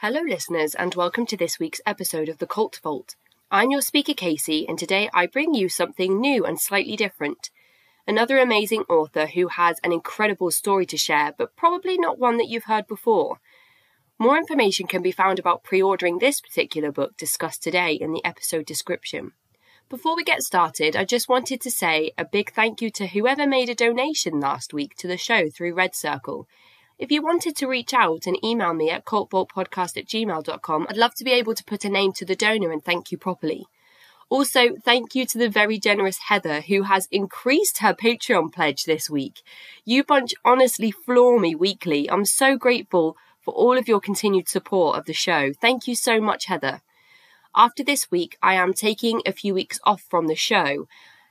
Hello listeners and welcome to this week's episode of the Cult Vault. I'm your speaker Casey and today I bring you something new and slightly different. Another amazing author who has an incredible story to share but probably not one that you've heard before. More information can be found about pre-ordering this particular book discussed today in the episode description. Before we get started, I just wanted to say a big thank you to whoever made a donation last week to the show through Red Circle. If you wanted to reach out and email me at cultvaultpodcast@gmail.com, I'd love to be able to put a name to the donor and thank you properly. Also, thank you to the very generous Heather, who has increased her Patreon pledge this week. You bunch honestly floor me weekly. I'm so grateful for all of your continued support of the show. Thank you so much, Heather. After this week, I am taking a few weeks off from the show,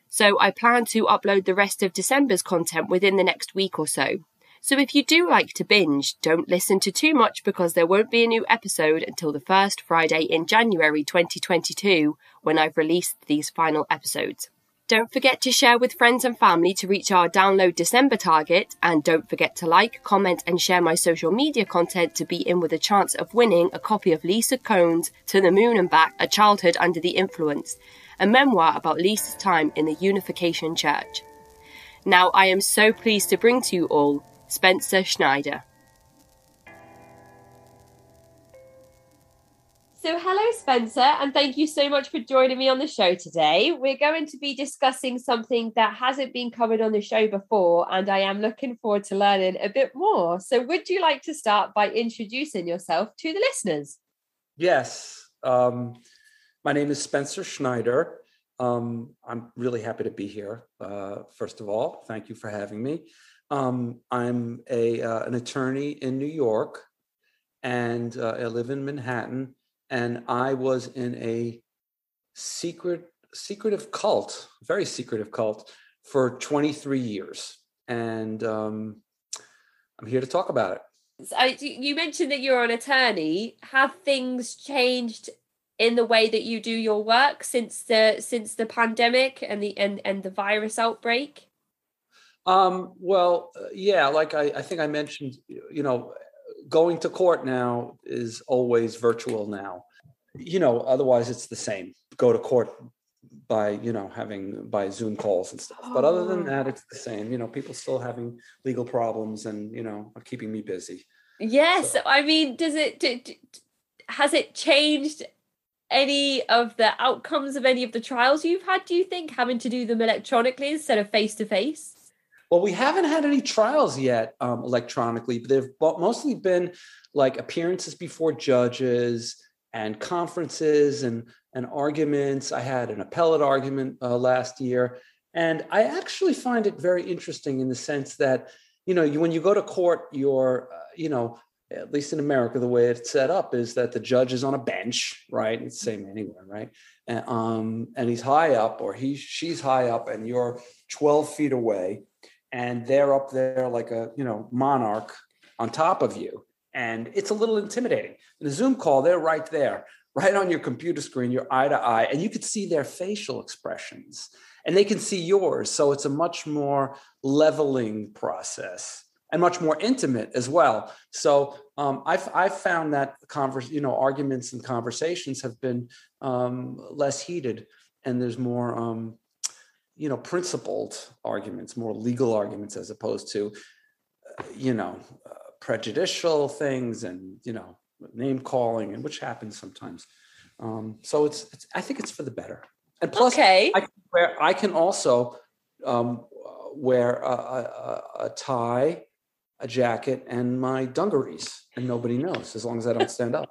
so I plan to upload the rest of December's content within the next week or so. So if you do like to binge, don't listen to too much because there won't be a new episode until the first Friday in January 2022 when I've released these final episodes. Don't forget to share with friends and family to reach our download December target, and don't forget to like, comment and share my social media content to be in with a chance of winning a copy of Lisa Cohn's To the Moon and Back, A Childhood Under the Influence, a memoir about Lisa's time in the Unification Church. Now I am so pleased to bring to you all Schneider. So hello Spencer, and thank you so much for joining me on the show today. We're going to be discussing something that hasn't been covered on the show before, and I am looking forward to learning a bit more. So would you like to start by introducing yourself to the listeners? Yes. My name is Spencer Schneider. I'm really happy to be here. First of all, thank you for having me. I'm an attorney in New York, and I live in Manhattan, and I was in a secretive cult, very secretive cult, for 23 years, and I'm here to talk about it. So you mentioned that you're an attorney. Have things changed in the way that you do your work since the pandemic and the virus outbreak? Yeah, like I think I mentioned, going to court now is always virtual now. Otherwise it's the same. Go to court by Zoom calls and stuff. But other than that, it's the same. People still having legal problems and, are keeping me busy. Yes. So. I mean, has it changed any of the outcomes of any of the trials you've had, do you think, having to do them electronically instead of face-to-face? Well, we haven't had any trials yet electronically, but they've mostly been like appearances before judges and conferences and arguments. I had an appellate argument last year, and I actually find it very interesting in the sense that, when you go to court, you're, at least in America, the way it's set up is that the judge is on a bench, right? It's the same anywhere, right? And he's high up, or she's high up, and you're 12 feet away. And they're up there like a, monarch on top of you. And it's a little intimidating. In a Zoom call, they're right there, right on your computer screen, you're eye to eye, and you can see their facial expressions and they can see yours. So it's a much more leveling process and much more intimate as well. So I've found that arguments and conversations have been less heated, and there's more principled arguments, more legal arguments, as opposed to, prejudicial things and, name calling, and which happens sometimes. So I think it's for the better. And plus, okay. I can also wear a tie, a jacket, and my dungarees, and nobody knows as long as I don't stand up.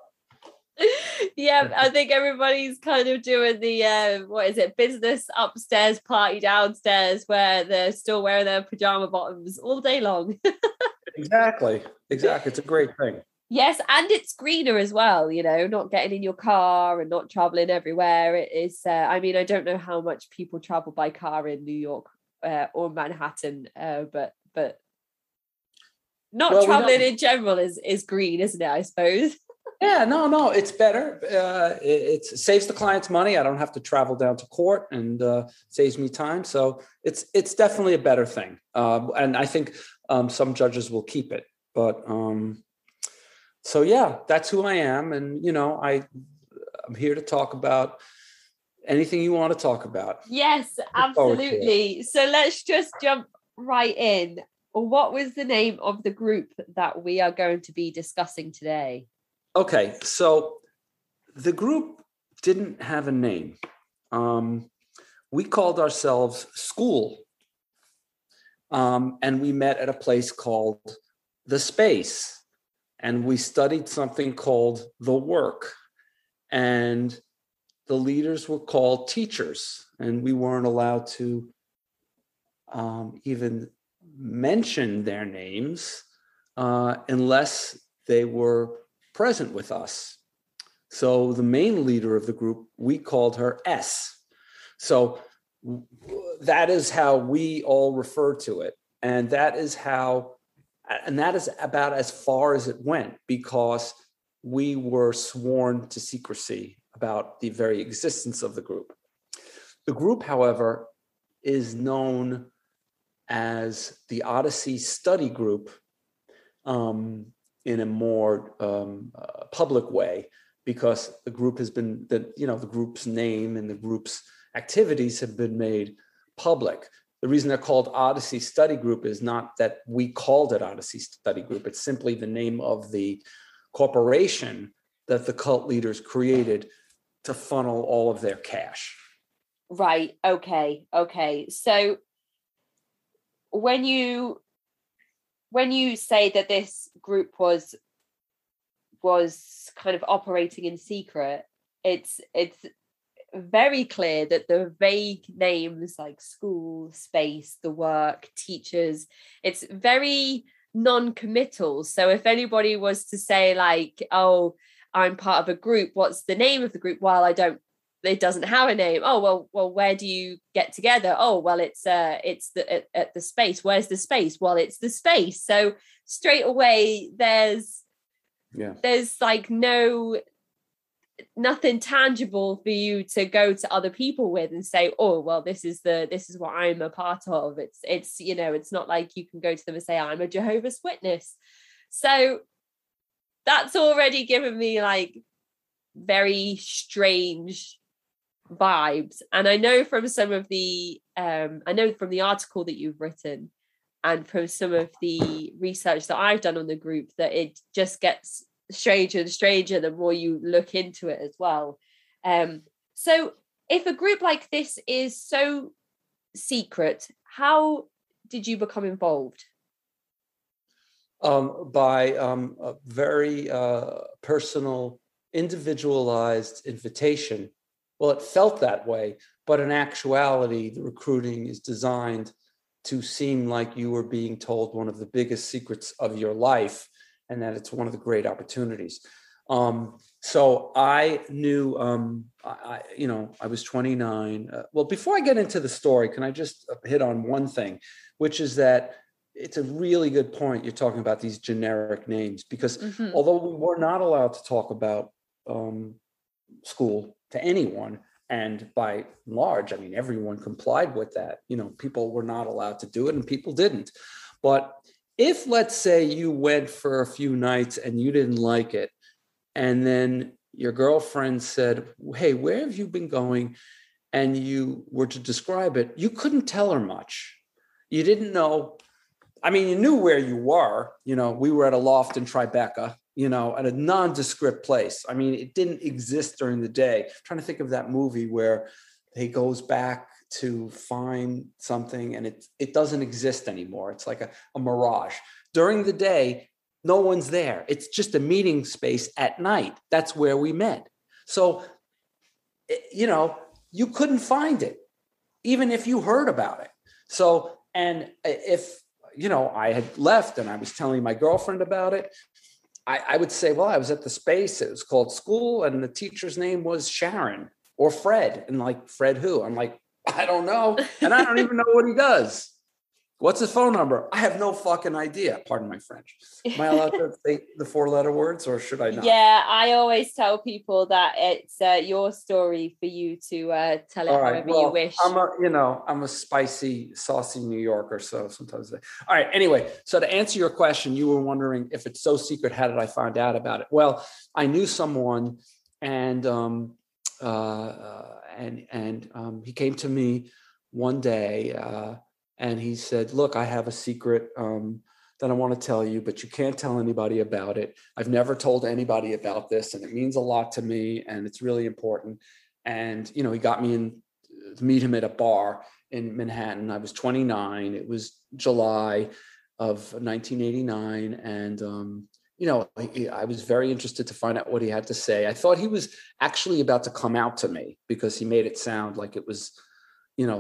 Yeah, I think everybody's kind of doing the business upstairs, party downstairs, where they're still wearing their pajama bottoms all day long. Exactly. It's a great thing. Yes, and it's greener as well, not getting in your car and not traveling everywhere. It is, I don't know how much people travel by car in New York or Manhattan, but not traveling in general is green, isn't it, I suppose? Yeah, no, it's better. It saves the clients money. I don't have to travel down to court, and saves me time. So it's definitely a better thing. And I think some judges will keep it. But So yeah, that's who I am. And, I'm here to talk about anything you want to talk about. Yes, absolutely. So let's just jump right in. What was the name of the group that we are going to be discussing today? Okay, so the group didn't have a name. We called ourselves School. And we met at a place called The Space. And we studied something called The Work. And the leaders were called teachers. And we weren't allowed to even mention their names unless they were present with us. So the main leader of the group, we called her S. So that is how we all refer to it. And that is about as far as it went, because we were sworn to secrecy about the very existence of the group. The group, however, is known as the Odyssey Study Group in a more public way, because the group has been, the group's name and the group's activities have been made public. The reason they're called Odyssey Study Group is not that we called it Odyssey Study Group. It's simply the name of the corporation that the cult leaders created to funnel all of their cash. Right. Okay. So when you say that this group was kind of operating in secret, it's very clear that the vague names like school, space, the work, teachers, it's very non-committal. So if anybody was to say like, oh, I'm part of a group, what's the name of the group? Well, it doesn't have a name. Oh, well, where do you get together? Oh, well, it's at the space. Where's the space? Well, it's the space. So straight away there's like nothing tangible for you to go to other people with and say, oh, well, this is what I'm a part of. It's not like you can go to them and say, I'm a Jehovah's Witness. So that's already given me like very strange vibes. And I know from some of the from the article that you've written and from some of the research that I've done on the group that it just gets stranger and stranger the more you look into it as well. So if a group like this is so secret, how did you become involved? By a very personal, individualized invitation. Well, it felt that way, but in actuality, the recruiting is designed to seem like you were being told one of the biggest secrets of your life, and that it's one of the great opportunities. So I knew, I was 29. Well, before I get into the story, can I just hit on one thing, which is that it's a really good point. You're talking about these generic names, because although we were not allowed to talk about school to anyone, and by and large, I mean, everyone complied with that. People were not allowed to do it and people didn't. But if, let's say, you went for a few nights and you didn't like it, and then your girlfriend said, hey, where have you been going? And you were to describe it, you couldn't tell her much. You didn't know. I mean, you knew where you were. We were at a loft in Tribeca, at a nondescript place. I mean, it didn't exist during the day. I'm trying to think of that movie where he goes back to find something and it doesn't exist anymore. It's like a mirage. During the day, no one's there. It's just a meeting space at night. That's where we met. So, you couldn't find it, even if you heard about it. So, and if, I had left and I was telling my girlfriend about it, I would say, well, I was at the space. It was called school. And the teacher's name was Sharon or Fred. And like, Fred who? I'm like, I don't know. And I don't even know what he does. What's his phone number? I have no fucking idea. Pardon my French. Am I allowed to say the 4-letter words, or should I not? Yeah, I always tell people that it's your story for you to tell it however you wish. I'm a spicy, saucy New Yorker, so sometimes. All right. Anyway, so to answer your question, you were wondering if it's so secret, how did I find out about it? Well, I knew someone, and he came to me one day. And he said, look, I have a secret that I want to tell you, but you can't tell anybody about it. I've never told anybody about this, and it means a lot to me, and it's really important. And, he got me in to meet him at a bar in Manhattan. I was 29. It was July of 1989. And, I was very interested to find out what he had to say. I thought he was actually about to come out to me because he made it sound like it was,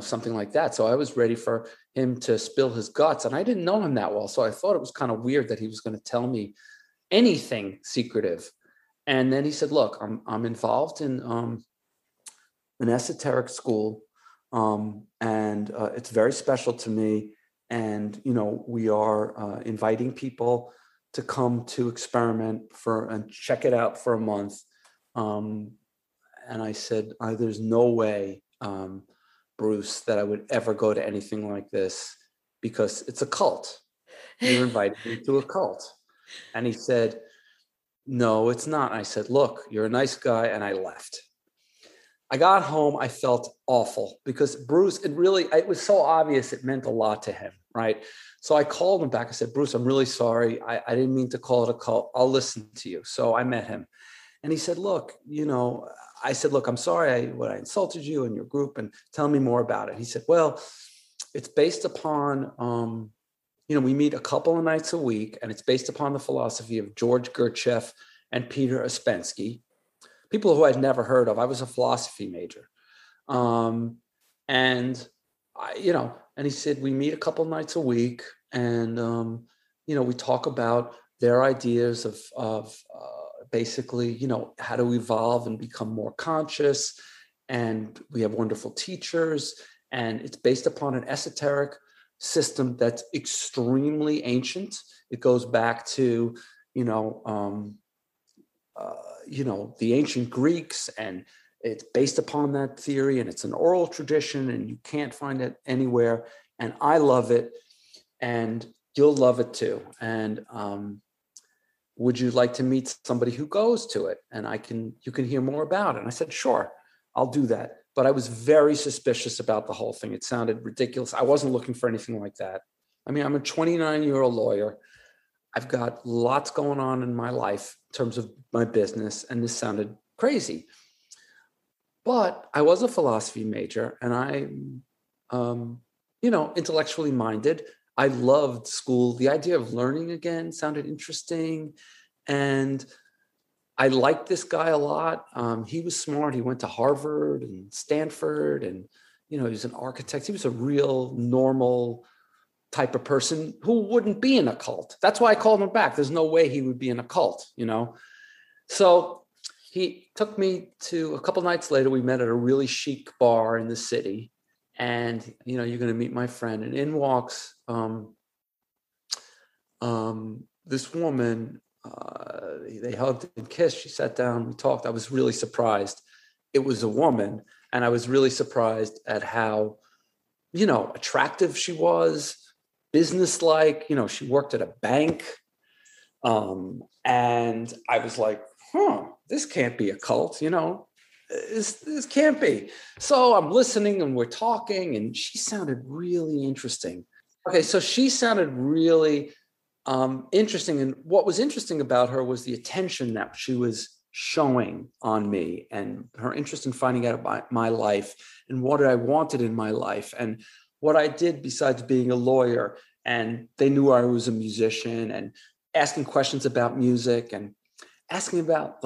something like that. So I was ready for him to spill his guts, and I didn't know him that well. So I thought it was kind of weird that he was going to tell me anything secretive. And then he said, look, I'm involved in an esoteric school, and it's very special to me. And, we are inviting people to come to experiment and check it out for a month. And I said, there's no way, Bruce, that I would ever go to anything like this, because it's a cult. You're inviting me to a cult. And he said, no, it's not. I said, look, you're a nice guy. And I left. I got home. I felt awful because Bruce, it was so obvious. It meant a lot to him. Right. So I called him back. I said, Bruce, I'm really sorry. I didn't mean to call it a cult. I'll listen to you. So I met him, and he said, look, I said, look, I'm sorry I insulted you and your group, and tell me more about it. He said, well, it's based upon, we meet a couple of nights a week, and it's based upon the philosophy of George Gurdjieff and Peter Ouspensky, people who I'd never heard of. I was a philosophy major. And he said, we meet a couple of nights a week, and, we talk about their ideas of basically, how to evolve and become more conscious. And we have wonderful teachers, and it's based upon an esoteric system that's extremely ancient. It goes back to, the ancient Greeks, and it's based upon that theory, and it's an oral tradition, and you can't find it anywhere. And I love it, and you'll love it too. And, would you like to meet somebody who goes to it? And you can hear more about it. And I said, sure, I'll do that. But I was very suspicious about the whole thing. It sounded ridiculous. I wasn't looking for anything like that. I mean, I'm a 29-year-old lawyer. I've got lots going on in my life in terms of my business, and this sounded crazy. But I was a philosophy major, and I'm, intellectually minded. I loved school. The idea of learning again sounded interesting. And I liked this guy a lot. He was smart. He went to Harvard and Stanford, and, he was an architect. He was a real normal type of person who wouldn't be in a cult. That's why I called him back. There's no way he would be in a cult, So he took me to, a couple nights later, we met at a really chic bar in the city. And, you're going to meet my friend. And in walks this woman. They hugged and kissed. She sat down. We talked. I was really surprised. It was a woman. And I was really surprised at how, attractive she was, businesslike. She worked at a bank. And I was like, this can't be a cult, This can't be. So I'm listening, and we're talking, and she sounded really interesting. Okay, so she sounded really interesting. And what was interesting about her was the attention that she was showing on me, and her interest in finding out about my life and what I wanted in my life and what I did besides being a lawyer. And they knew I was a musician, and asking questions about music and asking about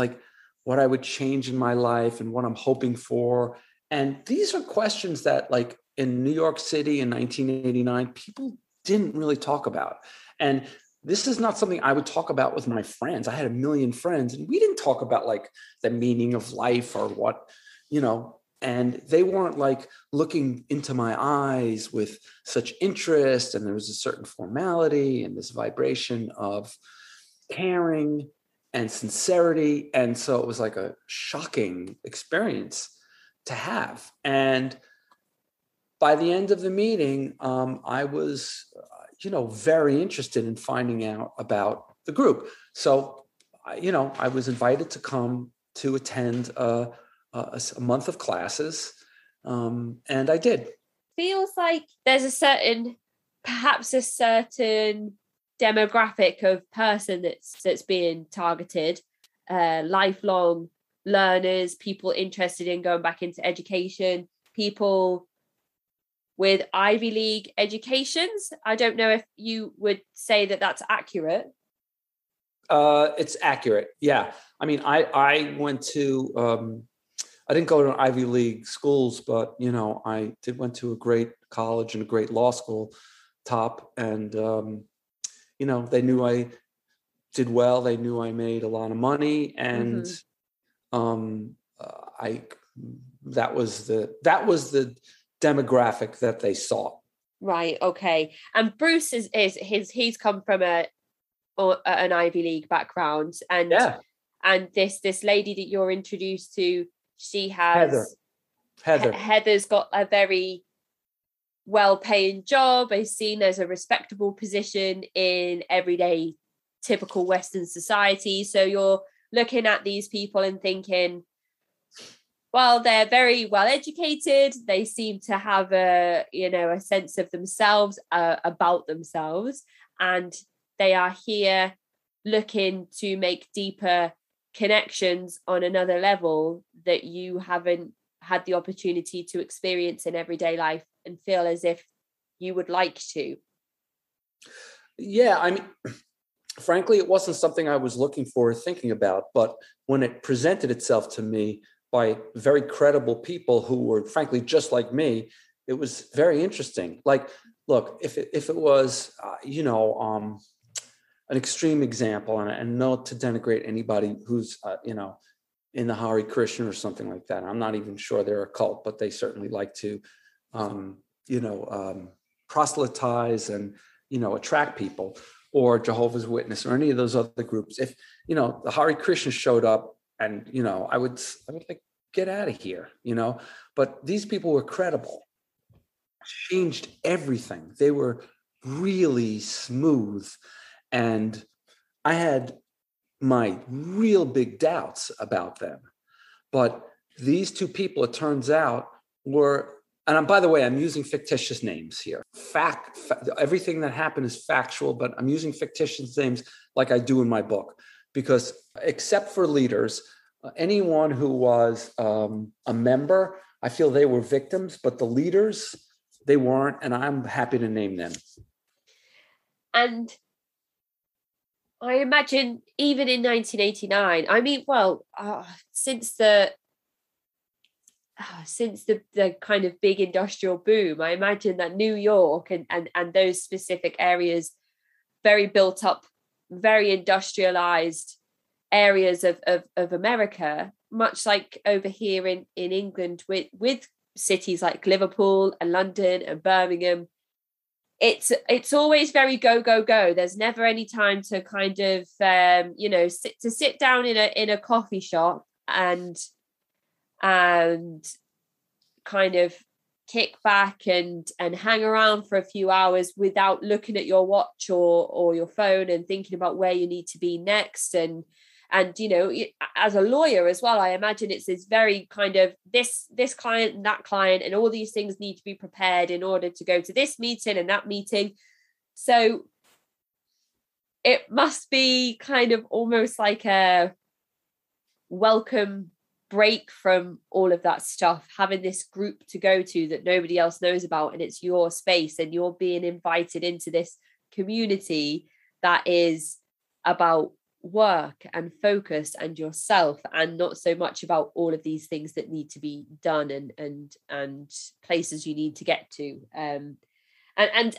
what I would change in my life and what I'm hoping for. And these are questions that, in New York City in 1989, people didn't really talk about. And this is not something I would talk about with my friends. I had a million friends, and we didn't talk about the meaning of life or what, And they weren't like looking into my eyes with such interest. And there was a certain formality and this vibration of caring and sincerity. And so it was like a shocking experience to have. And by the end of the meeting, I was, very interested in finding out about the group. So, I was invited to come to attend a month of classes, and I did. Feels like there's perhaps a certain demographic of person that's being targeted, lifelong learners, people interested in going back into education, people with Ivy League educations. I don't know if you would say that that's accurate. It's accurate. Yeah. I mean, I went to, I didn't go to Ivy League schools, but, I went to a great college and a great law school, top. And, they knew I did well. They knew I made a lot of money. And that was the demographic that they saw. Right. Okay. And Bruce he's come from an Ivy League background, and this lady that you're introduced to, she has Heather's got a very well-paying job, is seen as a respectable position in everyday typical Western society. So you're looking at these people and thinking, well, they're very well educated. They seem to have a sense of themselves, about themselves, and they are here looking to make deeper connections on another level that you haven't had the opportunity to experience in everyday life and feel as if you would like to. Yeah, I mean, frankly, it wasn't something I was looking for or thinking about, but when it presented itself to me by very credible people who were frankly just like me, it was very interesting. Like, look, if it was, an extreme example, and not to denigrate anybody who's, in the Hare Krishna or something like that. I'm not even sure they're a cult, but they certainly like to, proselytize and, attract people, or Jehovah's Witness or any of those other groups. If, the Hare Krishna showed up and, I would like, get out of here, but these people were credible, changed everything. They were really smooth. And I had my real big doubts about them. But these two people, it turns out, and by the way, I'm using fictitious names here. Everything that happened is factual, but I'm using fictitious names like I do in my book, because except for leaders, anyone who was a member, I feel they were victims, but the leaders, they weren't, and I'm happy to name them. And I imagine even in 1989, I mean, since the kind of big industrial boom, I imagine that New York and those specific areas, very built up, very industrialized areas of America, much like over here in England with cities like Liverpool and London and Birmingham. It's always very go. There's never any time to kind of sit down in a coffee shop and kind of kick back and hang around for a few hours without looking at your watch or your phone and thinking about where you need to be next. And as a lawyer as well, I imagine it's very kind of this client and that client, and all these things need to be prepared in order to go to this meeting and that meeting. So it must be kind of almost like a welcome break from all of that stuff, having this group to go to that nobody else knows about, and it's your space and you're being invited into this community that is about work and focus and yourself, and not so much about all of these things that need to be done and places you need to get to. And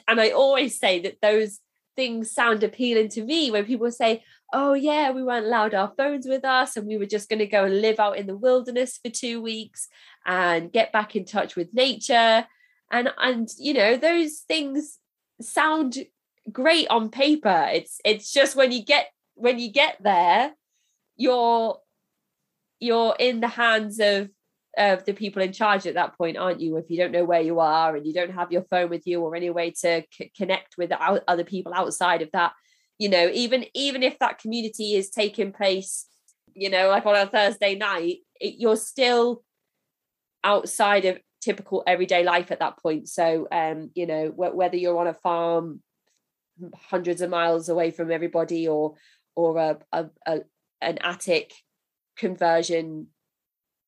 I always say that those things sound appealing to me when people say, oh yeah, we weren't allowed our phones with us and we were just going to go and live out in the wilderness for 2 weeks and get back in touch with nature. And you know, those things sound great on paper. It's just when you get there, you're in the hands of the people in charge at that point, aren't you? If you don't know where you are and you don't have your phone with you or any way to connect with other people outside of that, you know, even if that community is taking place, you know, like on a Thursday night, you're still outside of typical everyday life at that point. So, you know, whether you're on a farm hundreds of miles away from everybody or an attic conversion,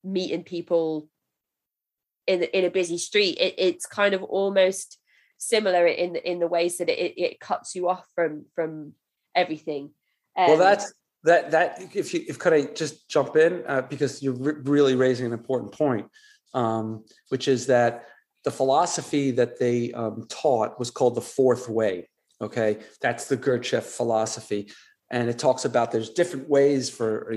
meeting people in a busy street, it's kind of almost similar in the ways that it cuts you off from everything. Well, that's that. If could I just jump in because you're really raising an important point, which is that the philosophy that they taught was called the fourth way. Okay, that's the Gurdjieff philosophy, and it talks about there's different ways for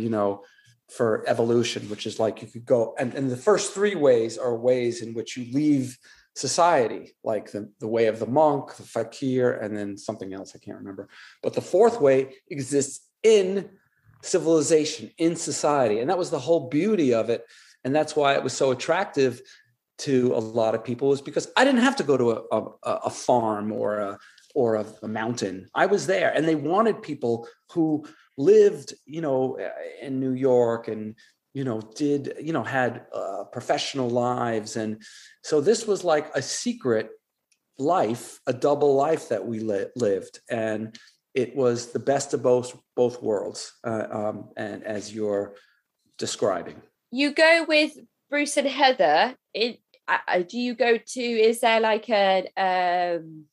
evolution, which is like you could go, and the first three ways are ways in which you leave society, like the way of the monk, the fakir, and then something else I can't remember. But the fourth way exists in civilization, in society, and that was the whole beauty of it, and that's why it was so attractive to a lot of people, is because I didn't have to go to a farm or a mountain. I was there, and they wanted people who lived, in New York and, had professional lives. And so this was like a secret life, a double life that we lived. And it was the best of both worlds. And as you're describing. You go with Bruce and Heather. Do you go to, is there like an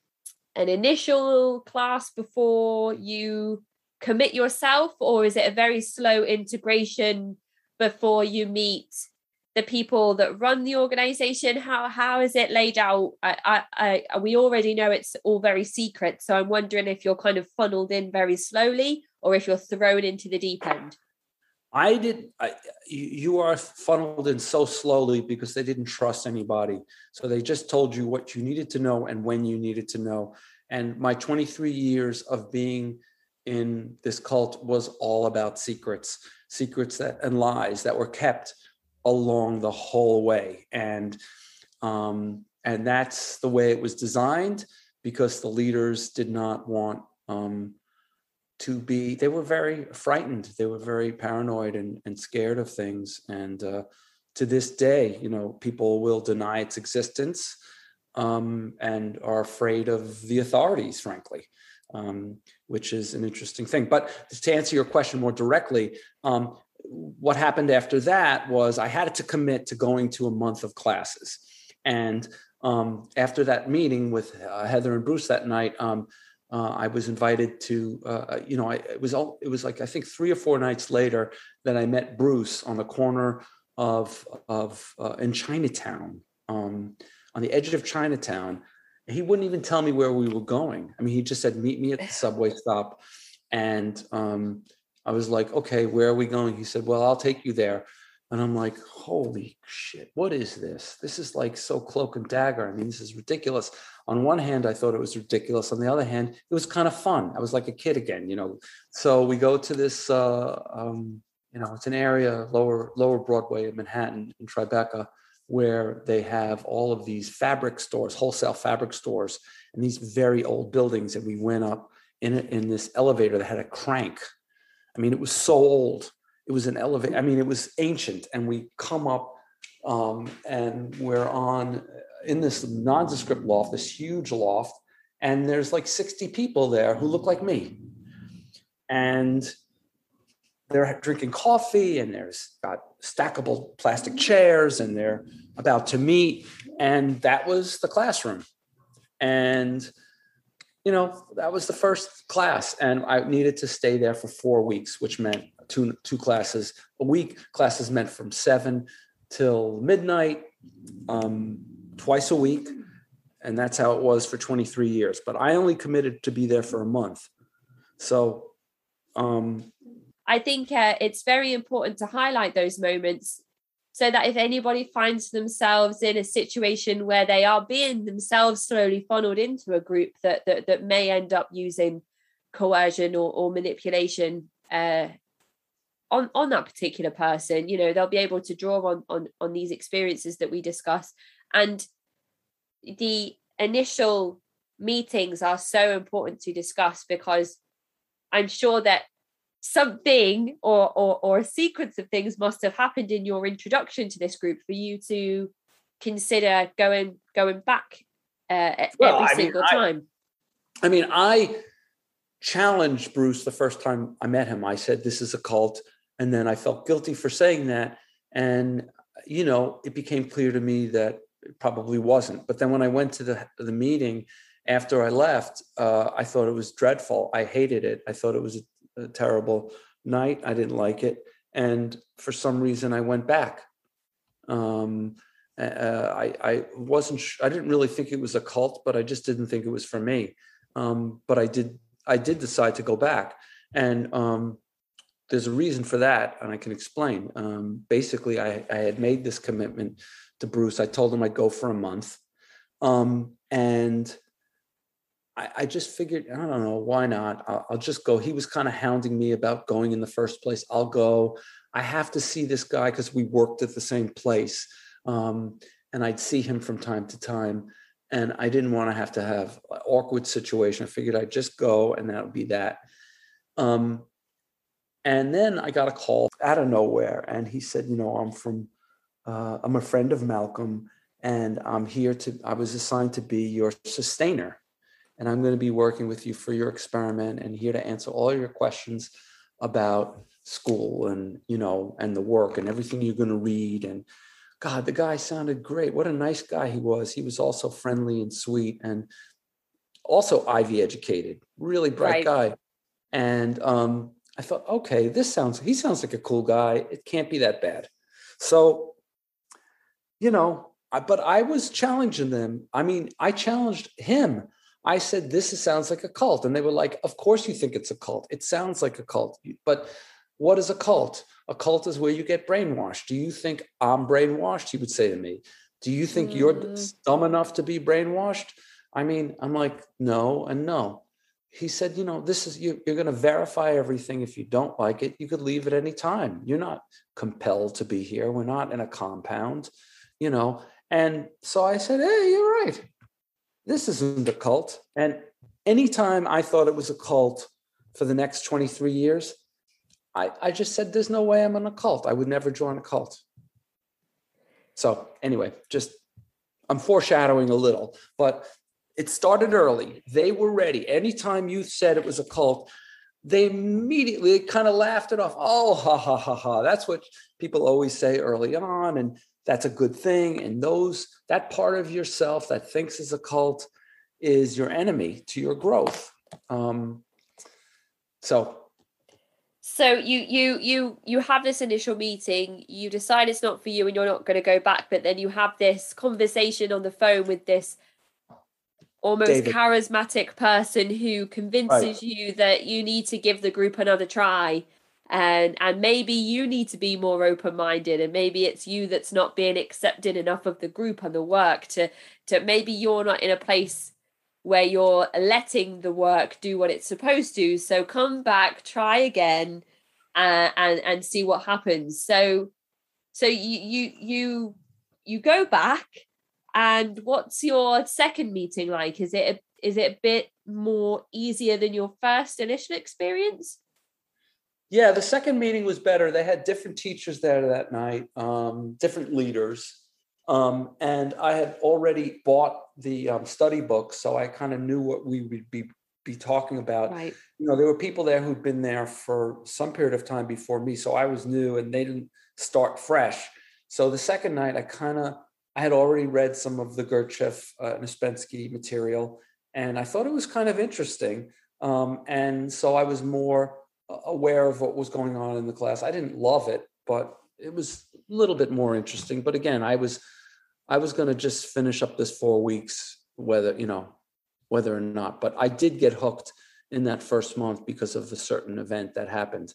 initial class before you commit yourself, or is it a very slow integration before you meet the people that run the organization? How is it laid out? We already know it's all very secret, so I'm wondering if you're kind of funneled in very slowly or if you're thrown into the deep end. You are funneled in so slowly because they didn't trust anybody. So they just told you what you needed to know and when you needed to know. And my 23 years of being in this cult was all about secrets and lies that were kept along the whole way. And that's the way it was designed, because the leaders did not want they were very frightened. They were very paranoid and scared of things. And to this day, people will deny its existence and are afraid of the authorities, frankly, which is an interesting thing. But to answer your question more directly, what happened after that was I had to commit to going to a month of classes. And after that meeting with Heather and Bruce that night, I was invited to, it was like, I think 3 or 4 nights later that I met Bruce on the corner in Chinatown, on the edge of Chinatown. He wouldn't even tell me where we were going. I mean, he just said, meet me at the subway stop. And I was like, okay, where are we going? He said, well, I'll take you there. And I'm like, holy shit, what is this? This is like so cloak and dagger. I mean, this is ridiculous. On one hand, I thought it was ridiculous. On the other hand, it was kind of fun. I was like a kid again, So we go to this, it's an area, lower Broadway in Manhattan, in Tribeca, where they have all of these fabric stores, wholesale fabric stores, and these very old buildings. And we went up in this elevator that had a crank. I mean, it was so old. It was an elevator. I mean, it was ancient. And we come up and we're in this nondescript loft, this huge loft. And there's like 60 people there who look like me. And they're drinking coffee, and there's got stackable plastic chairs, and they're about to meet. And that was the classroom. And, that was the first class. And I needed to stay there for 4 weeks, which meant two classes a week. Classes meant from 7 till midnight, twice a week. And that's how it was for 23 years. But I only committed to be there for a month. So I think it's very important to highlight those moments so that if anybody finds themselves in a situation where they are being themselves slowly funneled into a group that may end up using coercion or manipulation on that particular person, they'll be able to draw on these experiences that we discuss. And the initial meetings are so important to discuss, because I'm sure that something or a sequence of things must have happened in your introduction to this group for you to consider going back every single time. I challenged Bruce the first time I met him. I said, this is a cult. And then I felt guilty for saying that. And, it became clear to me that it probably wasn't. But then when I went to the meeting after I left, I thought it was dreadful. I hated it. I thought it was a terrible night. I didn't like it. And for some reason I went back. I didn't really think it was a cult, but I just didn't think it was for me. But I did decide to go back. And there's a reason for that, and I can explain. Basically, I had made this commitment to Bruce. I told him I'd go for a month. And I just figured, I don't know, why not? I'll just go. He was kind of hounding me about going in the first place. I'll go. I have to see this guy because we worked at the same place. And I'd see him from time to time. And I didn't want to have an awkward situation. I figured I'd just go, and that would be that. And then I got a call out of nowhere. And he said, I'm a friend of Malcolm, and I was assigned to be your sustainer. And I'm going to be working with you for your experiment and here to answer all your questions about school and, and the work and everything you're going to read. And God, the guy sounded great. What a nice guy he was. He was also friendly and sweet and also Ivy educated, really bright guy. And I thought, okay, he sounds like a cool guy. It can't be that bad. So, but I was challenging them. I challenged him. I said, sounds like a cult. And they were like, of course you think it's a cult. It sounds like a cult. But what is a cult? A cult is where you get brainwashed. Do you think I'm brainwashed? He would say to me, do you think you're dumb enough to be brainwashed? I'm like, no and no. He said, you're going to verify everything. If you don't like it, you could leave at any time. You're not compelled to be here. We're not in a compound, And so I said, hey, you're right. This isn't a cult. And anytime I thought it was a cult for the next 23 years, I just said, there's no way I'm in a cult. I would never join a cult. So anyway, I'm foreshadowing a little, but it started early. They were ready. Anytime you said it was a cult, they immediately kind of laughed it off. Oh, ha, ha, ha, ha. That's what people always say early on. And that's a good thing. And that part of yourself that thinks is a cult is your enemy to your growth. So you have this initial meeting, you decide it's not for you and you're not going to go back, but then you have this conversation on the phone with this almost David. Charismatic person who convinces you that you need to give the group another try. And maybe you need to be more open-minded, and maybe it's you that's not being accepted enough of the group and the work to maybe you're not in a place where you're letting the work do what it's supposed to. So come back, try again, and see what happens. So you go back, and what's your second meeting like? Is it a bit more easier than your first initial experience? Yeah, the second meeting was better. They had different teachers there that night, different leaders. And I had already bought the study book, so I kind of knew what we would be talking about. Right. There were people there who'd been there for some period of time before me, so I was new and they didn't start fresh. So the second night, I had already read some of the Gurdjieff and Ouspensky material, and I thought it was kind of interesting. And so I was more aware of what was going on in the class. I didn't love it, but it was a little bit more interesting. But again, I was going to just finish up this 4 weeks whether or not. But I did get hooked in that first month because of a certain event that happened.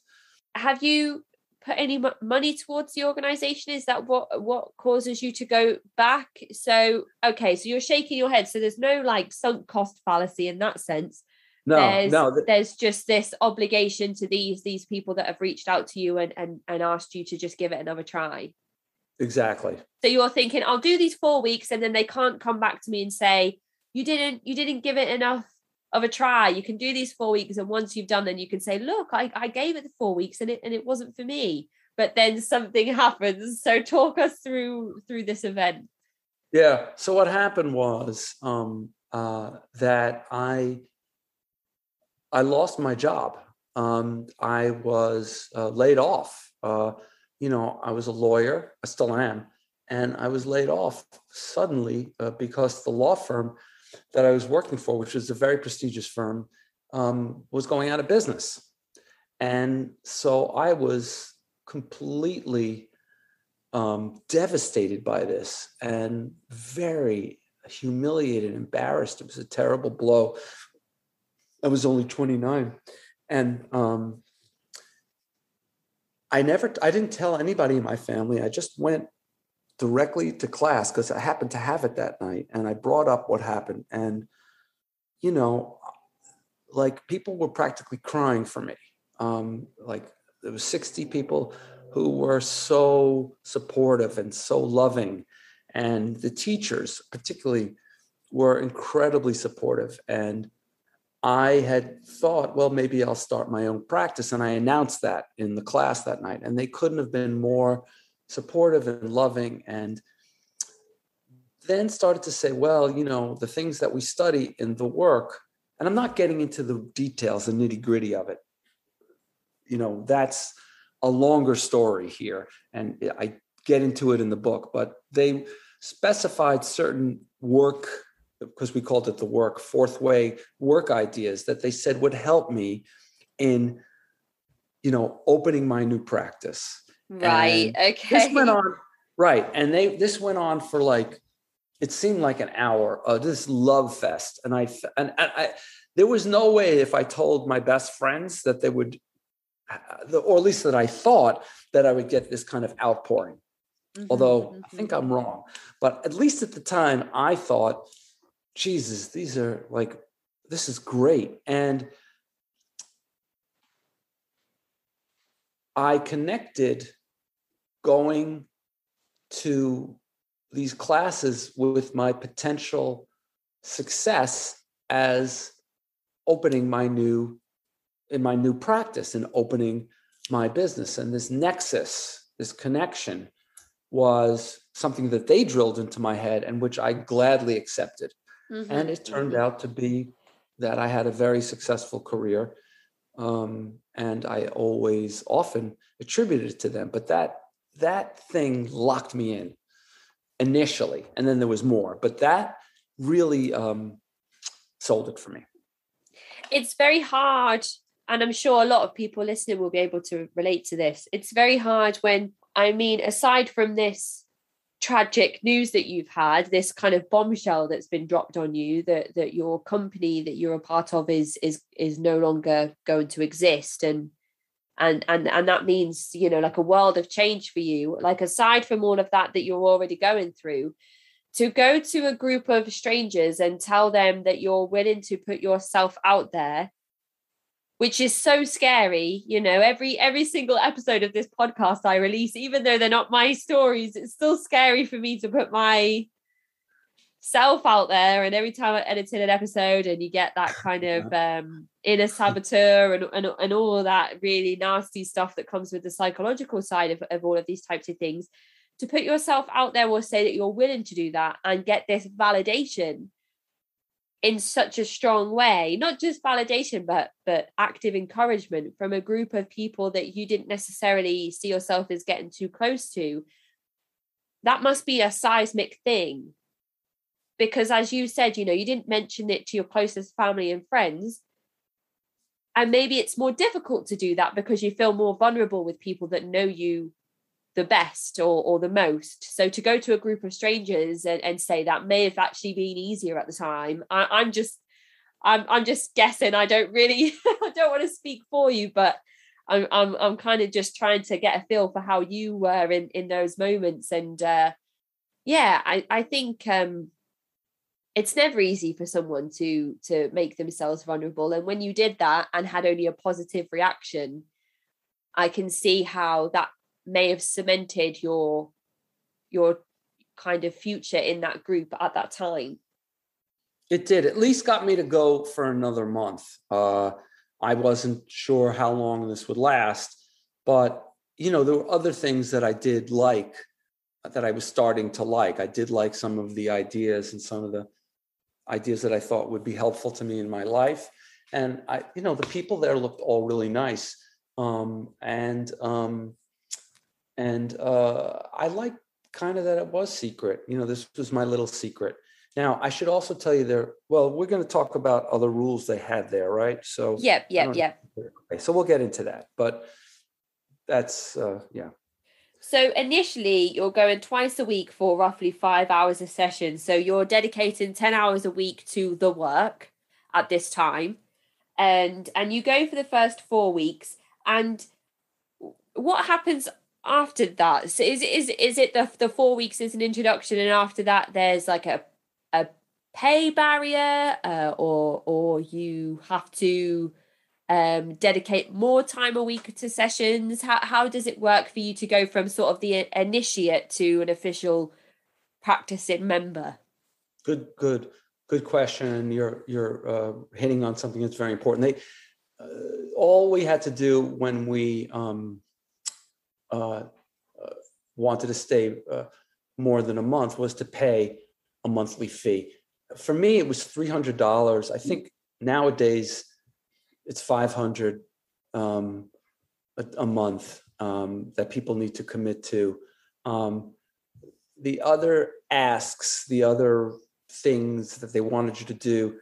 Have you put any money towards the organization? Is that what causes you to go back? So, okay, so you're shaking your head. So there's no like sunk cost fallacy in that sense. There's just this obligation to these people that have reached out to you and asked you to just give it another try. Exactly. So you're thinking, I'll do these 4 weeks, and then they can't come back to me and say, you didn't give it enough of a try. You can do these 4 weeks, and once you've done, then you can say, look, I gave it the 4 weeks and it wasn't for me. But then something happens. So talk us through this event. Yeah. So what happened was that I lost my job. I was laid off. I was a lawyer. I still am. And I was laid off suddenly because the law firm that I was working for, which was a very prestigious firm, was going out of business. And so I was completely devastated by this and very humiliated, embarrassed. It was a terrible blow. I was only 29. And I didn't tell anybody in my family. I just went directly to class because I happened to have it that night. And I brought up what happened. And, like people were practically crying for me. Like there was 60 people who were so supportive and so loving. And the teachers particularly were incredibly supportive. And I had thought, well, maybe I'll start my own practice. And I announced that in the class that night. And they couldn't have been more supportive and loving. And then started to say, well, the things that we study in the work, and I'm not getting into the details, the nitty gritty of it. That's a longer story here. And I get into it in the book, but they specified certain work, because we called it the work, fourth way work ideas that they said would help me in, opening my new practice. Right. And okay. This went on. Right. And this went on for it seemed like an hour of this love fest. And I there was no way if I told my best friends that they would, or at least that I thought that I would get this kind of outpouring. Mm-hmm, although I think I'm wrong, but at least at the time I thought, Jesus, this is great. And I connected going to these classes with my potential success as opening my new practice and opening my business. And this nexus, this connection was something that they drilled into my head and which I gladly accepted. Mm-hmm. And it turned out to be that I had a very successful career. And I always often attributed it to them. But that thing locked me in initially. And then there was more. But that really sold it for me. It's very hard. And I'm sure a lot of people listening will be able to relate to this. It's very hard aside from this tragic news that you've had, this kind of bombshell that's been dropped on you, that your company that you're a part of is no longer going to exist, and that means like a world of change for you. Like aside from all of that you're already going through, to go to a group of strangers and tell them that you're willing to put yourself out there, which is so scary. Every single episode of this podcast I release, even though they're not my stories, it's still scary for me to put myself out there. And every time I edited an episode and you get that kind of inner saboteur and all of that really nasty stuff that comes with the psychological side of all of these types of things, to put yourself out there will say that you're willing to do that and get this validation in such a strong way, not just validation, but active encouragement from a group of people that you didn't necessarily see yourself as getting too close to. That must be a seismic thing. Because as you said, you didn't mention it to your closest family and friends. And maybe it's more difficult to do that because you feel more vulnerable with people that know you the best or the most. So to go to a group of strangers and say that may have actually been easier at the time. I'm just guessing. I don't really I don't want to speak for you, but I'm kind of just trying to get a feel for how you were in those moments. And I think it's never easy for someone to make themselves vulnerable. And when you did that and had only a positive reaction, I can see how that may have cemented your kind of future in that group at that time. It did. At least got me to go for another month. I wasn't sure how long this would last, but there were other things that I did like, that I was starting to like. I did like some of the ideas and some of the ideas that I thought would be helpful to me in my life. And the people there looked all really nice. I like kind of that it was secret. This was my little secret. Now, I should also tell you we're going to talk about other rules they had there, right? So Yep. Okay, so we'll get into that, but that's, yeah. So initially you're going twice a week for roughly 5 hours a session. So you're dedicating 10 hours a week to the work at this time. And you go for the first 4 weeks. And what happens after that? So is it the 4 weeks is an introduction, and after that there's like a pay barrier, or you have to dedicate more time a week to sessions? How does it work for you to go from sort of the initiate to an official practicing member? Good question. You're hitting on something that's very important. All we had to do when we wanted to stay more than a month was to pay a monthly fee. For me, it was $300. I think nowadays it's $500 a month that people need to commit to. The other asks, the other things that they wanted you to do,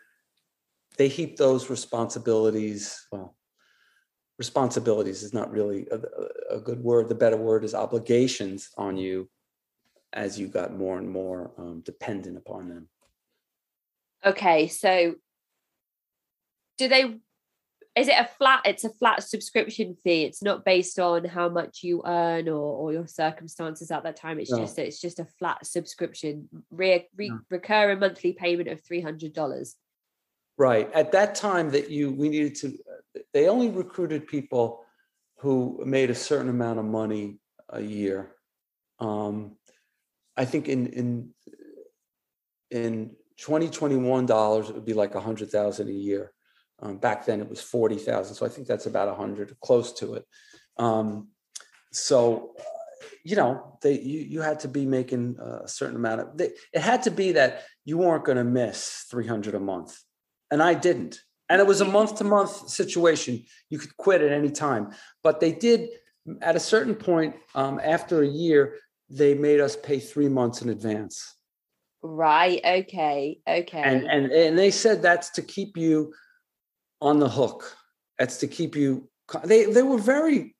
they heap those responsibilities. Well, responsibilities is not really a good word. The better word is obligations on you as you got more and more dependent upon them. Okay, so is it it's a flat subscription fee? It's not based on how much you earn or your circumstances at that time. It's just a flat subscription, recurring monthly payment of $300. Right. At that time they only recruited people who made a certain amount of money a year. I think in 2021 dollars, it would be like 100,000 a year. Back then it was 40,000. So I think that's about 100, close to it. You had to be making a certain amount of, it had to be that you weren't going to miss 300 a month. And I didn't. And it was a month-to-month situation. You could quit at any time. But they did, at a certain point, after a year, they made us pay 3 months in advance. Right. Okay. And they said that's to keep you on the hook. That's to keep you. They were very,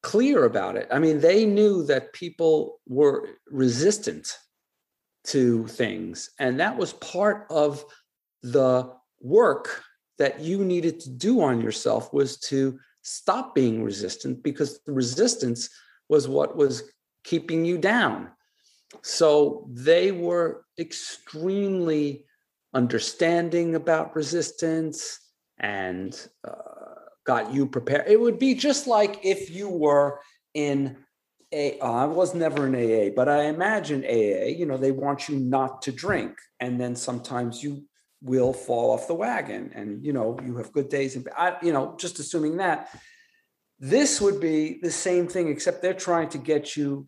clear about it. I mean, they knew that people were resistant to things, and that was part of the work that you needed to do on yourself, was to stop being resistant, because the resistance was what was keeping you down. So they were extremely understanding about resistance and got you prepared. It would be just like if you were in I was never in AA, but I imagine AA, they want you not to drink. And then sometimes you will fall off the wagon, and, you have good days. And just assuming that this would be the same thing, except they're trying to get you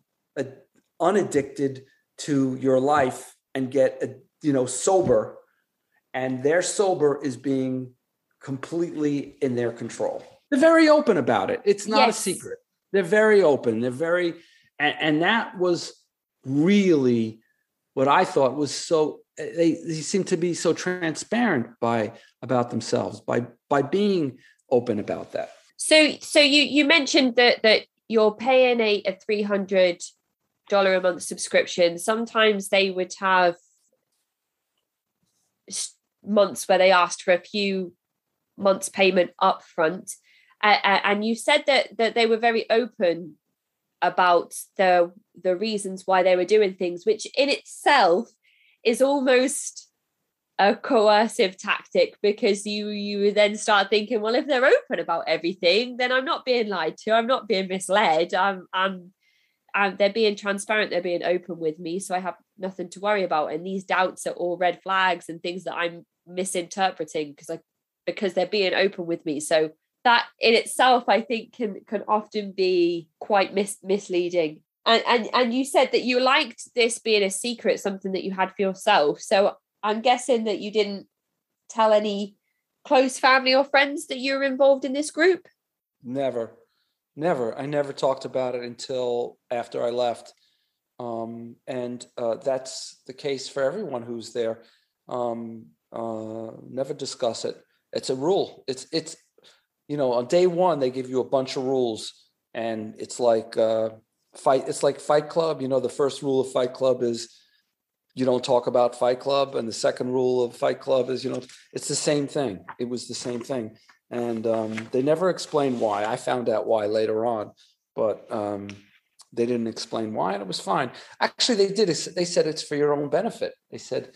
unaddicted to your life and get, sober. And their sober is being completely in their control. They're very open about it. It's not a secret. They're very open. They're very, and that was really what I thought was so, they seem to be so transparent about themselves by being open about that. So you mentioned that you're paying a $300 a month subscription. Sometimes they would have months where they asked for a few months payment up front. And you said that they were very open about the reasons why they were doing things, which in itself is almost a coercive tactic, because you then start thinking, well, if they're open about everything, then I'm not being lied to, I'm not being misled, they're being transparent, they're being open with me, so I have nothing to worry about. And these doubts are all red flags and things that I'm misinterpreting because they're being open with me. So that in itself, I think, can often be quite misleading. And you said that you liked this being a secret, something that you had for yourself. So I'm guessing that you didn't tell any close family or friends that you were involved in this group? Never. I never talked about it until after I left. And that's the case for everyone who's there. Never discuss it. It's a rule. It's on day one, they give you a bunch of rules, and it's like Fight Club. The first rule of Fight Club is you don't talk about Fight Club. And the second rule of Fight Club is, it's the same thing. It was the same thing. And they never explained why. I found out why later on, but they didn't explain why, and it was fine. Actually, they did. They said it's for your own benefit. They said,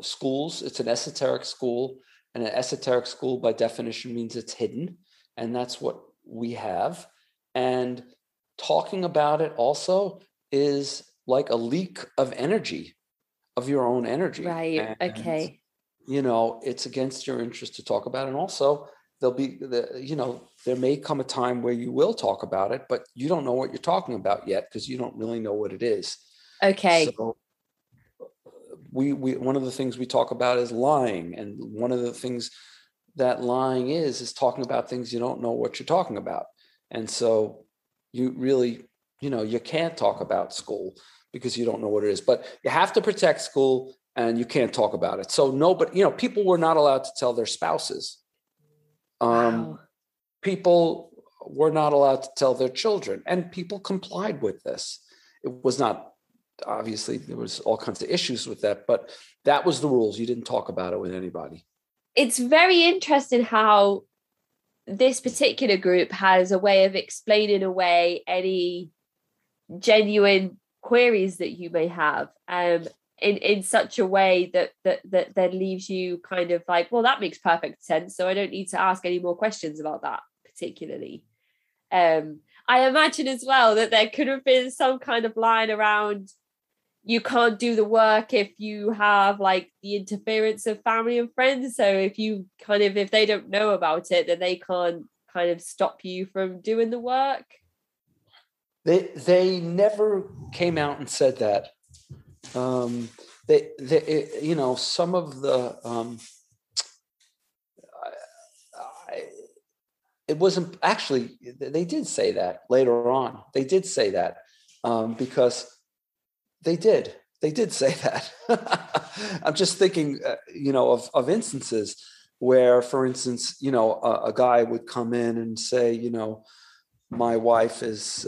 schools, it's an esoteric school, and an esoteric school by definition means it's hidden. And that's what we have. And talking about it also is like a leak of energy, of your own energy. Right. And, okay. It's against your interest to talk about it. And also there may come a time where you will talk about it, but you don't know what you're talking about yet, because you don't really know what it is. Okay. So we one of the things we talk about is lying. And one of the things that lying is talking about things you don't know what you're talking about. And so you really, you can't talk about school because you don't know what it is, but you have to protect school and you can't talk about it. So people were not allowed to tell their spouses. Wow. People were not allowed to tell their children, and people complied with this. It was not, obviously there was all kinds of issues with that, but that was the rules. You didn't talk about it with anybody. It's very interesting how this particular group has a way of explaining away any genuine queries that you may have, in such a way that leaves you kind of like, well, that makes perfect sense, so I don't need to ask any more questions about that particularly. I imagine as well that there could have been some kind of line around, you can't do the work if you have like the interference of family and friends. So if they don't know about it, then they can't kind of stop you from doing the work. They never came out and said that. Some of the it wasn't actually. They did say that later on. They did say that because they did say that. I'm just thinking, of instances where, for instance, a guy would come in and say, my wife is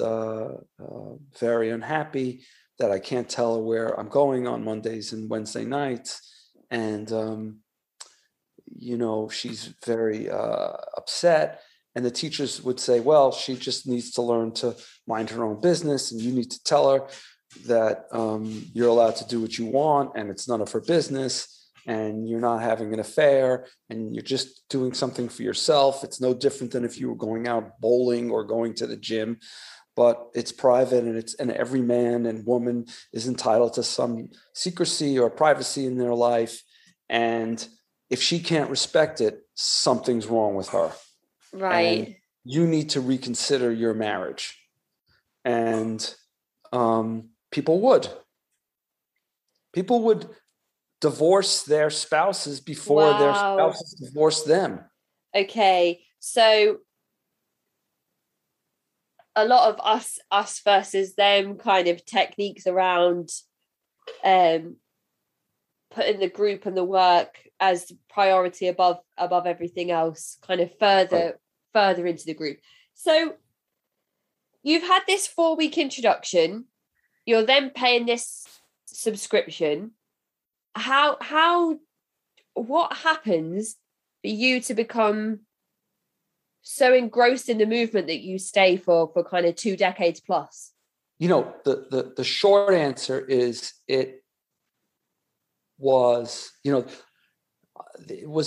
very unhappy that I can't tell her where I'm going on Mondays and Wednesday nights. And, she's very upset. And the teachers would say, well, she just needs to learn to mind her own business. And you need to tell her that you're allowed to do what you want, and it's none of her business. And you're not having an affair, and you're just doing something for yourself. It's no different than if you were going out bowling or going to the gym, but it's private, and every man and woman is entitled to some secrecy or privacy in their life. And if she can't respect it, something's wrong with her. Right. And you need to reconsider your marriage. And people would divorce their spouses before their spouses divorce them. Okay, so a lot of us versus them kind of techniques around putting the group and the work as priority above everything else, kind of further into the group. So you've had this 4-week introduction. You're then paying this subscription. What happens for you to become so engrossed in the movement that you stay for kind of 2 decades plus? The short answer is it was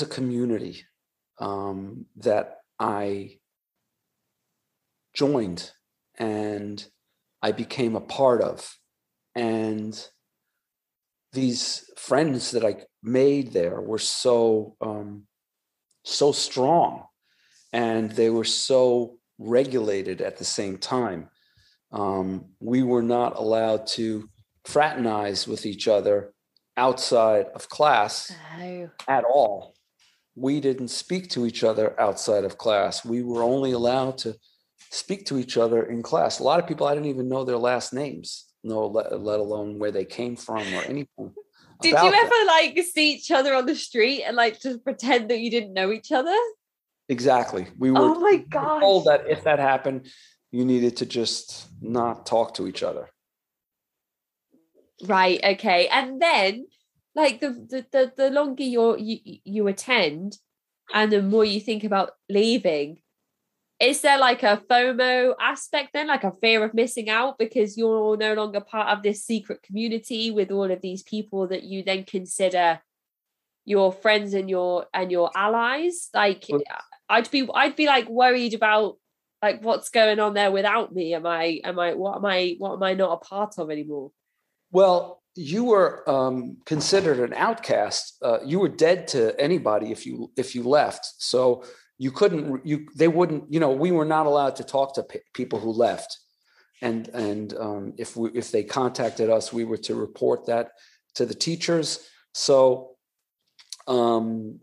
a community that I joined and I became a part of. And these friends that I made there were so strong, and they were so regulated at the same time. We were not allowed to fraternize with each other outside of class at all. We didn't speak to each other outside of class. We were only allowed to speak to each other in class. A lot of people, I didn't even know their last names, let alone where they came from or anything. Did you ever see each other on the street and just pretend that you didn't know each other? Exactly. We were, oh my gosh, told that if that happened, you needed to just not talk to each other. Right. Okay. And then the longer you attend and the more you think about leaving, is there a FOMO aspect then, a fear of missing out because you're no longer part of this secret community with all of these people that you then consider your friends and your allies? I'd be worried about what's going on there without me. What am I not a part of anymore? Well, you were considered an outcast. You were dead to anybody if you left. So you couldn't. They wouldn't. We were not allowed to talk to people who left. And if they contacted us, we were to report that to the teachers. So, I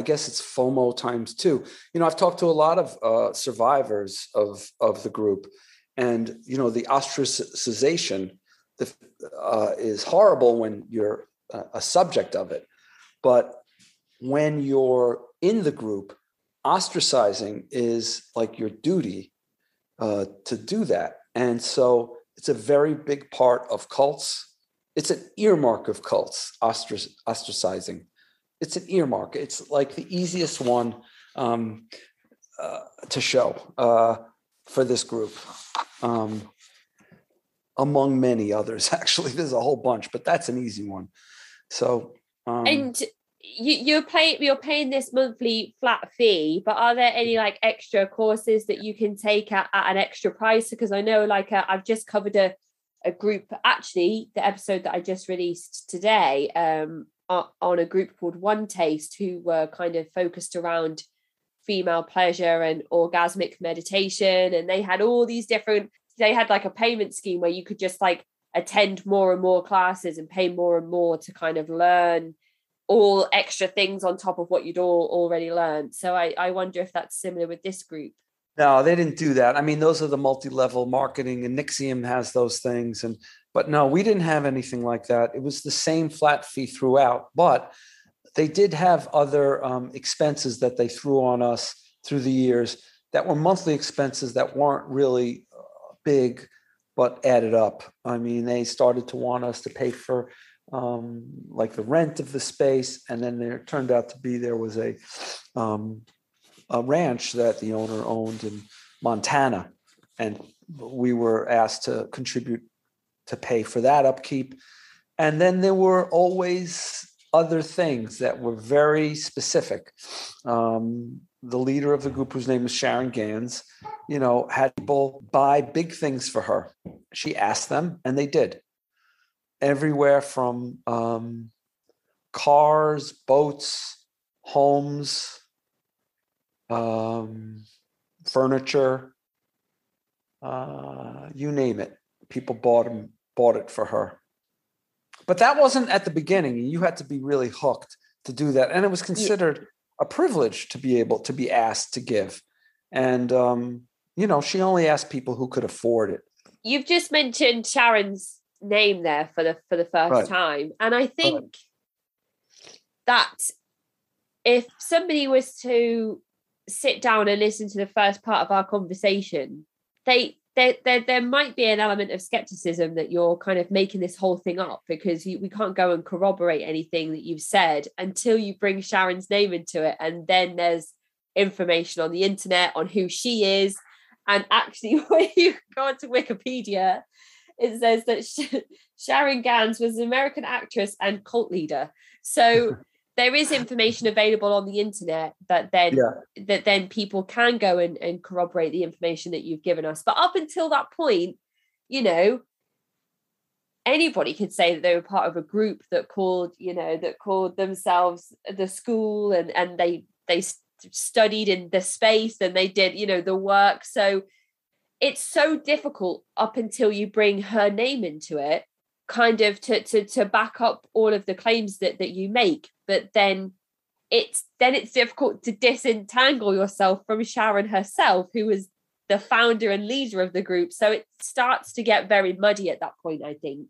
guess it's FOMO times 2. I've talked to a lot of survivors of the group, and the ostracization is horrible when you're a subject of it, but when you're in the group, ostracizing is your duty to do that. And so it's a very big part of cults. It's an earmark of cults, ostracizing. It's an earmark. It's the easiest one to show for this group. Among many others, actually, there's a whole bunch, but that's an easy one. So, and you're paying this monthly flat fee, but are there any extra courses that you can take at an extra price? Because I know I've just covered a group, actually, the episode that I just released today, on a group called One Taste, who were kind of focused around female pleasure and orgasmic meditation, and they had all these different. They had a payment scheme where you could just attend more and more classes and pay more and more to kind of learn all extra things on top of what you'd already learned. So I wonder if that's similar with this group. No, they didn't do that. I mean, those are the multi-level marketing, and Nixium has those things. But no, we didn't have anything like that. It was the same flat fee throughout, but they did have other expenses that they threw on us through the years that were monthly expenses that weren't really big, but added up. I mean, they started to want us to pay for the rent of the space, and then there turned out to be there was a ranch that the owner owned in Montana, and we were asked to contribute to pay for that upkeep. And then there were always other things that were very specific. The leader of the group, whose name was Sharon Gan, had people buy big things for her. She asked them, and they did. Everywhere from cars, boats, homes, furniture, you name it. People bought it for her. But that wasn't at the beginning. You had to be really hooked to do that. And it was considered a privilege to be able to be asked to give. And, she only asked people who could afford it. You've just mentioned Sharon's name there for the first time. And I think that if somebody was to sit down and listen to the first part of our conversation, there might be an element of skepticism that you're kind of making this whole thing up, because we can't go and corroborate anything that you've said until you bring Sharon's name into it. And then there's information on the internet on who she is. And actually, when you go onto Wikipedia, it says that Sharon Gans was an American actress and cult leader. So there is information available on the internet that then people can go and corroborate the information that you've given us. But up until that point, you know, anybody could say that they were part of a group that called themselves the school, and they studied in the space, and they did, you know, the work. So it's so difficult up until you bring her name into it, kind of to back up all of the claims that you make. But then it's difficult to disentangle yourself from Sharon herself, who was the founder and leader of the group. So it starts to get very muddy at that point, I think.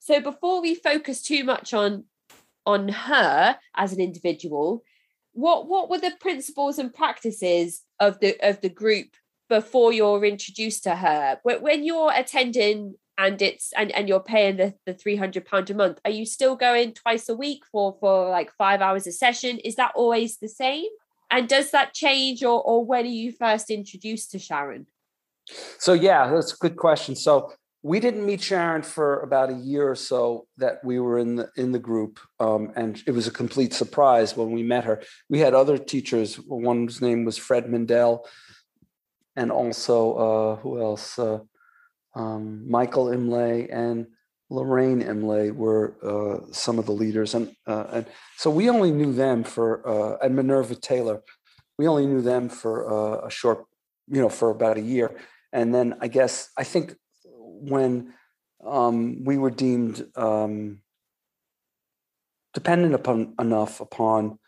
So before we focus too much on her as an individual, what were the principles and practices of the group before you're introduced to her? When you're attending and you're paying the £300 a month, are you still going twice a week for like 5 hours a session? Is that always the same? And does that change, or when are you first introduced to Sharon? So yeah, that's a good question. So we didn't meet Sharon for about a year or so that we were in the group, and it was a complete surprise when we met her. We had other teachers. One's name was Fred Mindell, and also who else? Michael Imlay and Lorraine Imlay were some of the leaders, and so we only knew them and Minerva Taylor. We only knew them for a short, for about a year, and then I think when we were deemed dependent upon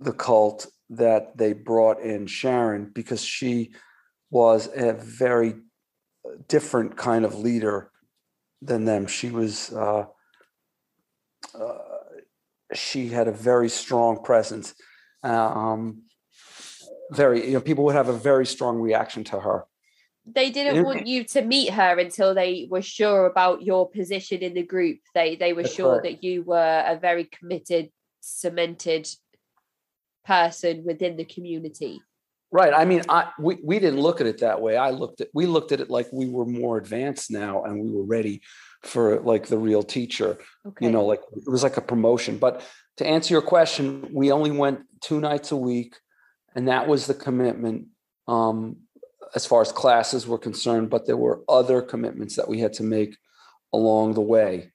the cult, that they brought in Sharon, because she was a very different kind of leader than them. She was she had a very strong presence. People would have a very strong reaction to her. They didn't want you to meet her until they were sure about your position in the group. They were sure that you were a very committed, cemented person within the community. Right. I mean, we didn't look at it that way. We looked at it like we were more advanced now, and we were ready for like the real teacher. Okay. Like it was like a promotion. But to answer your question, we only went 2 nights a week, and that was the commitment as far as classes were concerned. But there were other commitments that we had to make along the way.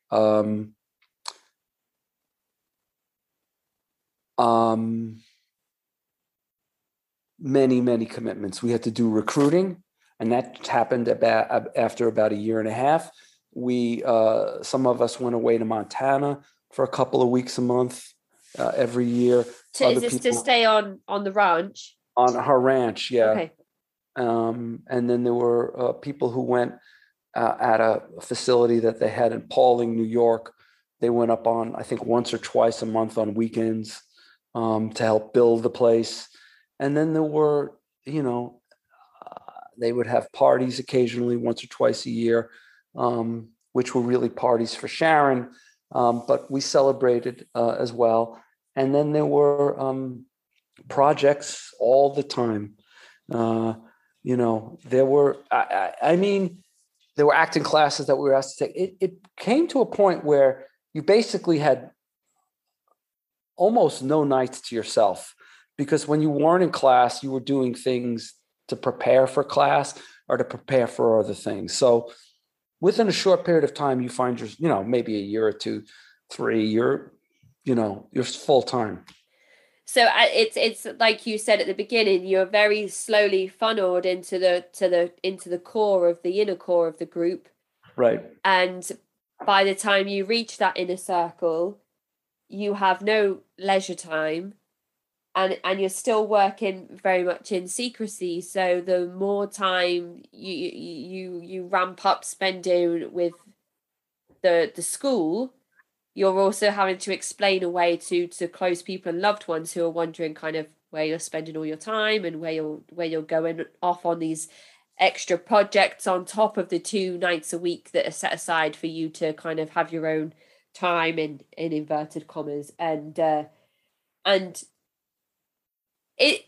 Many commitments. We had to do recruiting, and that happened after about a year and a half. We some of us went away to Montana for a couple of weeks a month every year. Is this to stay on the ranch? On her ranch, yeah. Okay. And then there were people who went at a facility that they had in Pauling, New York. They went up on, I think, once or twice a month on weekends to help build the place. And then there were, they would have parties occasionally, once or twice a year, which were really parties for Sharon, but we celebrated as well. And then there were projects all the time. There were, there were acting classes that we were asked to take. It came to a point where you basically had almost no nights to yourself, because when you weren't in class, you were doing things to prepare for class or to prepare for other things. So within a short period of time, you find maybe a year or 2, 3, you're full time. So it's like you said at the beginning, you're very slowly funneled into the core of the inner core of the group. Right. And by the time you reach that inner circle, you have no leisure time. And you're still working very much in secrecy. So the more time you ramp up spending with the school, you're also having to explain away to close people and loved ones who are wondering kind of where you're spending all your time and where you're going off on these extra projects on top of the 2 nights a week that are set aside for you to kind of have your own time in inverted commas. And it,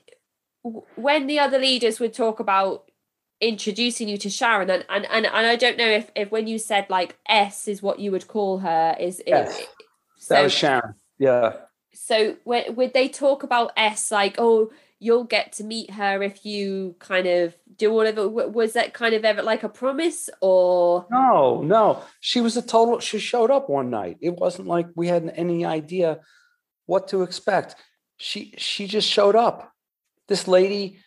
when the other leaders would talk about introducing you to Sharon, and I don't know if when you said like S is what you would call her, Yes, that was Sharon. Yeah. So would they talk about S like, oh, you'll get to meet her if you kind of do whatever? Was that kind of ever like a promise, or? No. She showed up one night. It wasn't like we had any idea what to expect. She just showed up. This lady,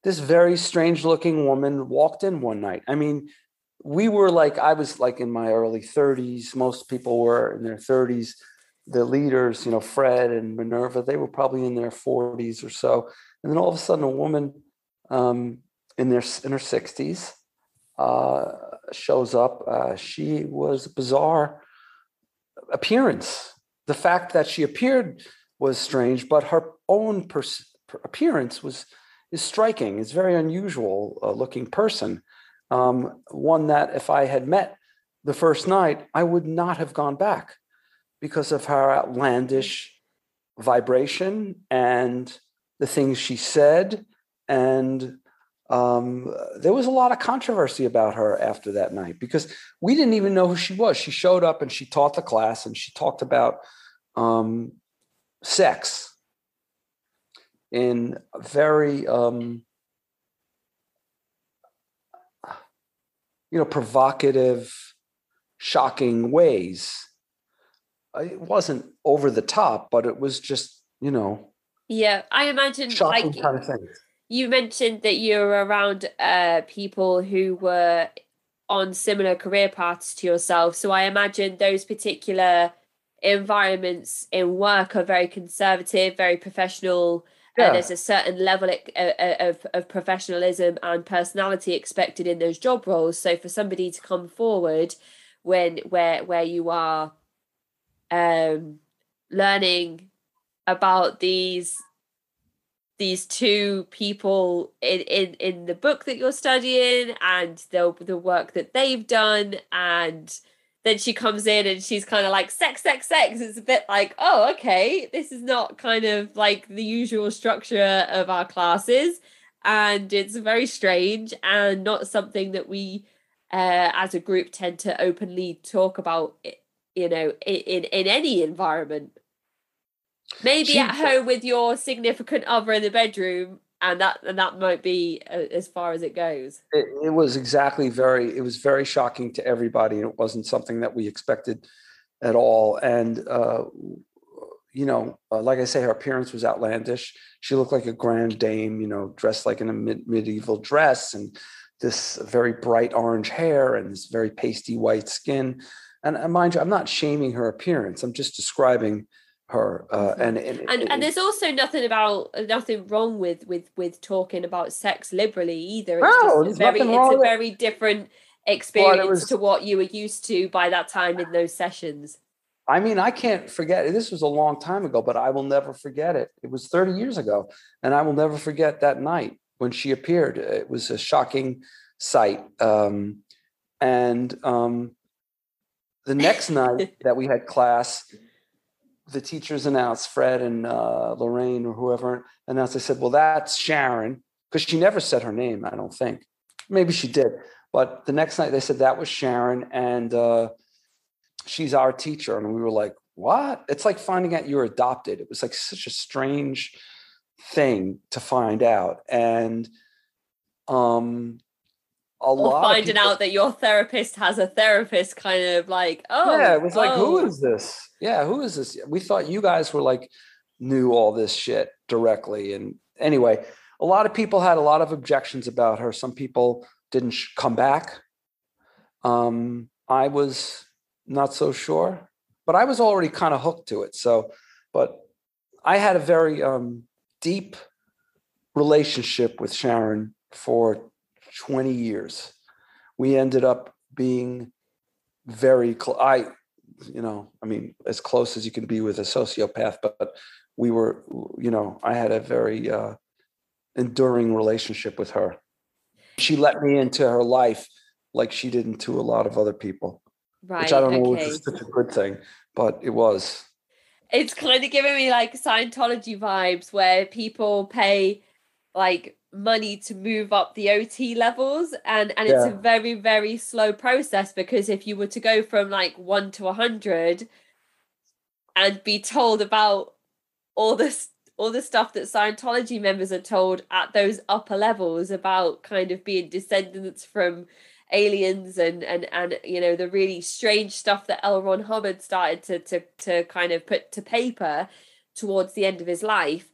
this very strange looking woman walked in one night. I mean, I was like in my early 30s. Most people were in their 30s. The leaders, Fred and Minerva, they were probably in their 40s or so. And then all of a sudden a woman in her 60s shows up. She was a bizarre appearance. The fact that she appeared was strange, but her own appearance is striking. It's a very unusual looking person. One that if I had met the first night, I would not have gone back because of her outlandish vibration and the things she said. And there was a lot of controversy about her after that night because we didn't even know who she was. She showed up and she taught the class and she talked about sex in very, provocative, shocking ways. It wasn't over the top, but it was just, Yeah, I imagine shocking kind of things. You mentioned that you were around people who were on similar career paths to yourself. So I imagine those particular environments in work are very conservative, very professional. Yeah. There's a certain level of professionalism and personality expected in those job roles. So for somebody to come forward where you are learning about these 2 people in the book that you're studying and the work that they've done, and then she comes in and she's kind of like sex. It's a bit like, oh, okay, this is not kind of like the usual structure of our classes, and it's very strange and not something that we as a group tend to openly talk about, in any environment. Maybe at home with your significant other in the bedroom, and that might be as far as it goes. It was very shocking to everybody, and it wasn't something that we expected at all. And like I say, her appearance was outlandish. She looked like a grand dame, dressed like in a medieval dress, and this very bright orange hair, and this very pasty white skin. And mind you, I'm not shaming her appearance. I'm just describing her. And there's also nothing wrong with talking about sex liberally either. It's a very different experience to what you were used to by that time in those sessions. I mean, I can't forget. This was a long time ago, but I will never forget it. It was 30 years ago, and I will never forget that night when she appeared. It was a shocking sight. The next night that we had class, the teachers announced, Fred and Lorraine or whoever announced, they said, well, that's Sharon, because she never said her name, I don't think. Maybe she did. But the next night they said that was Sharon, and she's our teacher. And we were like, what? It's like finding out you're adopted. It was like such a strange thing to find out. And finding out that your therapist has a therapist, kind of like, it was like, who is this? Yeah, who is this? We thought you guys were like knew all this shit directly. And anyway, a lot of people had a lot of objections about her. Some people didn't come back. I was not so sure, but I was already kind of hooked to it. So, but I had a very deep relationship with Sharon for 20 years. We ended up being very close. As close as you can be with a sociopath, but we were, I had a very enduring relationship with her. she let me into her life like she didn't to a lot of other people, Right. which I don't know Okay. if it's such a good thing, but it was. It's kind of giving me like Scientology vibes where people pay like money to move up the OT levels, and it's a very, very slow process, because if you were to go from like 1 to 100 and be told about all the stuff that Scientology members are told at those upper levels about kind of being descendants from aliens and you know, the really strange stuff that L. Ron Hubbard started to kind of put to paper towards the end of his life,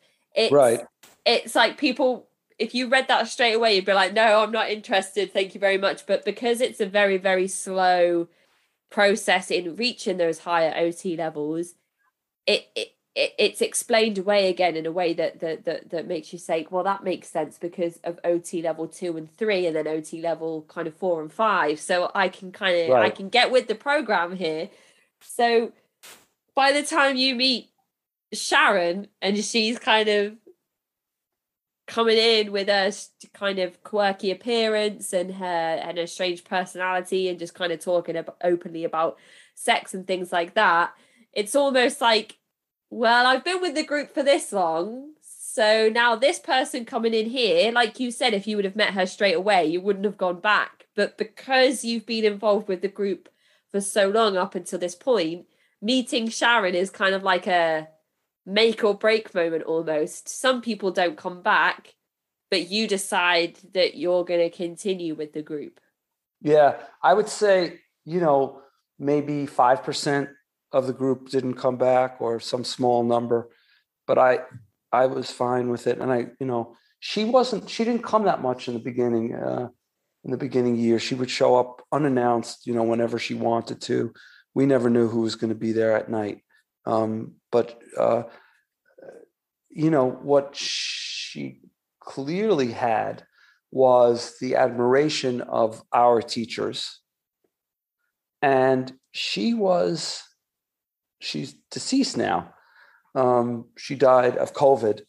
it's like people, if you read that straight away, you'd be like, no, I'm not interested, thank you very much. But because it's a very, very slow process in reaching those higher OT levels, it's explained away again in a way that makes you say, well, that makes sense because of OT level 2 and 3, and then OT level kind of 4 and 5. So I can I can get with the program here. So by the time you meet Sharon, and she's kind of coming in with a kind of quirky appearance and her strange personality, and just kind of talking openly about sex and things like that, it's almost like, well, I've been with the group for this long, so now this person coming in here, like you said, if you would have met her straight away, you wouldn't have gone back. But because you've been involved with the group for so long up until this point, meeting Sharon is kind of like a make or break moment almost. Some people don't come back, but you decide that you're going to continue with the group. Yeah, I would say, maybe 5% of the group didn't come back, or some small number, but I was fine with it. And she didn't come that much in the beginning years. She would show up unannounced, whenever she wanted to. We never knew who was going to be there at night. But what she clearly had was the admiration of our teachers. And she's deceased now. She died of COVID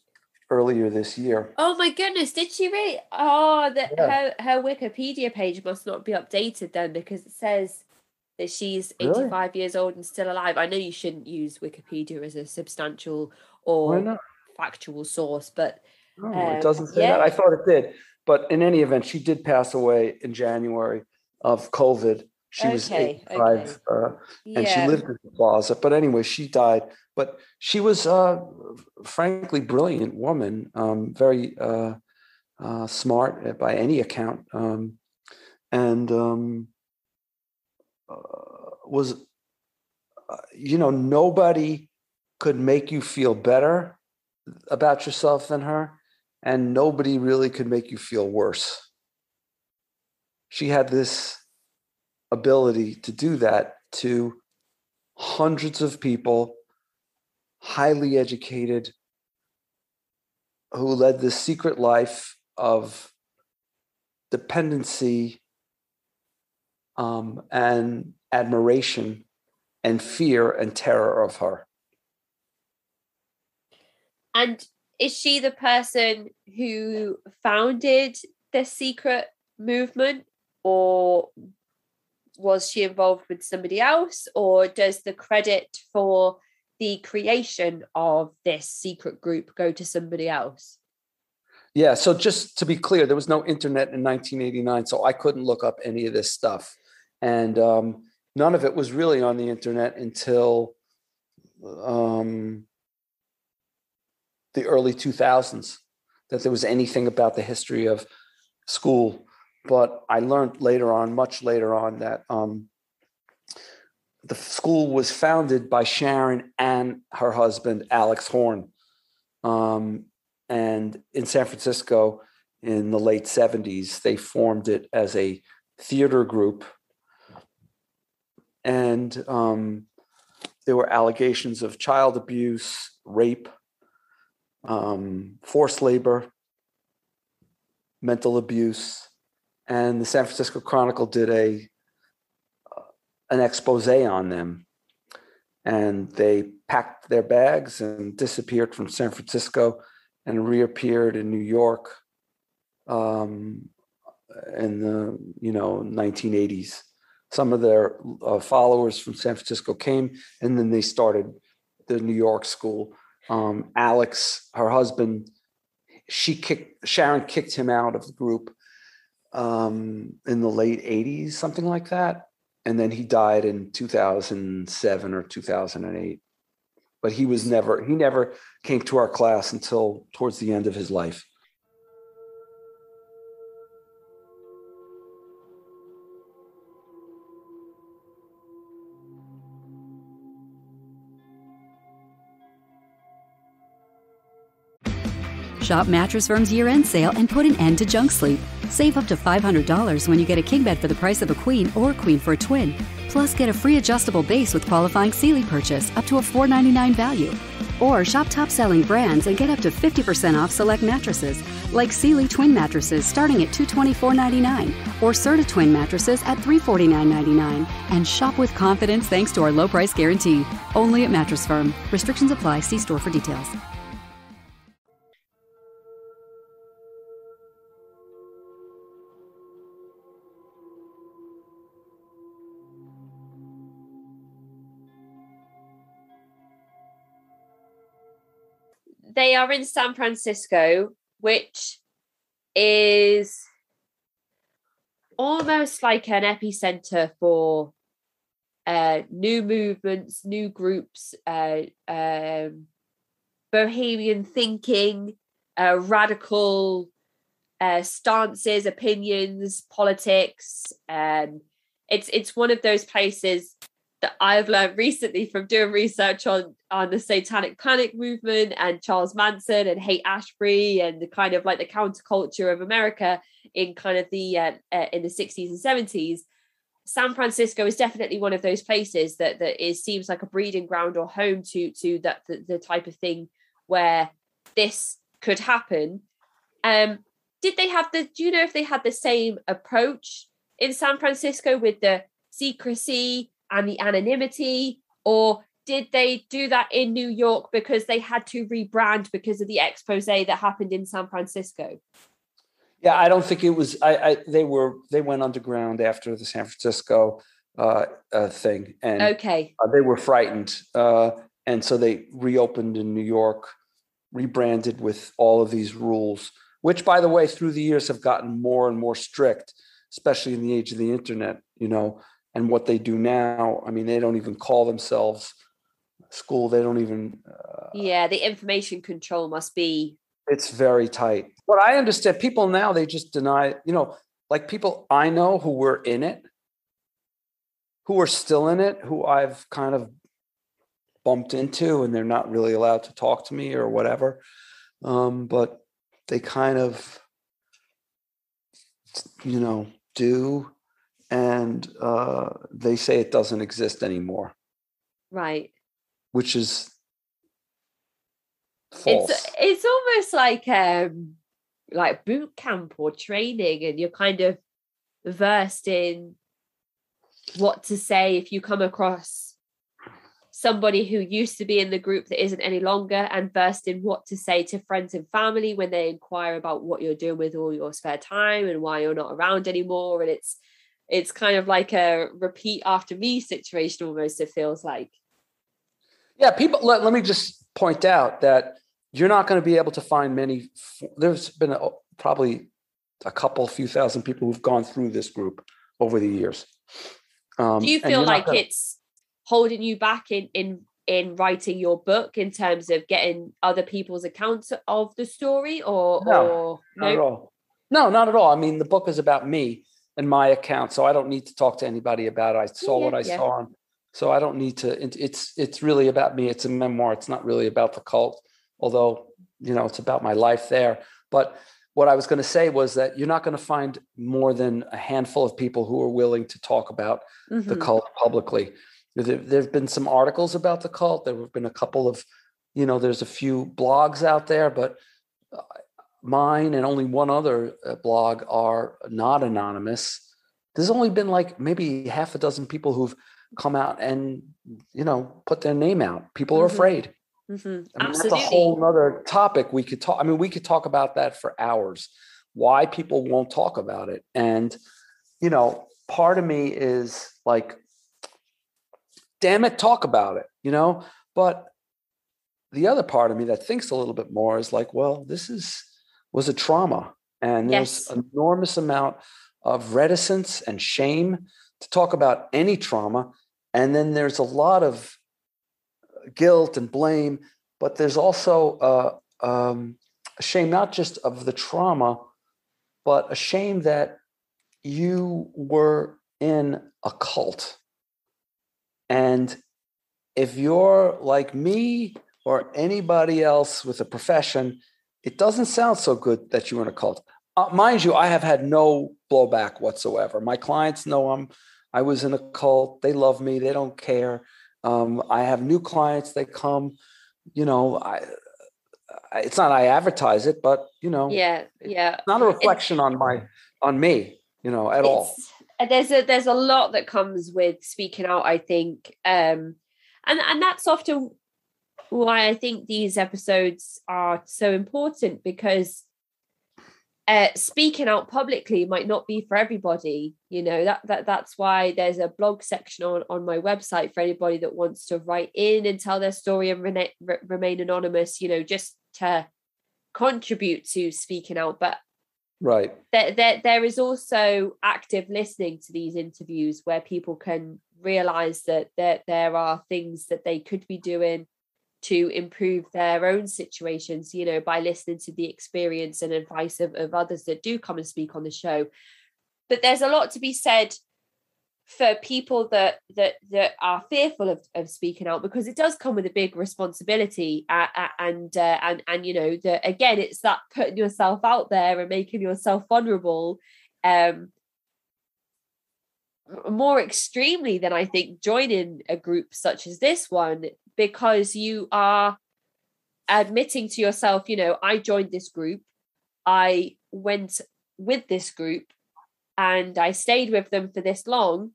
earlier this year. Oh my goodness, did she really? Oh, her Wikipedia page must not be updated then, because it says that she's 85 years old and still alive. I know you shouldn't use Wikipedia as a substantial or factual source, but it doesn't say that. I thought it did. But in any event, she did pass away in January of COVID. She was 85, and she lived in the plaza. But anyway, she died. But she was frankly brilliant woman, very smart by any account, and was, nobody could make you feel better about yourself than her, and nobody really could make you feel worse. She had this ability to do that to hundreds of people, highly educated, who led this secret life of dependency and admiration and fear and terror of her. And is she the person who founded the secret movement, or was she involved with somebody else, or does the credit for the creation of this secret group go to somebody else? Yeah, so just to be clear, there was no internet in 1989, so I couldn't look up any of this stuff. And none of it was really on the internet until the early 2000s, that there was anything about the history of school. But I learned much later on, that the school was founded by Sharon and her husband, Alex Horn. And in San Francisco in the late 70s, they formed it as a theater group. And there were allegations of child abuse, rape, forced labor, mental abuse. And the San Francisco Chronicle did an expose on them. And they packed their bags and disappeared from San Francisco and reappeared in New York in the 1980s. Some of their followers from San Francisco came, and then they started the New York school. Alex, her husband, Sharon kicked him out of the group in the late 80s, something like that. And then he died in 2007 or 2008. But he never came to our class until towards the end of his life. Shop Mattress Firm's year-end sale and put an end to junk sleep. Save up to $500 when you get a king bed for the price of a queen or queen for a twin. Plus, get a free adjustable base with qualifying Sealy purchase up to a $499 value. Or shop top-selling brands and get up to 50% off select mattresses, like Sealy twin mattresses starting at $224.99 or Serta twin mattresses at $349.99. And shop with confidence thanks to our low price guarantee. Only at Mattress Firm. Restrictions apply. See store for details. They are in San Francisco, which is almost like an epicenter for new movements, new groups, bohemian thinking, radical stances, opinions, politics. It's one of those places that I've learned recently from doing research on the Satanic Panic movement and Charles Manson and Haight-Ashbury and the kind of like the counterculture of America in kind of the in the 60s and 70s. San Francisco is definitely one of those places that seems like a breeding ground or home to that the type of thing where this could happen. Do you know if they had the same approach in San Francisco with the secrecy and the anonymity, or did they do that in New York because they had to rebrand because of the expose that happened in San Francisco? Yeah, I don't think it was. They went underground after the San Francisco thing, and okay, they were frightened, and so they reopened in New York, rebranded with all of these rules, which, by the way, through the years have gotten more and more strict, especially in the age of the internet. And what they do now, I mean, they don't even call themselves school. They don't even. The information control must be. It's very tight. But I understand people now, they just deny, like people I know who were in it, who are still in it, who I've kind of bumped into, and they're not really allowed to talk to me or whatever. But they kind of, do. And they say it doesn't exist anymore. Right. Which is false. It's almost like boot camp or training, and you're kind of versed in what to say if you come across somebody who used to be in the group that isn't any longer, and versed in what to say to friends and family when they inquire about what you're doing with all your spare time and why you're not around anymore. And it's kind of like a repeat after me situation almost, it feels like. Yeah, people, let me just point out that you're not going to be able to find many. There's been probably a few thousand people who've gone through this group over the years. Do you feel like it's holding you back in writing your book in terms of getting other people's accounts of the story or not at all? No, not at all. I mean, the book is about me and my account, so I don't need to talk to anybody about it. I saw what I saw, so I don't need to. It's really about me. It's a memoir. It's not really about the cult, although it's about my life there. But what I was going to say was that you're not going to find more than a handful of people who are willing to talk about the cult publicly. There've been some articles about the cult. There have been a couple of, there's a few blogs out there, but mine and only one other blog are not anonymous. There's only been like maybe half a dozen people who've come out and, put their name out. People are afraid. Mm-hmm. I mean, that's a whole nother topic we could talk. I mean, we could talk about that for hours, why people won't talk about it. And, part of me is like, damn it, talk about it, but the other part of me that thinks a little bit more is like, well, was a trauma. And there's an enormous amount of reticence and shame to talk about any trauma. And then there's a lot of guilt and blame, but there's also a shame, not just of the trauma, but a shame that you were in a cult. And if you're like me or anybody else with a profession, it doesn't sound so good that you were in a cult. Mind you, I have had no blowback whatsoever. My clients know I was in a cult. They love me. They don't care. I have new clients. They come, it's not, I advertise it, but it's not a reflection on me, at all. There's a lot that comes with speaking out, I think. And that's often why I think these episodes are so important, because speaking out publicly might not be for everybody. That's why there's a blog section on my website for anybody that wants to write in and tell their story and remain anonymous, just to contribute to speaking out. But right, there is also active listening to these interviews where people can realize that there are things that they could be doing to improve their own situations, by listening to the experience and advice of others that do come and speak on the show. But there's a lot to be said for people that are fearful of speaking out, because it does come with a big responsibility. And again, it's that putting yourself out there and making yourself vulnerable more extremely than I think joining a group such as this one, because you are admitting to yourself, I joined this group, I went with this group, and I stayed with them for this long,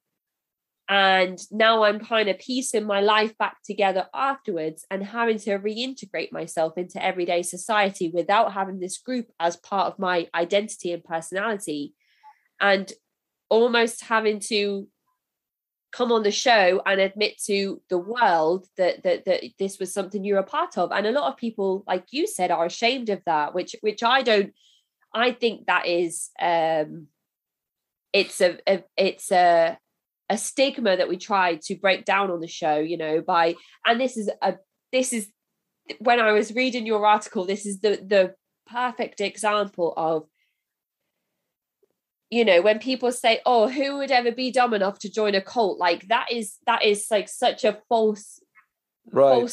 and now I'm kind of piecing my life back together afterwards and having to reintegrate myself into everyday society without having this group as part of my identity and personality, and almost having to come on the show and admit to the world that this was something you're a part of. And a lot of people, like you said, are ashamed of that, which I don't. I think that is it's a stigma that we try to break down on the show, and this is when I was reading your article, this is the perfect example of, when people say, oh, who would ever be dumb enough to join a cult? Like that is like such a false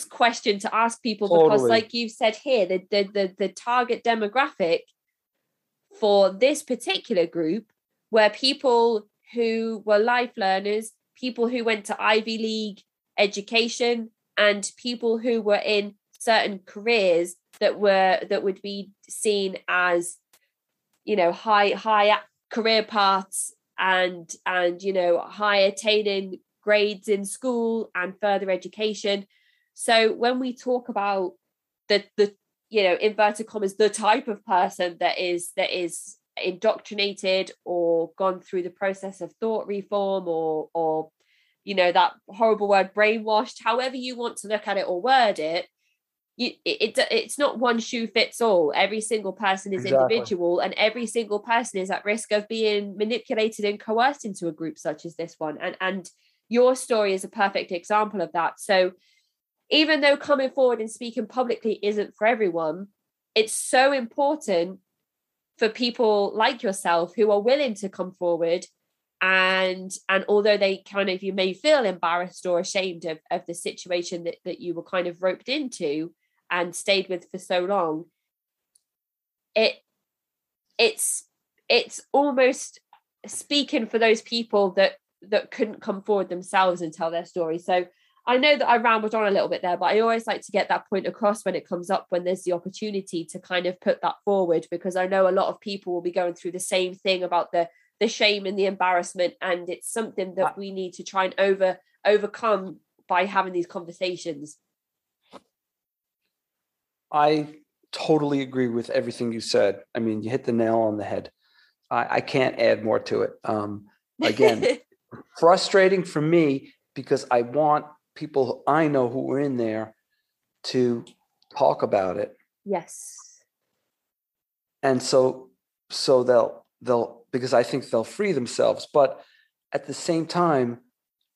question to ask people, because like you've said here, the target demographic for this particular group were people who were life learners, people who went to Ivy League education, and people who were in certain careers that would be seen as, high career paths and high attaining grades in school and further education. So when we talk about the inverted commas, the type of person that is indoctrinated or gone through the process of thought reform or that horrible word brainwashed, however you want to look at it or word it, it's not one shoe fits all. Every single person is individual, and every single person is at risk of being manipulated and coerced into a group such as this one. And your story is a perfect example of that. So even though coming forward and speaking publicly isn't for everyone, it's so important for people like yourself who are willing to come forward. And although you may feel embarrassed or ashamed of the situation that you were kind of roped into and stayed with for so long, it's almost speaking for those people that couldn't come forward themselves and tell their story. So I know that I rambled on a little bit there, but I always like to get that point across when it comes up, when there's the opportunity to kind of put that forward, because I know a lot of people will be going through the same thing about the shame and the embarrassment, and it's something that we need to try and overcome by having these conversations. I totally agree with everything you said. I mean, you hit the nail on the head. I can't add more to it. Again, frustrating for me because I want people I know who are in there to talk about it. Yes. And so they'll because I think they'll free themselves. But at the same time,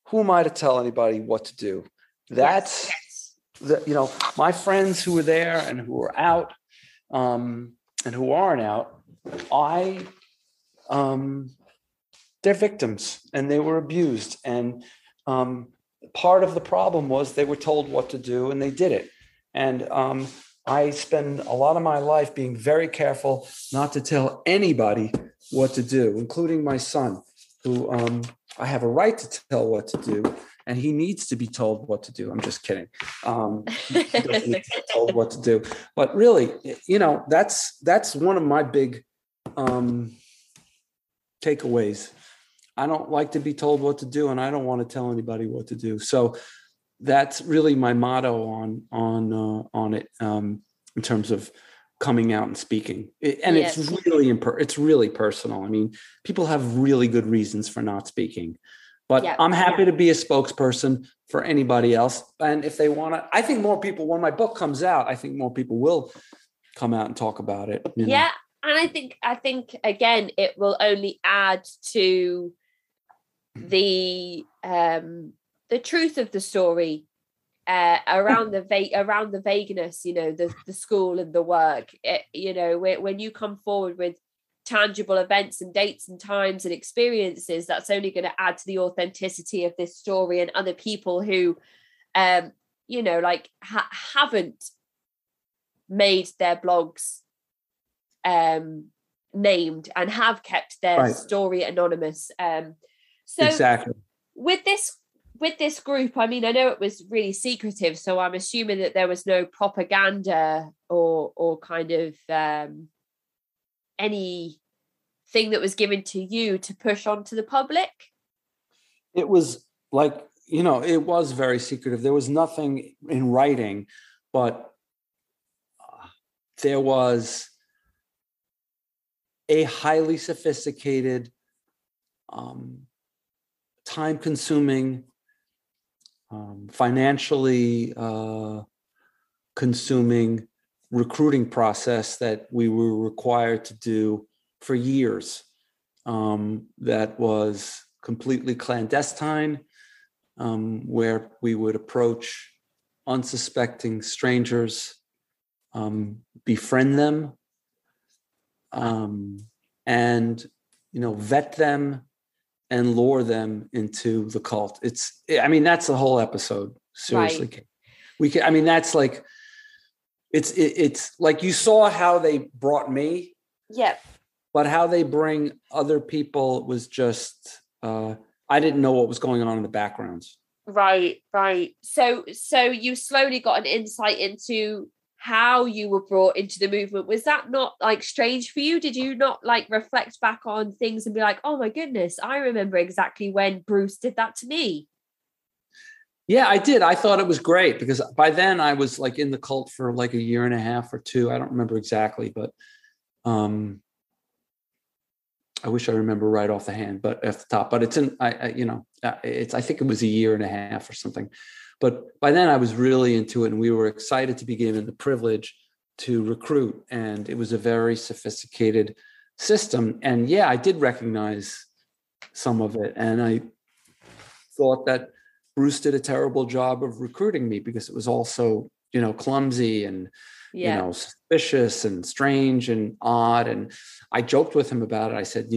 who am I to tell anybody what to do? That's my friends who were there and who were out, and who aren't out. They're victims and they were abused. And part of the problem was they were told what to do and they did it. And I spend a lot of my life being very careful not to tell anybody what to do, including my son, who I have a right to tell what to do. And he needs to be told what to do. I'm just kidding. He doesn't need to be told what to do. But really, that's one of my big takeaways. I don't like to be told what to do, and I don't want to tell anybody what to do. So that's really my motto on it in terms of coming out and speaking. It's really personal. I mean, people have really good reasons for not speaking. But I'm happy to be a spokesperson for anybody else. And if they want to, I think more people, when my book comes out, I think more people will come out and talk about it. Yeah. And I think again, it will only add to the truth of the story, around the vagueness, the school and the work. When you come forward with tangible events and dates and times and experiences, that's only going to add to the authenticity of this story, and other people who haven't made their blogs named and have kept their story anonymous. So exactly. With this group, I mean, I know it was really secretive, so I'm assuming that there was no propaganda or kind of anything that was given to you to push on to the public? It was it was very secretive. There was nothing in writing, but there was a highly sophisticated, time-consuming, financially consuming recruiting process that we were required to do for years, that was completely clandestine, where we would approach unsuspecting strangers, befriend them, and vet them and lure them into the cult. That's the whole episode. Seriously. Right. That's like, it's like, you saw how they brought me. Yep. But how they bring other people was just, I didn't know what was going on in the backgrounds. Right. So you slowly got an insight into how you were brought into the movement. Was that not strange for you? Did you not reflect back on things and be like, oh my goodness, I remember exactly when Bruce did that to me? Yeah, I did. I thought it was great because by then I was in the cult for a year and a half or two. I don't remember exactly, but I wish I remember right off the hand, but at the top, but it's in, I think it was a year and a half or something. But by then I was really into it, and we were excited to be given the privilege to recruit. And it was a very sophisticated system. And yeah, I did recognize some of it. And I thought that Bruce did a terrible job of recruiting me because it was also, clumsy and, suspicious and strange and odd. And I joked with him about it. I said,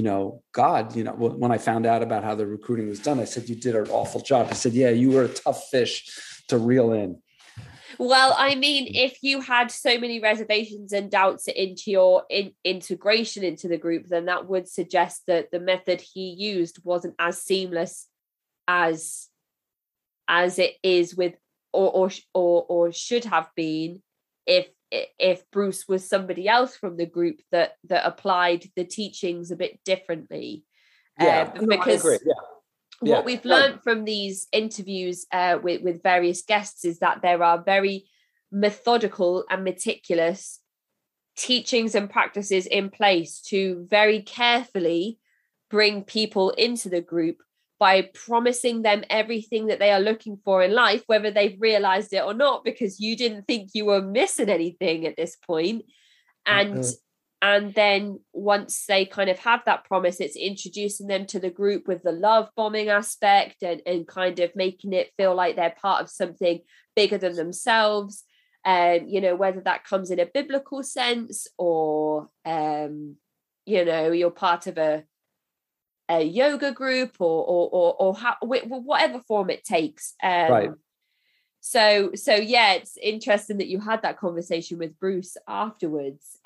God, when I found out about how the recruiting was done, I said, you did an awful job. He said, yeah, you were a tough fish to reel in. Well, I mean, if you had so many reservations and doubts into your integration into the group, then that would suggest that the method he used wasn't as seamless as it is with, or should have been, if Bruce was somebody else from the group that applied the teachings a bit differently. Because I agree. What we've learned from these interviews with various guests is that there are very methodical and meticulous teachings and practices in place to very carefully bring people into the group by promising them everything that they are looking for in life, whether they've realized it or not, because you didn't think you were missing anything at this point. And then once they kind of have that promise, it's introducing them to the group with the love bombing aspect and kind of making it feel like they're part of something bigger than themselves. You know, whether that comes in a biblical sense or, you know, you're part of a yoga group or how, whatever form it takes. Right. So yeah, it's interesting that you had that conversation with Bruce afterwards.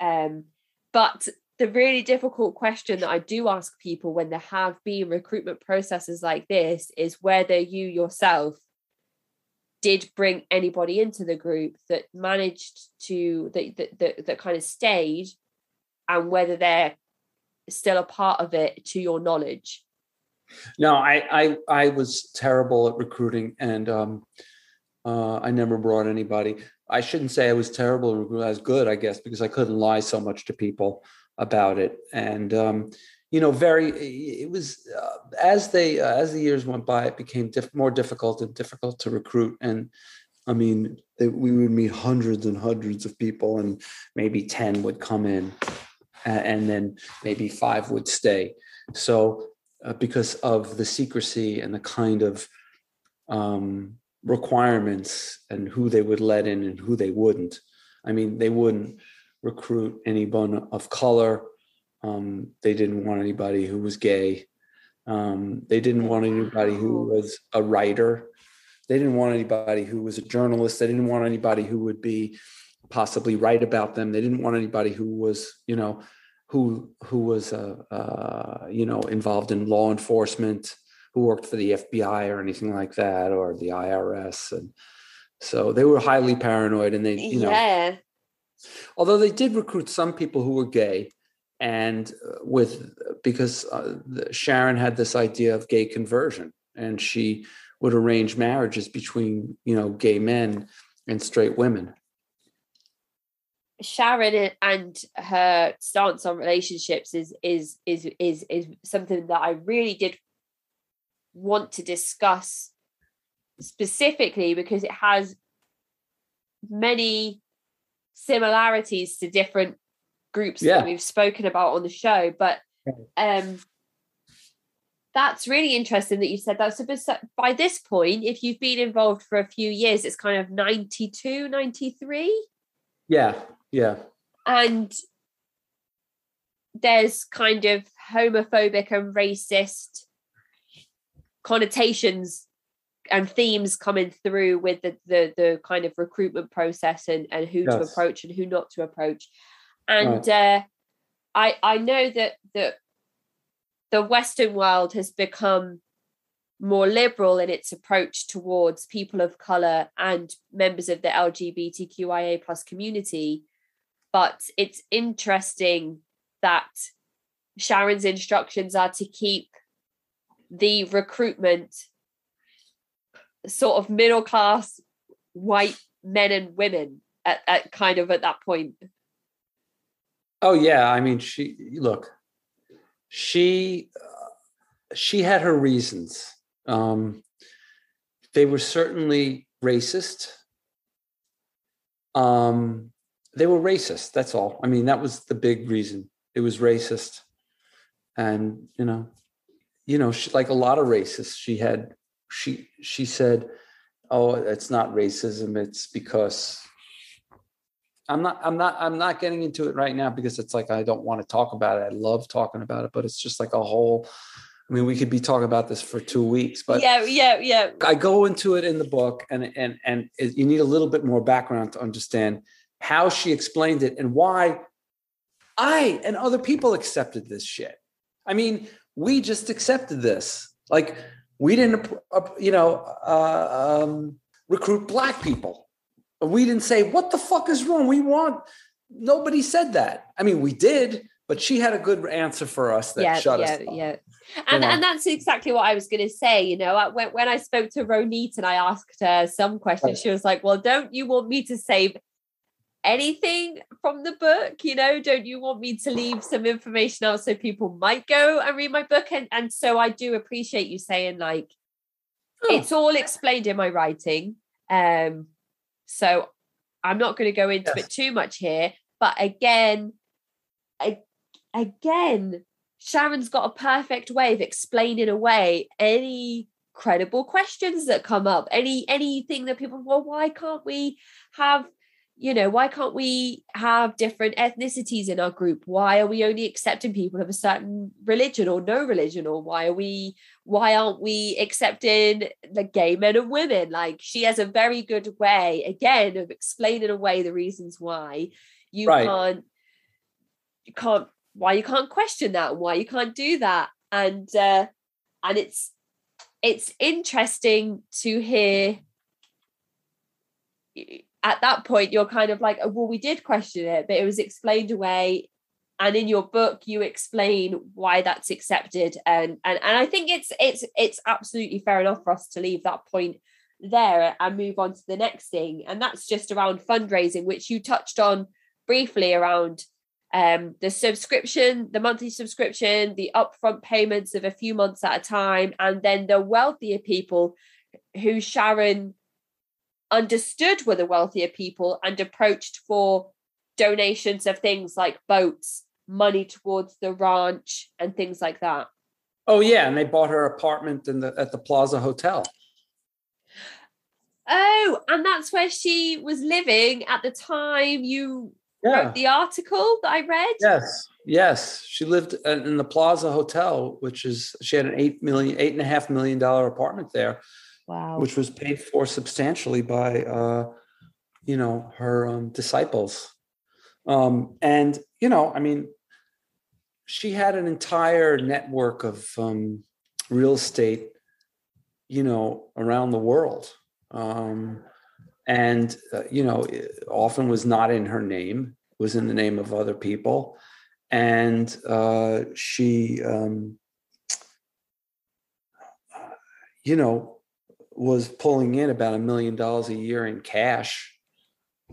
But the really difficult question that I do ask people when there have been recruitment processes like this is whether you yourself did bring anybody into the group that managed to, that kind of stayed, and whether they're still a part of it to your knowledge. No, I was terrible at recruiting, and I never brought anybody. I shouldn't say I was terrible at recruiting. I was good, I guess, because I couldn't lie so much to people about it. And you know, it was as the years went by, it became more difficult to recruit. And I mean, we would meet hundreds and hundreds of people, and maybe 10 would come in, and then maybe 5 would stay. So because of the secrecy and the kind of requirements and who they would let in and who they wouldn't. I mean, they wouldn't recruit anyone of color. They didn't want anybody who was gay. They didn't want anybody who was a writer. They didn't want anybody who was a journalist. They didn't want anybody who would be possibly right about them. They didn't want anybody who was, you know, who was, you know, involved in law enforcement, who worked for the FBI or anything like that, or the IRS. And so they were highly paranoid, and they, you know, although they did recruit some people who were gay, and because Sharon had this idea of gay conversion, and she would arrange marriages between, you know, gay men and straight women. Sharon and her stance on relationships is something that I really did want to discuss specifically, because it has many similarities to different groups that we've spoken about on the show. But that's really interesting that you said that. So by this point, if you've been involved for a few years, it's kind of 92, 93. Yeah. And there's kind of homophobic and racist connotations and themes coming through with the kind of recruitment process and who to approach and who not to approach. And I know that the Western world has become more liberal in its approach towards people of color and members of the LGBTQIA+ community. But it's interesting that Sharon's instructions are to keep the recruitment sort of middle-class white men and women at that point. Oh yeah, I mean, she had her reasons. They were certainly racist. They were racist. That's all. I mean, that was the big reason. It was racist. And, you know, she, like a lot of racists, she said, oh, it's not racism. It's because I'm not getting into it right now, because it's like, I don't want to talk about it. I love talking about it, but it's just like a whole, I mean, we could be talking about this for 2 weeks, but yeah. I go into it in the book, and you need a little bit more background to understand how she explained it and why I and other people accepted this shit. I mean, we just accepted this. Like, we didn't, recruit Black people. We didn't say, what the fuck is wrong? Nobody said that. I mean, we did, but she had a good answer for us that shut us up. Yeah. And that's exactly what I was going to say. You know, when I spoke to Ronit and I asked her some questions, she was like, well, don't you want me to say anything from the book? You know, don't you want me to leave some information out so people might go and read my book? And so I do appreciate you saying, like, it's all explained in my writing. So I'm not going to go into it too much here. But again, Sharon's got a perfect way of explaining away any credible questions that come up, anything that people, well, why can't we have different ethnicities in our group? Why are we only accepting people of a certain religion or no religion? Or why aren't we accepting the gay men and women? Like, she has a very good way, again, of explaining away the reasons why you can't question that, and why you can't do that. And it's interesting to hear. At that point, you're kind of like, oh, well, we did question it, but it was explained away. And in your book, you explain why that's accepted. And I think it's absolutely fair enough for us to leave that point there and move on to the next thing. And that's just around fundraising, which you touched on briefly, around the monthly subscription, the upfront payments of a few months at a time, and then the wealthier people who Sharon understood were the wealthier people and approached for donations of things like boats, money towards the ranch, and things like that. Oh yeah, and they bought her apartment at the Plaza Hotel. Oh, and that's where she was living at the time you wrote the article that I read? Yes. She lived in the Plaza Hotel, she had an $8.5 million apartment there. Wow. Which was paid for substantially by, her disciples. And, she had an entire network of real estate, around the world. It often was not in her name, was in the name of other people. And she, was pulling in about $1 million a year in cash.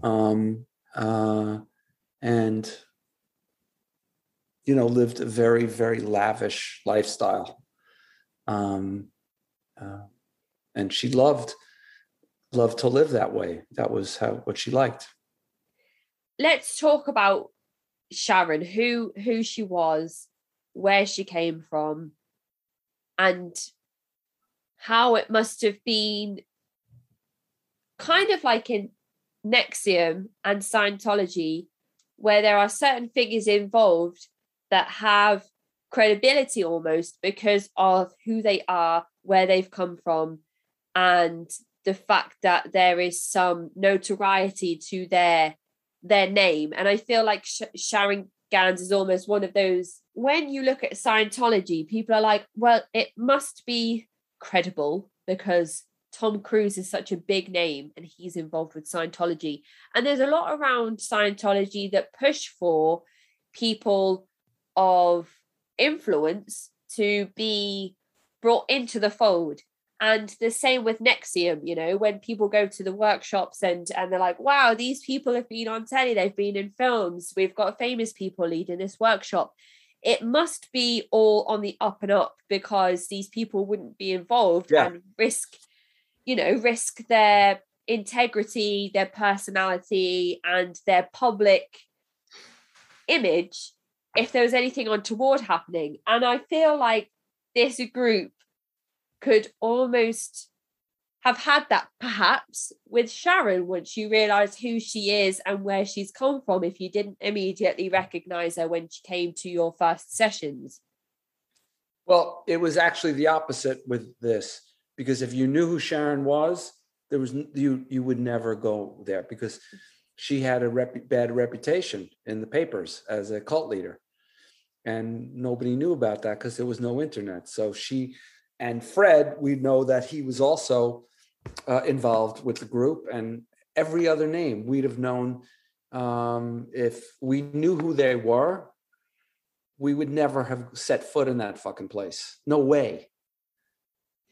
Lived a very, very lavish lifestyle. And she loved to live that way. That was what she liked. Let's talk about Sharon, who she was, where she came from, and how it must have been kind of like in NXIVM and Scientology, where there are certain figures involved that have credibility almost because of who they are, where they've come from, and the fact that there is some notoriety to their name. And I feel like Sharon Gans is almost one of those. When you look at Scientology, people are like, well, it must be credible because Tom Cruise is such a big name and he's involved with Scientology. And there's a lot around Scientology that push for people of influence to be brought into the fold. And the same with NXIVM, when people go to the workshops and they're like, wow, these people have been on telly, they've been in films, we've got famous people leading this workshop. It must be all on the up and up because these people wouldn't be involved and risk their integrity, their personality, and their public image if there was anything untoward happening. And I feel like this group could almost have had that perhaps with Sharon once you realise who she is and where she's come from, if you didn't immediately recognise her when she came to your first sessions. Well, it was actually the opposite with this, because if you knew who Sharon was, you would never go there because she had a bad reputation in the papers as a cult leader. And nobody knew about that because there was no internet. So she and Fred, we know that he was also involved with the group, and every other name we'd have known. If we knew who they were, we would never have set foot in that fucking place. No way.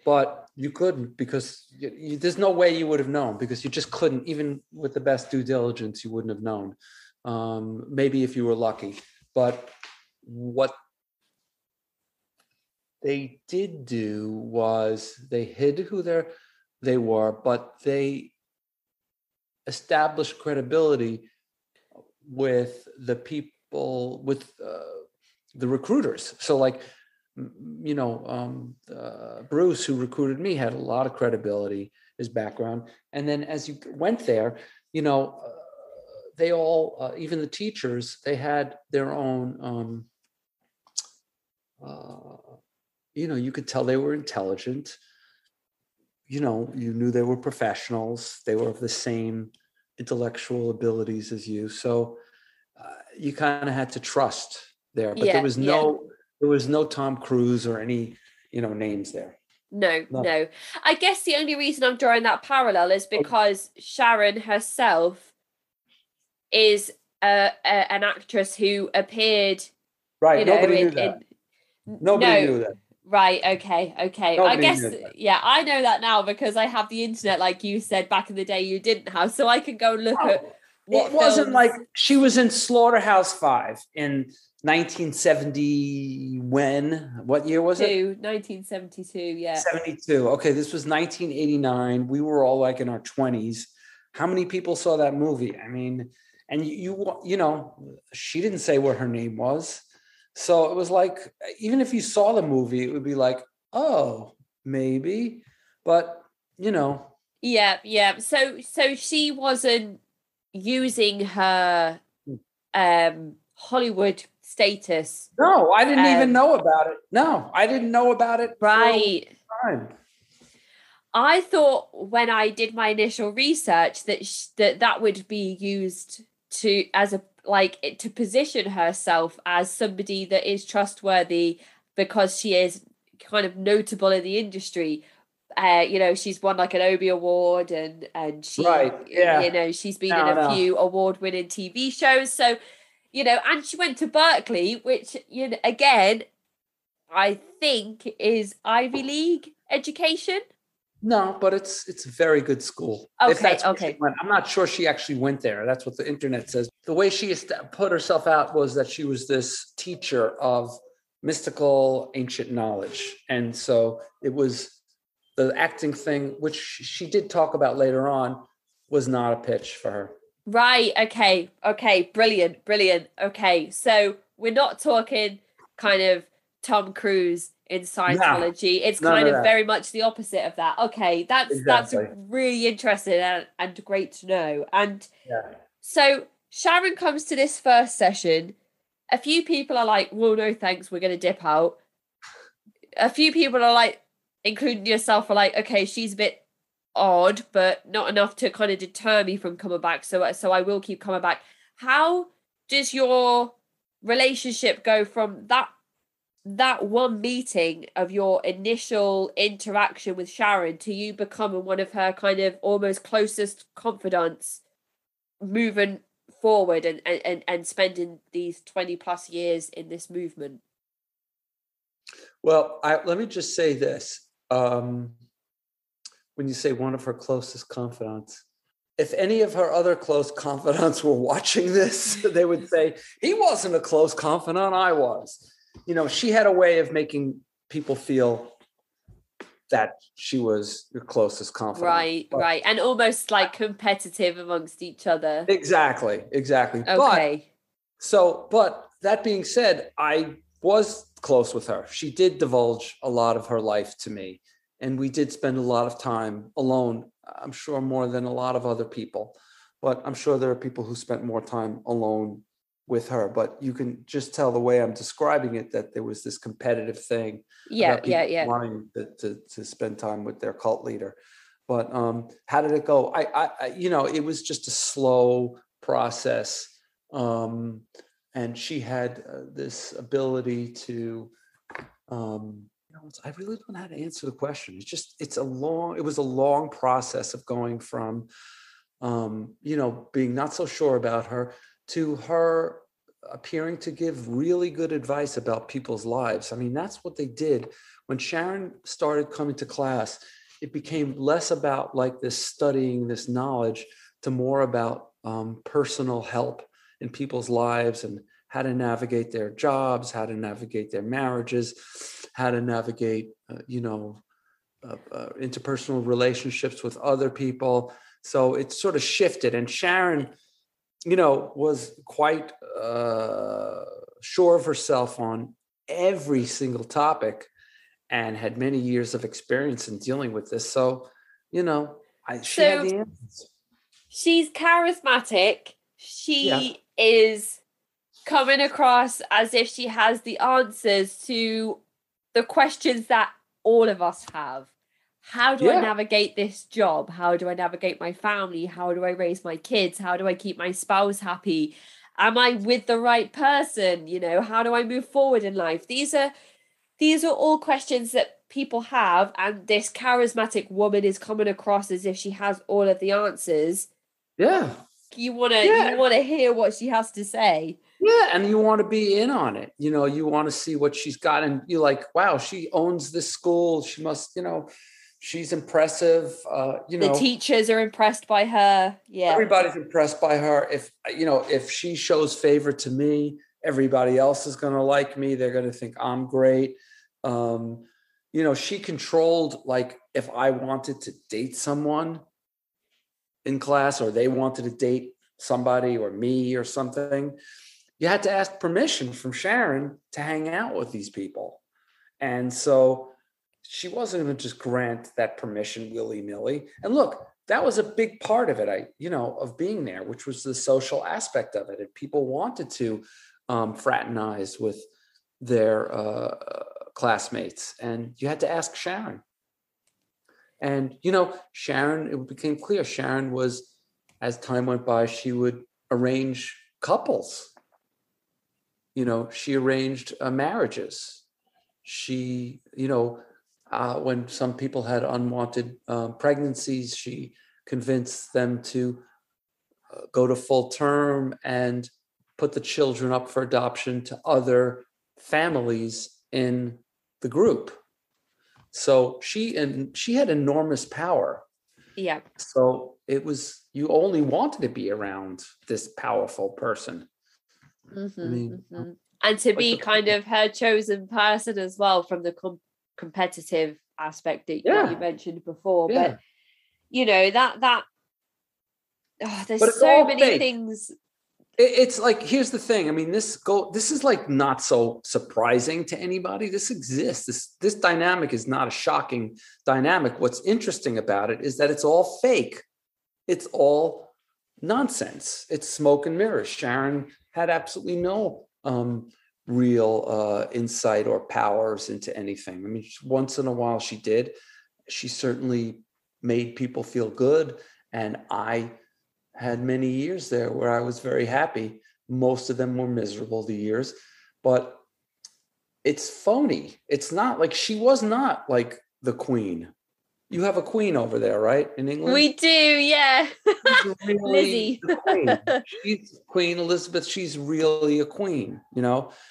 but you couldn't because there's no way you would have known, because you just couldn't. Even with the best due diligence, you wouldn't have known. Maybe if you were lucky. But what they did do was they hid who they were, but they established credibility with the people, with the recruiters. So like, Bruce, who recruited me, had a lot of credibility, his background. And then as you went there, they all, even the teachers, they had their own, you could tell they were intelligent. You knew they were professionals. They were of the same intellectual abilities as you. So you kind of had to trust there, but there was no Tom Cruise or any, names there. No. I guess the only reason I'm drawing that parallel is because Sharon herself is an actress who appeared. Right. Nobody knew that. Nobody knew that. Right. Okay. Nobody I guess, knew that. yeah, I know that now because I have the internet, like you said, back in the day you didn't have. So I can go and look at what it wasn't films. like she was in Slaughterhouse-Five in 1970. What year was it? 1972. Yeah. 72. Okay. This was 1989. We were all like in our 20s. How many people saw that movie? I mean, and she didn't say what her name was. So it was like, even if you saw the movie, it would be like, oh, maybe, but Yeah. So she wasn't using her Hollywood status. No, I didn't even know about it. No, I didn't know about it. Right. For a long time. I thought when I did my initial research that would be used to position herself as somebody that is trustworthy because she is kind of notable in the industry. She's won like an Obie Award and she, right. Yeah. She's been in a few award-winning TV shows. So, and she went to Berkeley, which, again, I think is Ivy League education. No, but it's a very good school. Okay. I'm not sure she actually went there. That's what the internet says. The way she put herself out was that she was this teacher of mystical ancient knowledge. And so it was the acting thing, which she did talk about later on, was not a pitch for her. Right. Okay. Brilliant. Okay. So we're not talking kind of Tom Cruise in Scientology. It's kind of very much the opposite of that. Okay, that's really interesting and great to know. And so Sharon comes to this first session. A few people are like, well, no thanks, we're going to dip out. A few people are like, including yourself, are like, okay, she's a bit odd, but not enough to kind of deter me from coming back. So I will keep coming back. How does your relationship go from that one meeting of your initial interaction with Sharon to you becoming one of her kind of almost closest confidants moving forward and spending these 20 plus years in this movement? Well, let me just say this. When you say one of her closest confidants, if any of her other close confidants were watching this, they would say, he wasn't a close confidant, I was. She had a way of making people feel that she was your closest confidant. Right. And almost like competitive amongst each other. Exactly. Okay. But that being said, I was close with her. She did divulge a lot of her life to me. And we did spend a lot of time alone. I'm sure more than a lot of other people. But I'm sure there are people who spent more time alone with her, but you can just tell the way I'm describing it that there was this competitive thing. Wanting to spend time with their cult leader. But how did it go? I it was just a slow process. And she had this ability to, I really don't know how to answer the question. It was a long process of going from, being not so sure about her to her appearing to give really good advice about people's lives. I mean, that's what they did. When Sharon started coming to class, it became less about like this studying, this knowledge, to more about personal help in people's lives and how to navigate their jobs, how to navigate their marriages, how to navigate, interpersonal relationships with other people. So it sort of shifted. And Sharon, was quite sure of herself on every single topic and had many years of experience in dealing with this. So, she had the answers. She's charismatic. She is coming across as if she has the answers to the questions that all of us have. How do I navigate this job? How do I navigate my family? How do I raise my kids? How do I keep my spouse happy? Am I with the right person? How do I move forward in life? These are all questions that people have, and this charismatic woman is coming across as if she has all of the answers. Yeah. You want to hear what she has to say. Yeah, and you want to be in on it. You want to see what she's got, and you're like, wow, she owns this school. She must, she's impressive. The teachers are impressed by her. Yeah, everybody's impressed by her. If she shows favor to me, everybody else is going to like me. They're going to think I'm great. She controlled, like, if I wanted to date someone in class, or they wanted to date somebody or me or something, you had to ask permission from Sharon to hang out with these people. And so she wasn't going to just grant that permission willy-nilly. And look, that was a big part of it, of being there, which was the social aspect of it. And people wanted to fraternize with their classmates. And you had to ask Sharon. And, Sharon, it became clear, Sharon was, as time went by, she would arrange couples. She arranged marriages. She, when some people had unwanted pregnancies, she convinced them to go to full term and put the children up for adoption to other families in the group. So she had enormous power. Yeah. So you only wanted to be around this powerful person. Mm-hmm, and to be kind of her chosen person as well, from the competitive aspect that you mentioned before. But there's so many things. It's like, here's the thing. I mean, this is like not so surprising to anybody. This exists. This dynamic is not a shocking dynamic. What's interesting about it is that it's all fake. It's all nonsense. It's smoke and mirrors. Sharon had absolutely no real insight or powers into anything. I mean, once in a while she did. She certainly made people feel good. And I had many years there where I was very happy. Most of them were miserable, the years, but it's phony. It's not like, she was not like the queen. You have a queen over there, right? In England? We do, yeah. Really Lizzie. Queen. She's Queen Elizabeth. She's really a queen.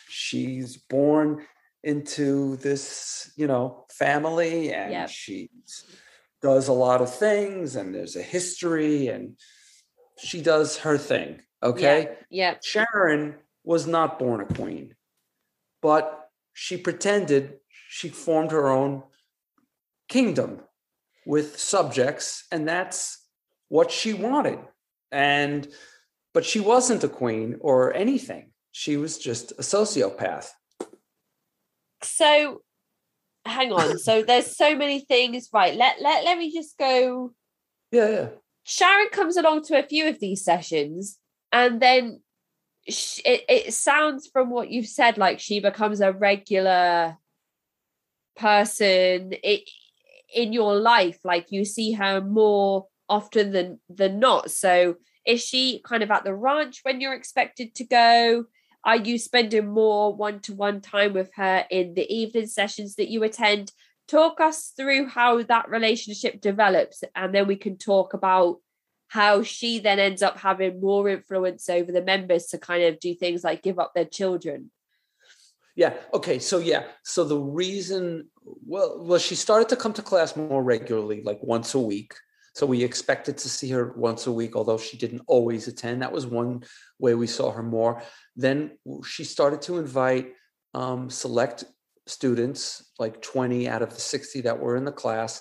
She's born into this, family, and she does a lot of things, and there's a history, and she does her thing. Okay. Yeah. Sharon was not born a queen, but she pretended she formed her own kingdom with subjects, and that's what she wanted. But she wasn't a queen or anything. She was just a sociopath. So hang on. So there's so many things, right? Let me just go. Yeah. Sharon comes along to a few of these sessions, and then it sounds from what you've said like she becomes a regular person in your life. Like, you see her more often than not. So is she kind of at the ranch when you're expected to go? Are you spending more one-to-one time with her in the evening sessions that you attend? Talk us through how that relationship develops, and then we can talk about how she then ends up having more influence over the members to kind of do things like give up their children. Yeah. Okay. So the reason, well, she started to come to class more regularly, like once a week. So we expected to see her once a week, although she didn't always attend. That was one way we saw her more. Then she started to invite select students, like 20 out of the 60 that were in the class,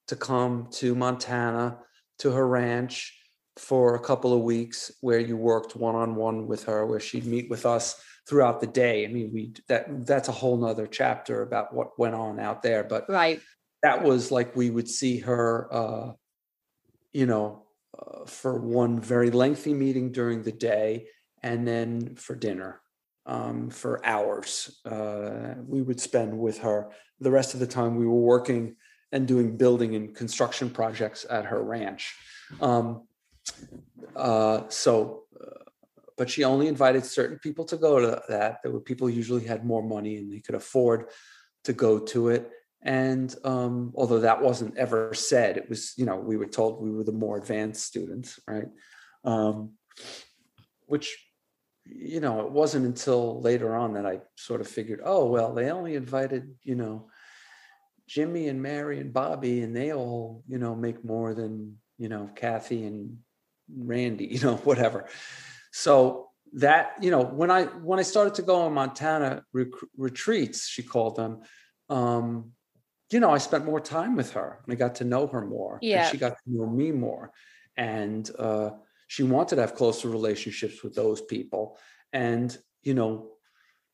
to come to Montana, to her ranch for a couple of weeks, where you worked one-on-one with her, where she'd meet with us throughout the day. I mean, that's a whole nother chapter about what went on out there. But right, that was like, we would see her, for one very lengthy meeting during the day, and then for dinner, for hours, we would spend with her. The rest of the time we were working and doing building and construction projects at her ranch. But she only invited certain people to go to that. There were people who usually had more money and they could afford to go to it. And although that wasn't ever said, it was, we were told we were the more advanced students, right? Which, it wasn't until later on that I sort of figured, oh, well, they only invited, Jimmy and Mary and Bobby, and they all, make more than, Kathy and Randy, whatever. So that, when I started to go on Montana retreats, she called them, I spent more time with her. I got to know her more. Yeah. And she got to know me more. And she wanted to have closer relationships with those people. And,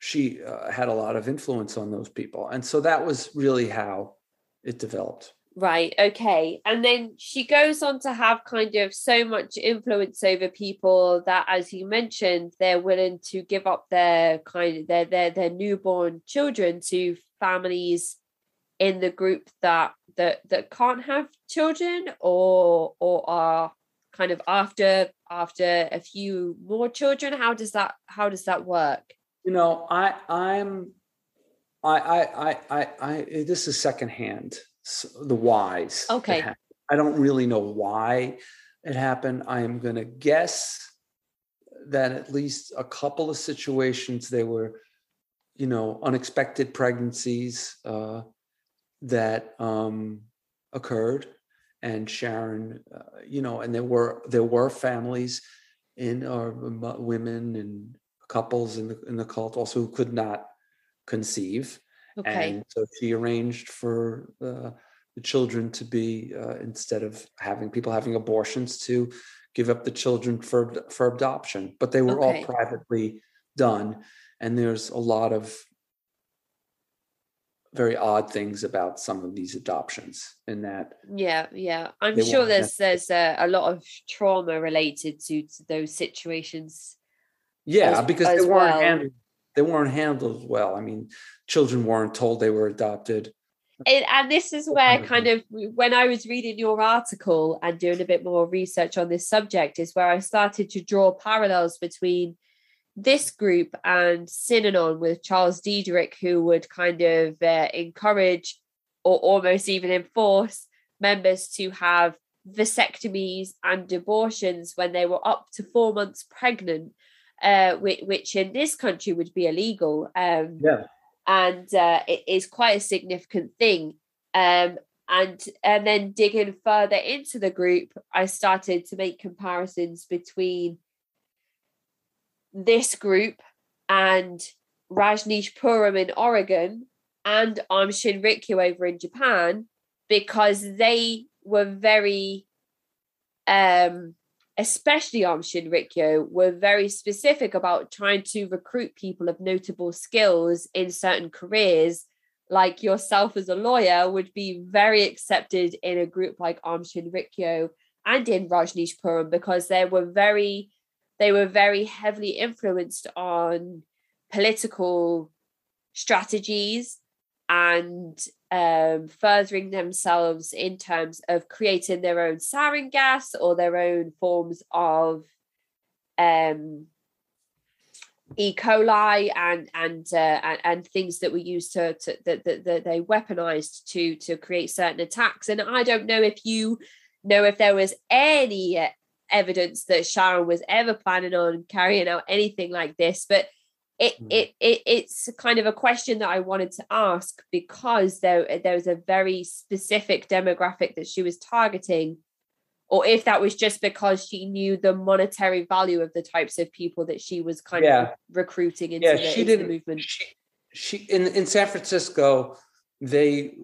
she had a lot of influence on those people. And so that was really how it developed. Right. Okay. And then she goes on to have kind of so much influence over people that, as you mentioned, they're willing to give up their their newborn children to families in the group that can't have children, or are kind of after a few more children. How does that work? This is secondhand. The whys. Okay. I don't really know why it happened. I am going to guess that at least a couple of situations, they were, unexpected pregnancies that occurred. And Sharon, and there were families women and couples in the cult also who could not conceive. Okay. And so she arranged for the children to be, instead of people having abortions, to give up the children for adoption. But they were all privately done. And there's a lot of very odd things about some of these adoptions in that. Yeah. I'm sure there's a lot of trauma related to those situations. Yeah, because they weren't handled well. I mean, children weren't told they were adopted. And this is where kind of, when I was reading your article and doing a bit more research on this subject, is where I started to draw parallels between this group and Synanon with Charles Diederich, who would kind of encourage or almost even enforce members to have vasectomies and abortions when they were up to 4 months pregnant, which in this country would be illegal. And it is quite a significant thing. And then digging further into the group, I started to make comparisons between this group and Rajneeshpuram in Oregon and Aum Shinrikyo over in Japan, because they were very, especially Aum Shinrikyo, were very specific about trying to recruit people of notable skills in certain careers. Like yourself as a lawyer would be very accepted in a group like Aum Shinrikyo and in Rajneeshpuram, because they were very heavily influenced on political strategies and furthering themselves in terms of creating their own sarin gas or their own forms of E. coli and things that were used that they weaponized to create certain attacks. And I don't know if you know if there was any evidence that Sharon was ever planning on carrying out anything like this. But it's kind of a question that I wanted to ask, because there was a very specific demographic that she was targeting, or if that was just because she knew the monetary value of the types of people that she was kind of recruiting into the movement. She in San Francisco, they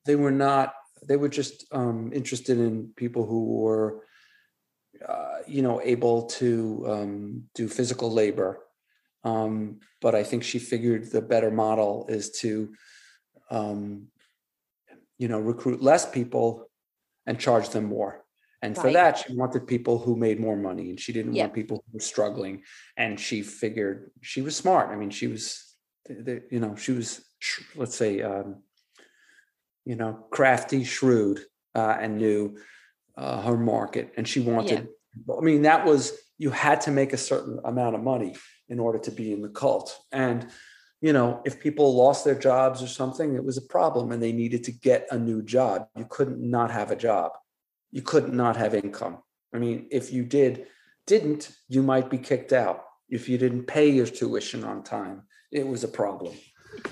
were just interested in people who were able to do physical labor. But I think she figured the better model is to, recruit less people and charge them more. And for that, she wanted people who made more money, and she didn't want people who were struggling. And she figured she was smart. I mean, she was, let's say, crafty, shrewd, and knew her market. And she wanted, you had to make a certain amount of money in order to be in the cult. And, if people lost their jobs or something, it was a problem, and they needed to get a new job. You couldn't not have a job. You couldn't not have income. I mean, if you didn't, you might be kicked out. If you didn't pay your tuition on time, it was a problem.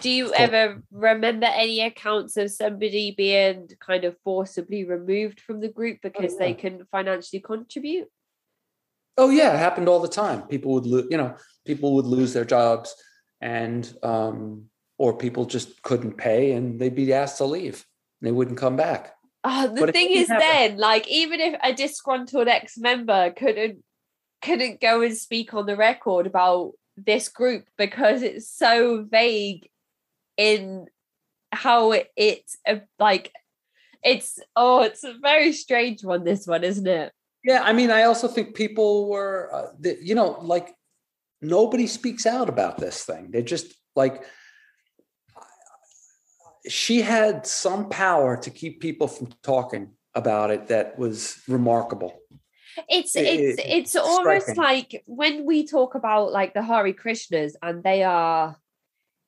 Do you ever remember any accounts of somebody being kind of forcibly removed from the group because they couldn't financially contribute? Oh yeah, it happened all the time. People would lose their jobs, and or people just couldn't pay, and they'd be asked to leave. They wouldn't come back. The thing is, then, like, even if a disgruntled ex-member couldn't go and speak on the record about this group because it's so vague in how it's a very strange one, this one, isn't it? Yeah, I mean, I also think people were, nobody speaks out about this thing. They just she had some power to keep people from talking about it. That was remarkable. It's almost striking. Like when we talk about like the Hare Krishnas, and they are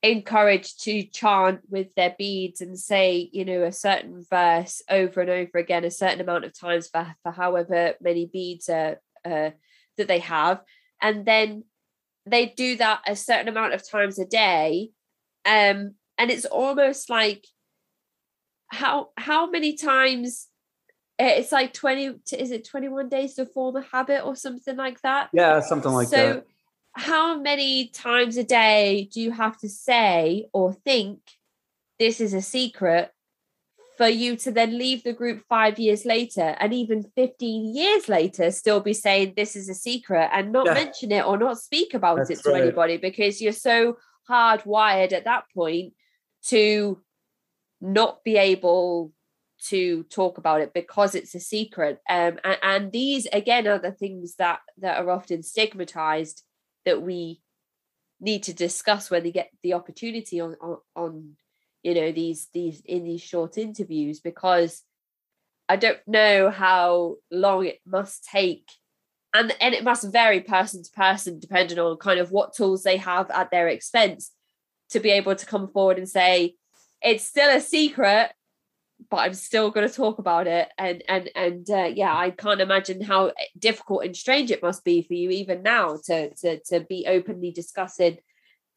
encouraged to chant with their beads and say, a certain verse over and over again, a certain amount of times for however many beads that they have. And then they do that a certain amount of times a day. And it's almost like how many times it's like 21 days to form a habit or something like that? Yeah, something like that. So how many times a day do you have to say or think this is a secret for you to then leave the group 5 years later, and even 15 years later still be saying this is a secret and not mention it or not speak about it to anybody, because you're so hardwired at that point to not be able to talk about it because it's a secret. And these, again, are the things that are often stigmatized, that we need to discuss when they get the opportunity on these in these short interviews, because I don't know how long it must take, and it must vary person to person depending on kind of what tools they have at their expense to be able to come forward and say it's still a secret, but I'm still going to talk about it. And I can't imagine how difficult and strange it must be for you even now to be openly discussing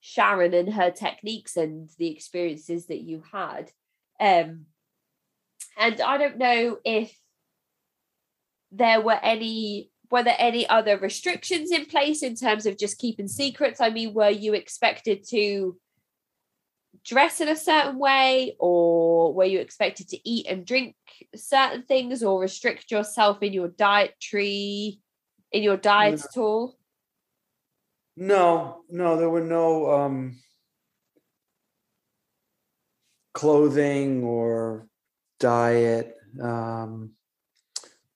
Sharon and her techniques and the experiences that you had. And I don't know if there were any other restrictions in place in terms of just keeping secrets. I mean, were you expected to dress in a certain way, or were you expected to eat and drink certain things, or restrict yourself in your diet at all? No, there were no clothing or diet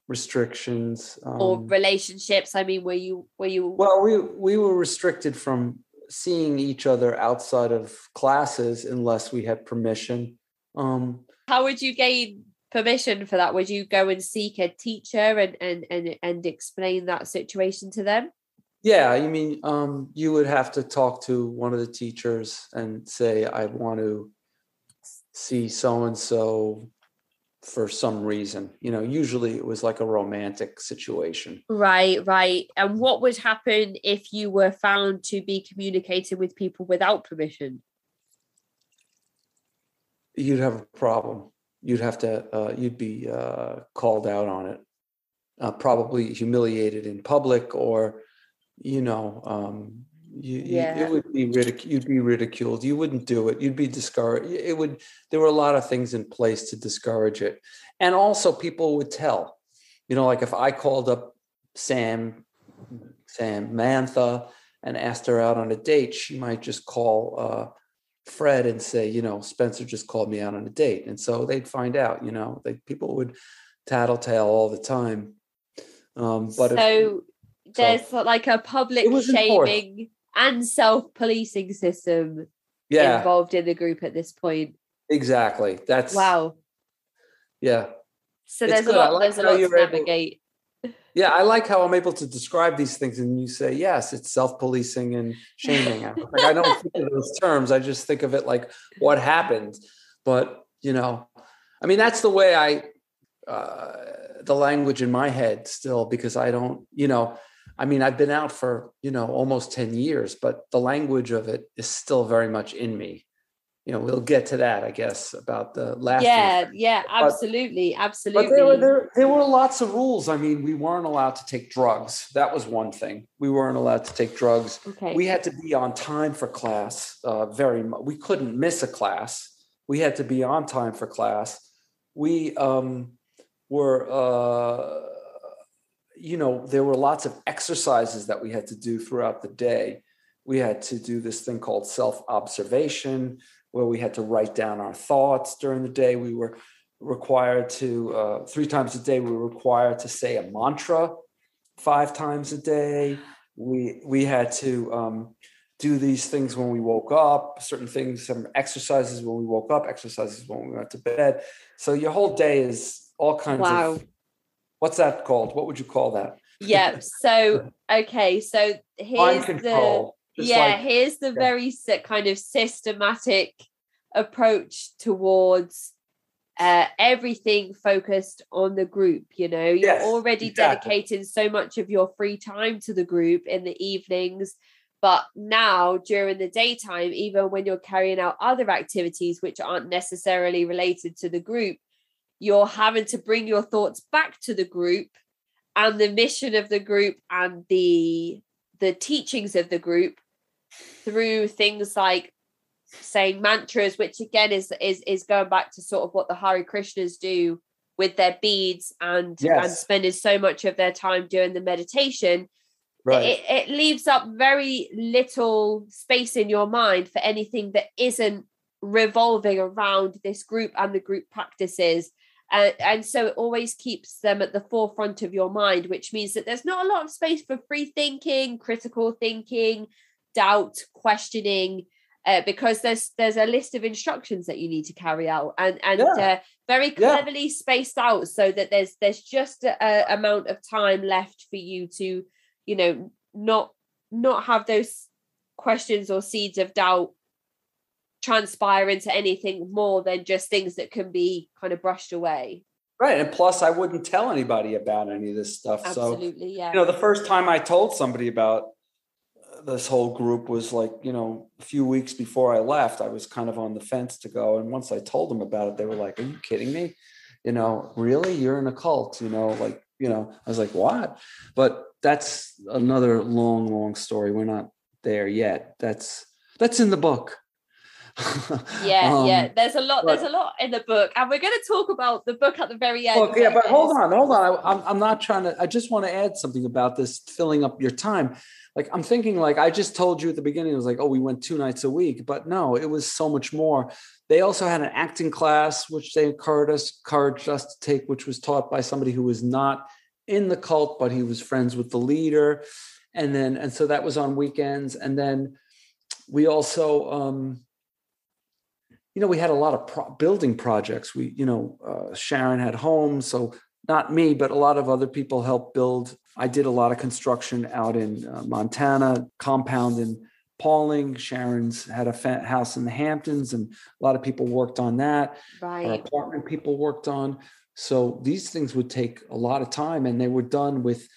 restrictions or relationships. I mean, were you well, we were restricted from seeing each other outside of classes unless we had permission. How would you gain permission for that? Would you go and seek a teacher and explain that situation to them? Yeah, you mean you would have to talk to one of the teachers and say, I want to see so-and-so for some reason. Usually it was like a romantic situation. Right. And what would happen if you were found to be communicating with people without permission? You'd have a problem. You'd have to, you'd be called out on it, probably humiliated in public, or, it would be you'd be ridiculed. You wouldn't do it. You'd be discouraged. There were a lot of things in place to discourage it. And also people would tell, like if I called up Samantha and asked her out on a date, she might just call Fred and say, Spencer just called me out on a date. And so they'd find out, people would tattletale all the time. There's like a public shaming and self-policing system involved in the group at this point. Exactly. Wow. Yeah. So there's a lot to navigate. Yeah, I like how I'm able to describe these things and you say, yes, it's self-policing and shaming. I don't think of those terms. I just think of it like what happened. But, that's the way the language in my head still, because I don't, I've been out for, almost 10 years, but the language of it is still very much in me. We'll get to that, I guess, about the laughter. Yeah, absolutely. But there were lots of rules. We weren't allowed to take drugs. That was one thing. We weren't allowed to take drugs. Okay. We had to be on time for class. We couldn't miss a class. We had to be on time for class. We were, there were lots of exercises that we had to do throughout the day. We had to do this thing called self-observation, where we had to write down our thoughts during the day. We were required to, 3 times a day, we were required to say a mantra 5 times a day. We had to do these things when we woke up, certain things, some exercises when we woke up, exercises when we went to bed. So your whole day is all kinds of, what's that called? What would you call that? Yeah. So, okay. So here's here's the very kind of systematic approach towards everything focused on the group. You're already dedicating so much of your free time to the group in the evenings, but now during the daytime, even when you're carrying out other activities which aren't necessarily related to the group, you're having to bring your thoughts back to the group and the mission of the group and the teachings of the group through things like saying mantras, which again is going back to sort of what the Hare Krishnas do with their beads and spending so much of their time doing the meditation. Right. It leaves up very little space in your mind for anything that isn't revolving around this group and the group practices. And so it always keeps them at the forefront of your mind, which means that there's not a lot of space for free thinking, critical thinking, doubt, questioning, because there's a list of instructions that you need to carry out and very cleverly spaced out so that there's just a amount of time left for you to, not have those questions or seeds of doubt transpire into anything more than just things that can be kind of brushed away. Right. And plus I wouldn't tell anybody about any of this stuff. Absolutely. So, the first time I told somebody about this whole group was like, a few weeks before I left. I was kind of on the fence to go. And once I told them about it, they were like, are you kidding me? Really? You're in a cult, I was like, what? But that's another long, long story. We're not there yet. That's in the book. There's a lot in the book, and we're going to talk about the book at the very end. Look, but hold on. I'm not trying to. I just want to add something about this filling up your time. Like I'm thinking, like I just told you at the beginning, it was like, oh, we went 2 nights a week, but no, it was so much more. They also had an acting class, which they encouraged us to take, which was taught by somebody who was not in the cult, but he was friends with the leader, and so that was on weekends, and then we also. We had a lot of building projects. Sharon had homes, so not me, but a lot of other people helped build. I did a lot of construction out in Montana, compound in Pauling. Sharon's had a house in the Hamptons, and a lot of people worked on that. Right. Our apartment people worked on. So these things would take a lot of time, and they were done with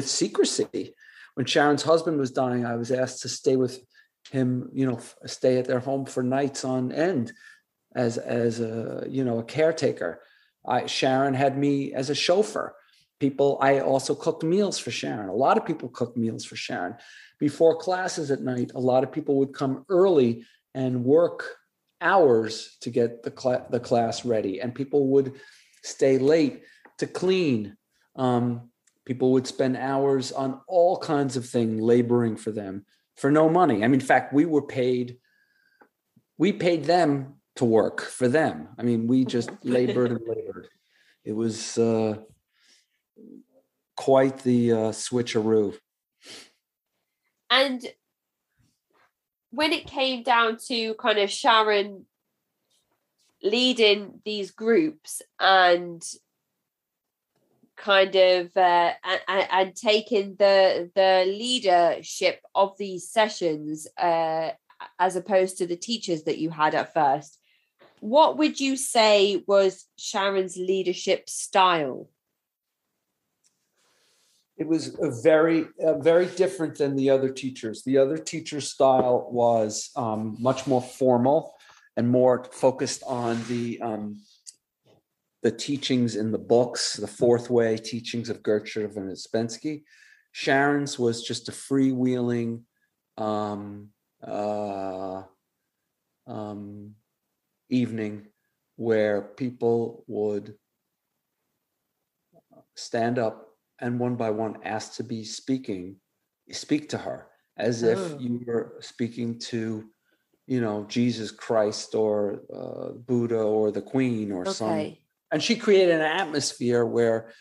secrecy. When Sharon's husband was dying, I was asked to stay with him, stay at their home for nights on end as a caretaker. Sharon had me as a chauffeur. I also cooked meals for Sharon. A lot of people cooked meals for Sharon. Before classes at night, a lot of people would come early and work hours to get the class ready, and people would stay late to clean. People would spend hours on all kinds of things, laboring for them for no money. I mean, in fact, we paid them to work for them. I mean, we just labored and labored. It was quite the switcheroo. And when it came down to kind of Sharon leading these groups and kind of and taking the leadership of these sessions as opposed to the teachers that you had at first, what would you say was Sharon's leadership style? It was very different than the other teachers. The other teachers' style was much more formal and more focused on the teachings in the books, the Fourth Way teachings of Gertrude and Ouspensky. Sharon's was just a freewheeling evening where people would stand up and one by one ask to speak to her as if you were speaking to, Jesus Christ or Buddha or the Queen or some. And she created an atmosphere where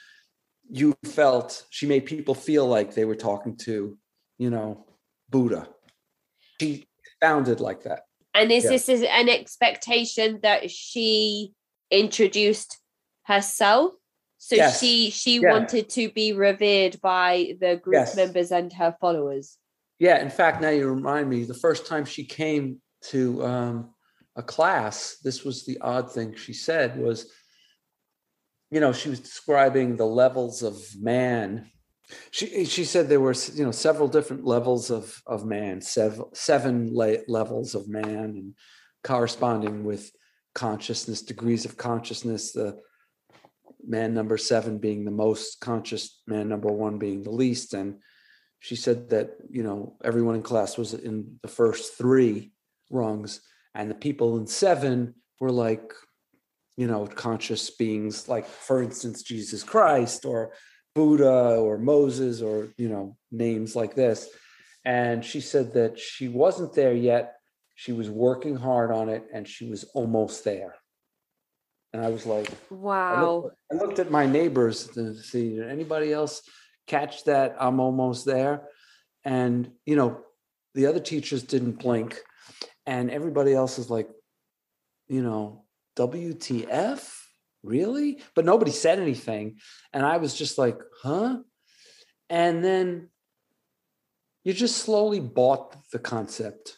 she made people feel like they were talking to, Buddha. She sounded like that. And this is an expectation that she introduced herself? So yes. she wanted to be revered by the group members and her followers? Yeah, in fact, now you remind me, the first time she came to a class, this was the odd thing she said was, she was describing the levels of man. She said there were, several different levels of man, seven levels of man, and corresponding with consciousness, degrees of consciousness, the man number 7 being the most conscious, man number 1 being the least. And she said that, everyone in class was in the first 3 rungs, and the people in 7 were like, conscious beings, like, for instance, Jesus Christ or Buddha or Moses or, names like this. And she said that she wasn't there yet. She was working hard on it, and she was almost there. And I was like, wow. I looked at my neighbors to see, did anybody else catch that? I'm almost there. And, the other teachers didn't blink, and everybody else is like, WTF? Really? But nobody said anything. And I was just like, huh? And then you just slowly bought the concept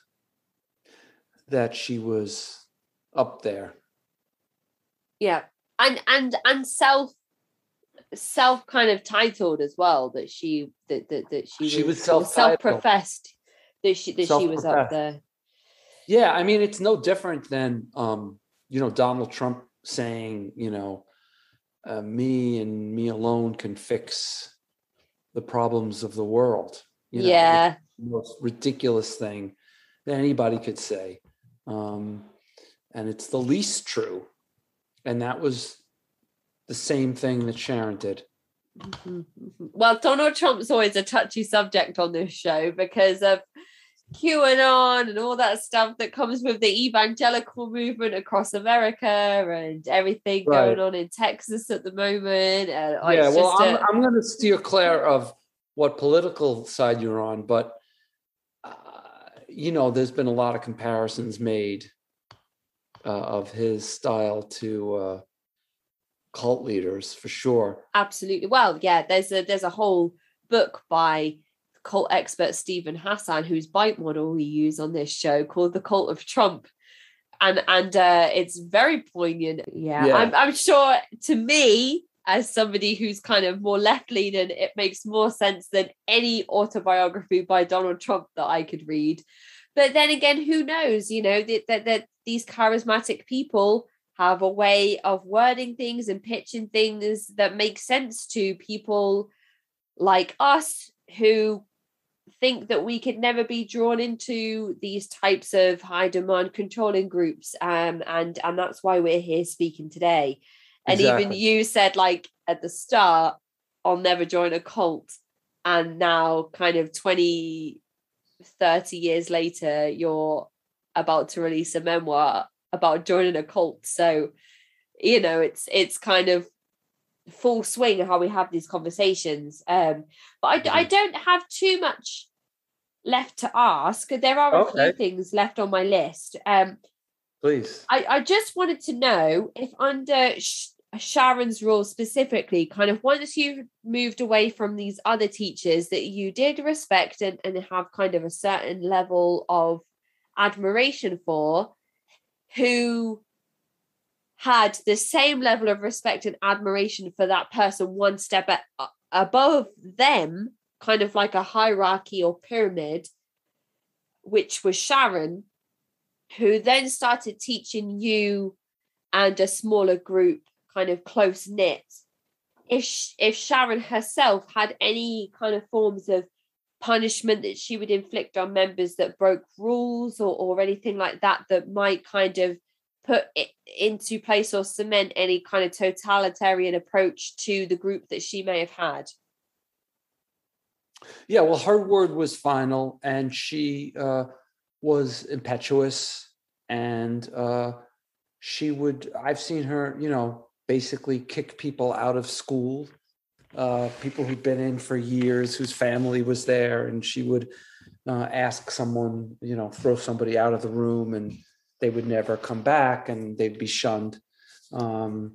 that she was up there. Yeah. And self kind of titled as well, that she was self-professed that she was up there. Yeah, I mean, it's no different than Donald Trump saying, me and me alone can fix the problems of the world. Yeah. The most ridiculous thing that anybody could say. And it's the least true. And that was the same thing that Sharon did. Well, Donald Trump's always a touchy subject on this show because of QAnon and all that stuff that comes with the evangelical movement across America and everything going on in Texas at the moment. I'm going to steer clear of what political side you're on, but there's been a lot of comparisons made of his style to cult leaders, for sure. Absolutely. Well, yeah, there's a whole book by cult expert Stephen Hassan, whose bite model we use on this show, called the Cult of Trump. And it's very poignant. Yeah. I'm sure, to me, as somebody who's kind of more left-leaning, it makes more sense than any autobiography by Donald Trump that I could read. But then again, who knows? You know, that these charismatic people have a way of wording things and pitching things that make sense to people like us who think that we could never be drawn into these types of high demand controlling groups. And that's why we're here speaking today. And Exactly. even you said, like, at the start, I'll never join a cult. And now kind of 20, 30 years later, you're about to release a memoir about joining a cult. So, you know, it's kind of full swing how we have these conversations. But I don't have too much left to ask. There are a few things left on my list. Please. I just wanted to know if under Sharon's rule specifically, kind of once you've moved away from these other teachers that you did respect and have kind of a certain level of admiration for, who had the same level of respect and admiration for that person one step above them, kind of like a hierarchy or pyramid, which was Sharon, who then started teaching you and a smaller group, kind of close knit. If Sharon herself had any kind of forms of punishment that she would inflict on members that broke rules or anything like that might kind of put it into place or cement any kind of totalitarian approach to the group that she may have had. Yeah, well, her word was final, and she was impetuous, and I've seen her, you know, basically kick people out of school, people who'd been in for years, whose family was there, and she would ask someone, you know, throw somebody out of the room, and they would never come back, and they'd be shunned. You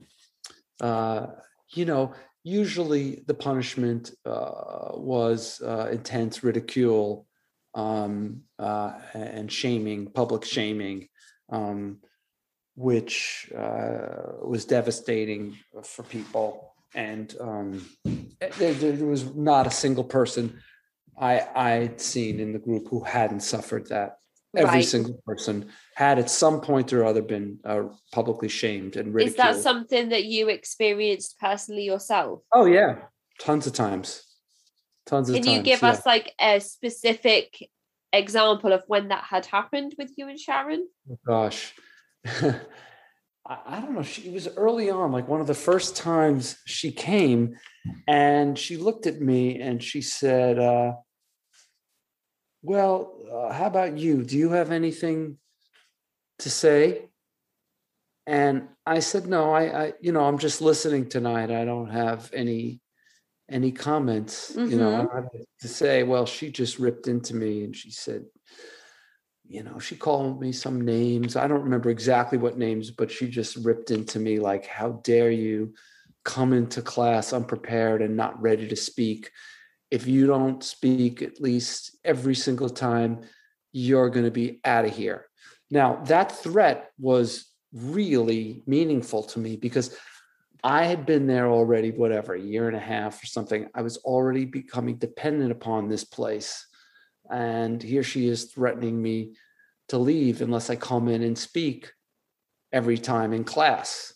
know, usually the punishment was intense ridicule and shaming, public shaming, which was devastating for people. And there was not a single person I'd seen in the group who hadn't suffered that. Every single person had at some point or other been publicly shamed and ridiculed. Is that something that you experienced personally yourself? Oh, yeah. Tons of times. Can you give us like a specific example of when that had happened with you and Sharon? Oh, gosh. I don't know. It was early on, like one of the first times she came, and she looked at me and she said, how about you? Do you have anything to say? And I said, no, I I'm just listening tonight. I don't have any comments, I don't have anything to say. Well, she just ripped into me and she said, she called me some names. I don't remember exactly what names, but she just ripped into me like, how dare you come into class unprepared and not ready to speak? If you don't speak at least every single time, you're going to be out of here. Now, that threat was really meaningful to me because I had been there already, a year and a half or something. I was already becoming dependent upon this place. And here she is threatening me to leave unless I come in and speak every time in class.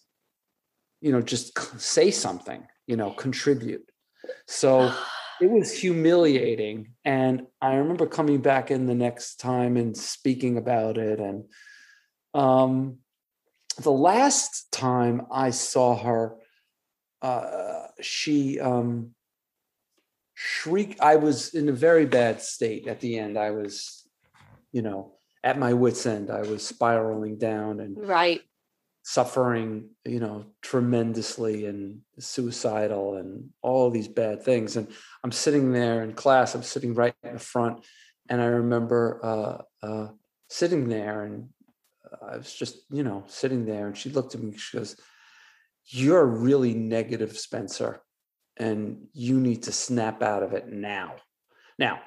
Just say something, contribute. So it was humiliating. And I remember coming back in the next time and speaking about it. And the last time I saw her, she shrieked. I was in a very bad state at the end. I was, at my wit's end. I was spiraling down and suffering, tremendously and suicidal and all these bad things. And I'm sitting there in class. I'm sitting right in the front. And I remember sitting there, and I was just, sitting there, and she looked at me. She goes, "You're really negative, Spencer, and you need to snap out of it now." Now,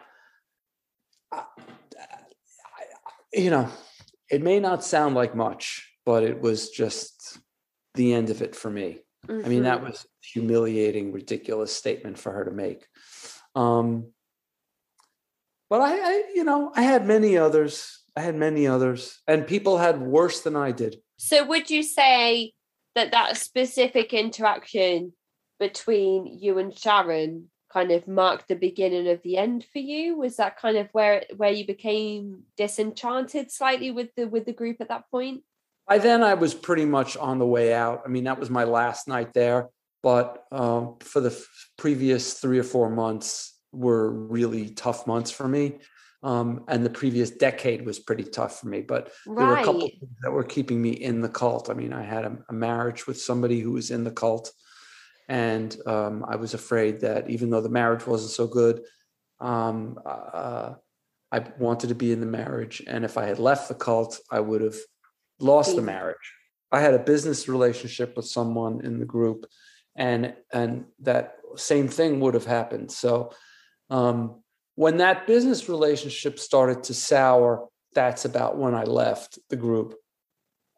it may not sound like much, but it was just the end of it for me. I mean, that was a humiliating, ridiculous statement for her to make. But I had many others. And people had worse than I did. So would you say that specific interaction between you and Sharon kind of marked the beginning of the end for you? Was that kind of where you became disenchanted slightly with the group at that point? By then I was pretty much on the way out. I mean, that was my last night there, but for the previous 3 or 4 months were really tough months for me. And the previous decade was pretty tough for me, but there were a couple of things that were keeping me in the cult. I mean, I had a marriage with somebody who was in the cult, and I was afraid that even though the marriage wasn't so good, I wanted to be in the marriage. And if I had left the cult, I would have lost the marriage. I had a business relationship with someone in the group, and that same thing would have happened. So, when that business relationship started to sour, that's about when I left the group.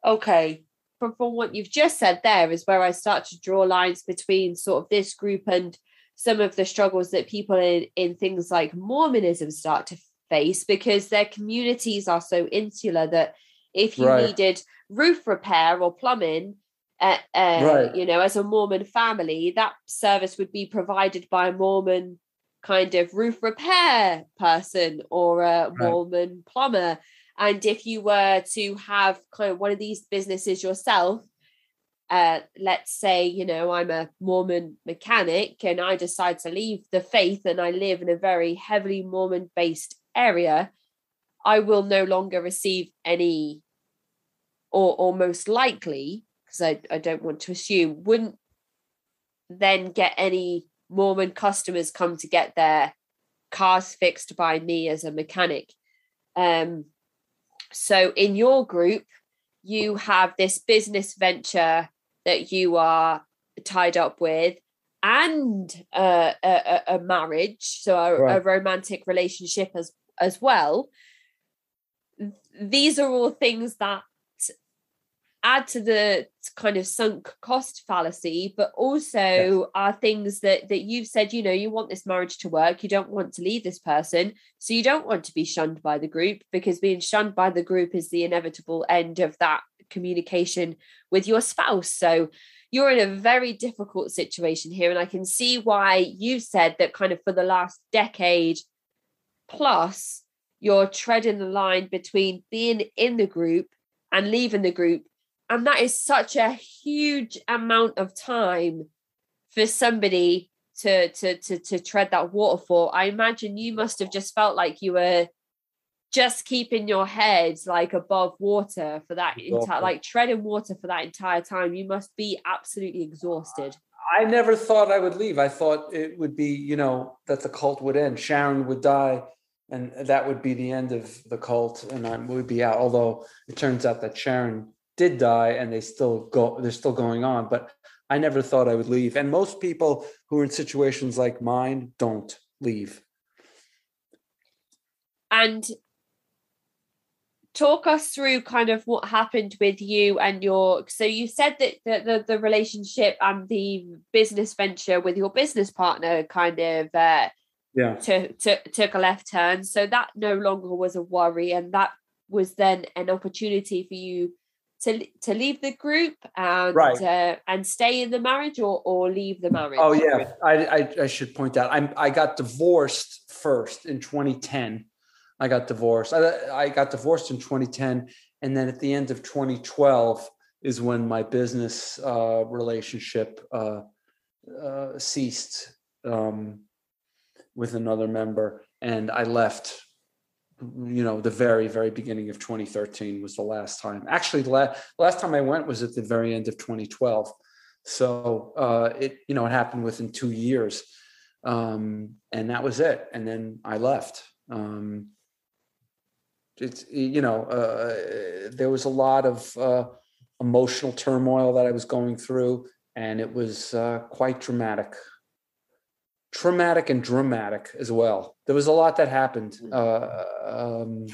Okay. From what you've just said there is where I start to draw lines between sort of this group and some of the struggles that people in things like Mormonism start to face, because their communities are so insular that if you needed roof repair or plumbing, as a Mormon family, that service would be provided by a Mormon kind of roof repair person or a Mormon plumber. And if you were to have kind of one of these businesses yourself, let's say, I'm a Mormon mechanic and I decide to leave the faith and I live in a very heavily Mormon based area, I will no longer receive any, or most likely, because I don't want to assume, wouldn't then get any Mormon customers come to get their cars fixed by me as a mechanic. So in your group, you have this business venture that you are tied up with, and a marriage, so a romantic relationship as well. These are all things that add to the kind of sunk cost fallacy, but also are things that you've said, you want this marriage to work, you don't want to leave this person, so you don't want to be shunned by the group, because being shunned by the group is the inevitable end of that communication with your spouse. So you're in a very difficult situation here, and I can see why you said that kind of for the last decade plus, you're treading the line between being in the group and leaving the group. And that is such a huge amount of time for somebody to tread that waterfall. I imagine you must have just felt like you were just keeping your head like above water for that entire, like treading water for that entire time. You must be absolutely exhausted. I never thought I would leave. I thought it would be, that the cult would end. Sharon would die, and that would be the end of the cult, and I would be out. Although it turns out that Sharon did die and they're still going on, but I never thought I would leave. And most people who are in situations like mine don't leave. And talk us through kind of what happened with you and so you said that the relationship and the business venture with your business partner kind of took a left turn. So that no longer was a worry, and that was then an opportunity for you to leave the group and stay in the marriage or leave the marriage. Oh yeah, I should point out I got divorced first in 2010. I got divorced. I got divorced in 2010, and then at the end of 2012 is when my business relationship ceased with another member, and I left. The very, very beginning of 2013 was the last time. Actually, the last time I went was at the very end of 2012. So it happened within 2 years, and that was it. And then I left. There was a lot of emotional turmoil that I was going through, and it was quite dramatic. traumatic and dramatic as well. There was a lot that happened, and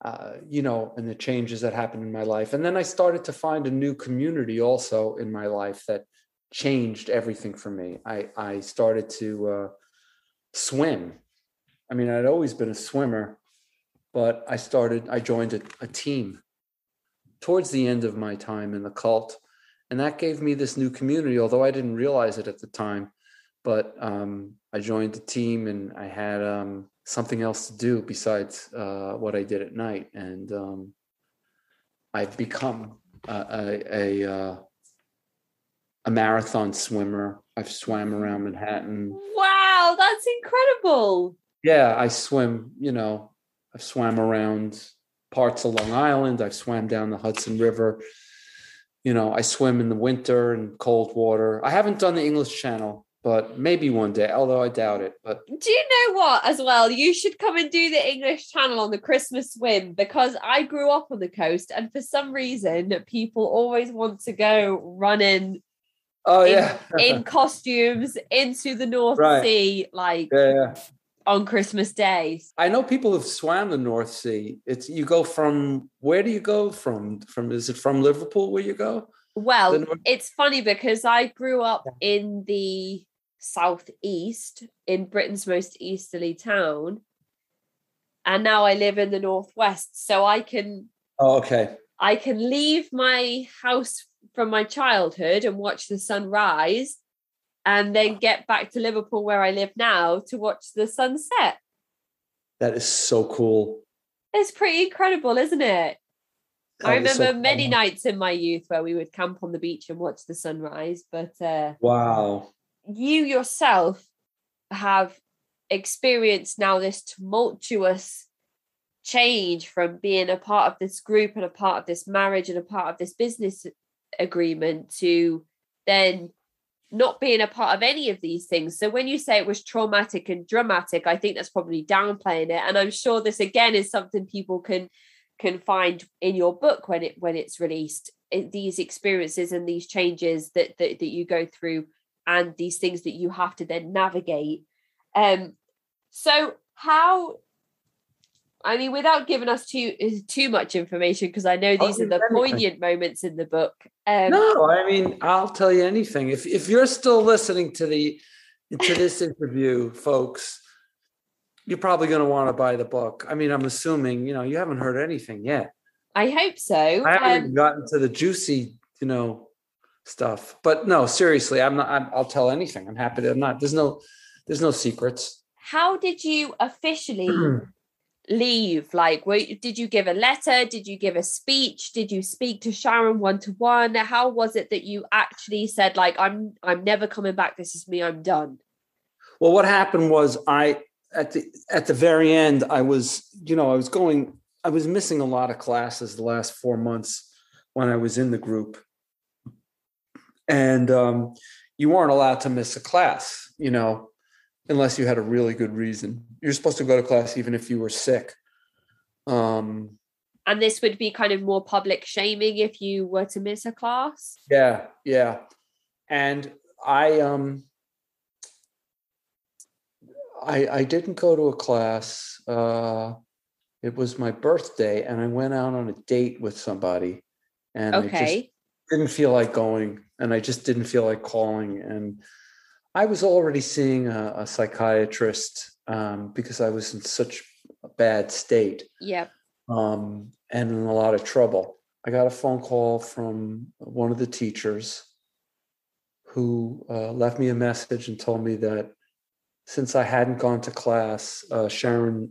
the changes that happened in my life. And then I started to find a new community also in my life that changed everything for me. I started to swim. I mean, I'd always been a swimmer, but I joined a team towards the end of my time in the cult. And that gave me this new community, although I didn't realize it at the time. But I joined the team, and I had something else to do besides what I did at night. And I've become a marathon swimmer. I've swam around Manhattan. Wow, that's incredible. Yeah, I swim, I've swam around parts of Long Island. I've swam down the Hudson River. I swim in the winter in cold water. I haven't done the English Channel, but maybe one day, although I doubt it. But do you know what, as well? You should come and do the English Channel on the Christmas swim, because I grew up on the coast, and for some reason, people always want to go running in costumes into the North Sea, on Christmas Day. I know people have swam the North Sea. You go from, where do you go from? Is it from Liverpool where you go? Well, it's funny because I grew up in the southeast, in Britain's most easterly town, and now I live in the northwest. So I can leave my house from my childhood and watch the sun rise, and then get back to Liverpool where I live now to watch the sunset. That is so cool. It's pretty incredible, isn't it? I remember many nights in my youth where we would camp on the beach and watch the sunrise. But wow, you yourself have experienced now this tumultuous change from being a part of this group and a part of this marriage and a part of this business agreement to then not being a part of any of these things. So when you say it was traumatic and dramatic, I think that's probably downplaying it. And I'm sure this again is something people can find in your book when it's released. These experiences and these changes that you go through, and these things that you have to then navigate. So how? I mean, without giving us too much information, because I know these are the poignant moments in the book. No, I mean, I'll tell you anything. If you're still listening to this interview, folks, you're probably going to want to buy the book. I mean, I'm assuming, you haven't heard anything yet. I hope so. I haven't even gotten to the juicy, stuff. But no, seriously, I'll tell anything. I'm happy to. I'm not. There's no secrets. How did you officially leave? Did you give a letter? Did you give a speech? Did you speak to Sharon one-to-one? How was it that you actually said, I'm never coming back, this is me, I'm done? Well, what happened was at the very end, I was missing a lot of classes the last 4 months when I was in the group. And you weren't allowed to miss a class, unless you had a really good reason. You're supposed to go to class even if you were sick. And this would be kind of more public shaming if you were to miss a class? Yeah. And I didn't go to a class. It was my birthday, and I went out on a date with somebody. And I just didn't feel like going, and I just didn't feel like calling. And I was already seeing a psychiatrist because I was in such a bad state. Yep. And in a lot of trouble. I got a phone call from one of the teachers who left me a message and told me that since I hadn't gone to class, Sharon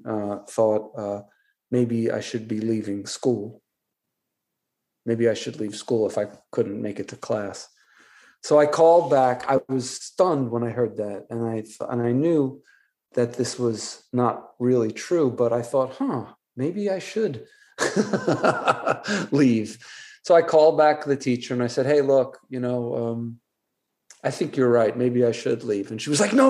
thought maybe I should be leaving school. Maybe I should leave school if I couldn't make it to class. So I called back. I was stunned when I heard that, and I knew that this was not really true. But I thought, maybe I should leave. So I called back the teacher and I said, "Hey, look, I think you're right. Maybe I should leave." And she was like, "No.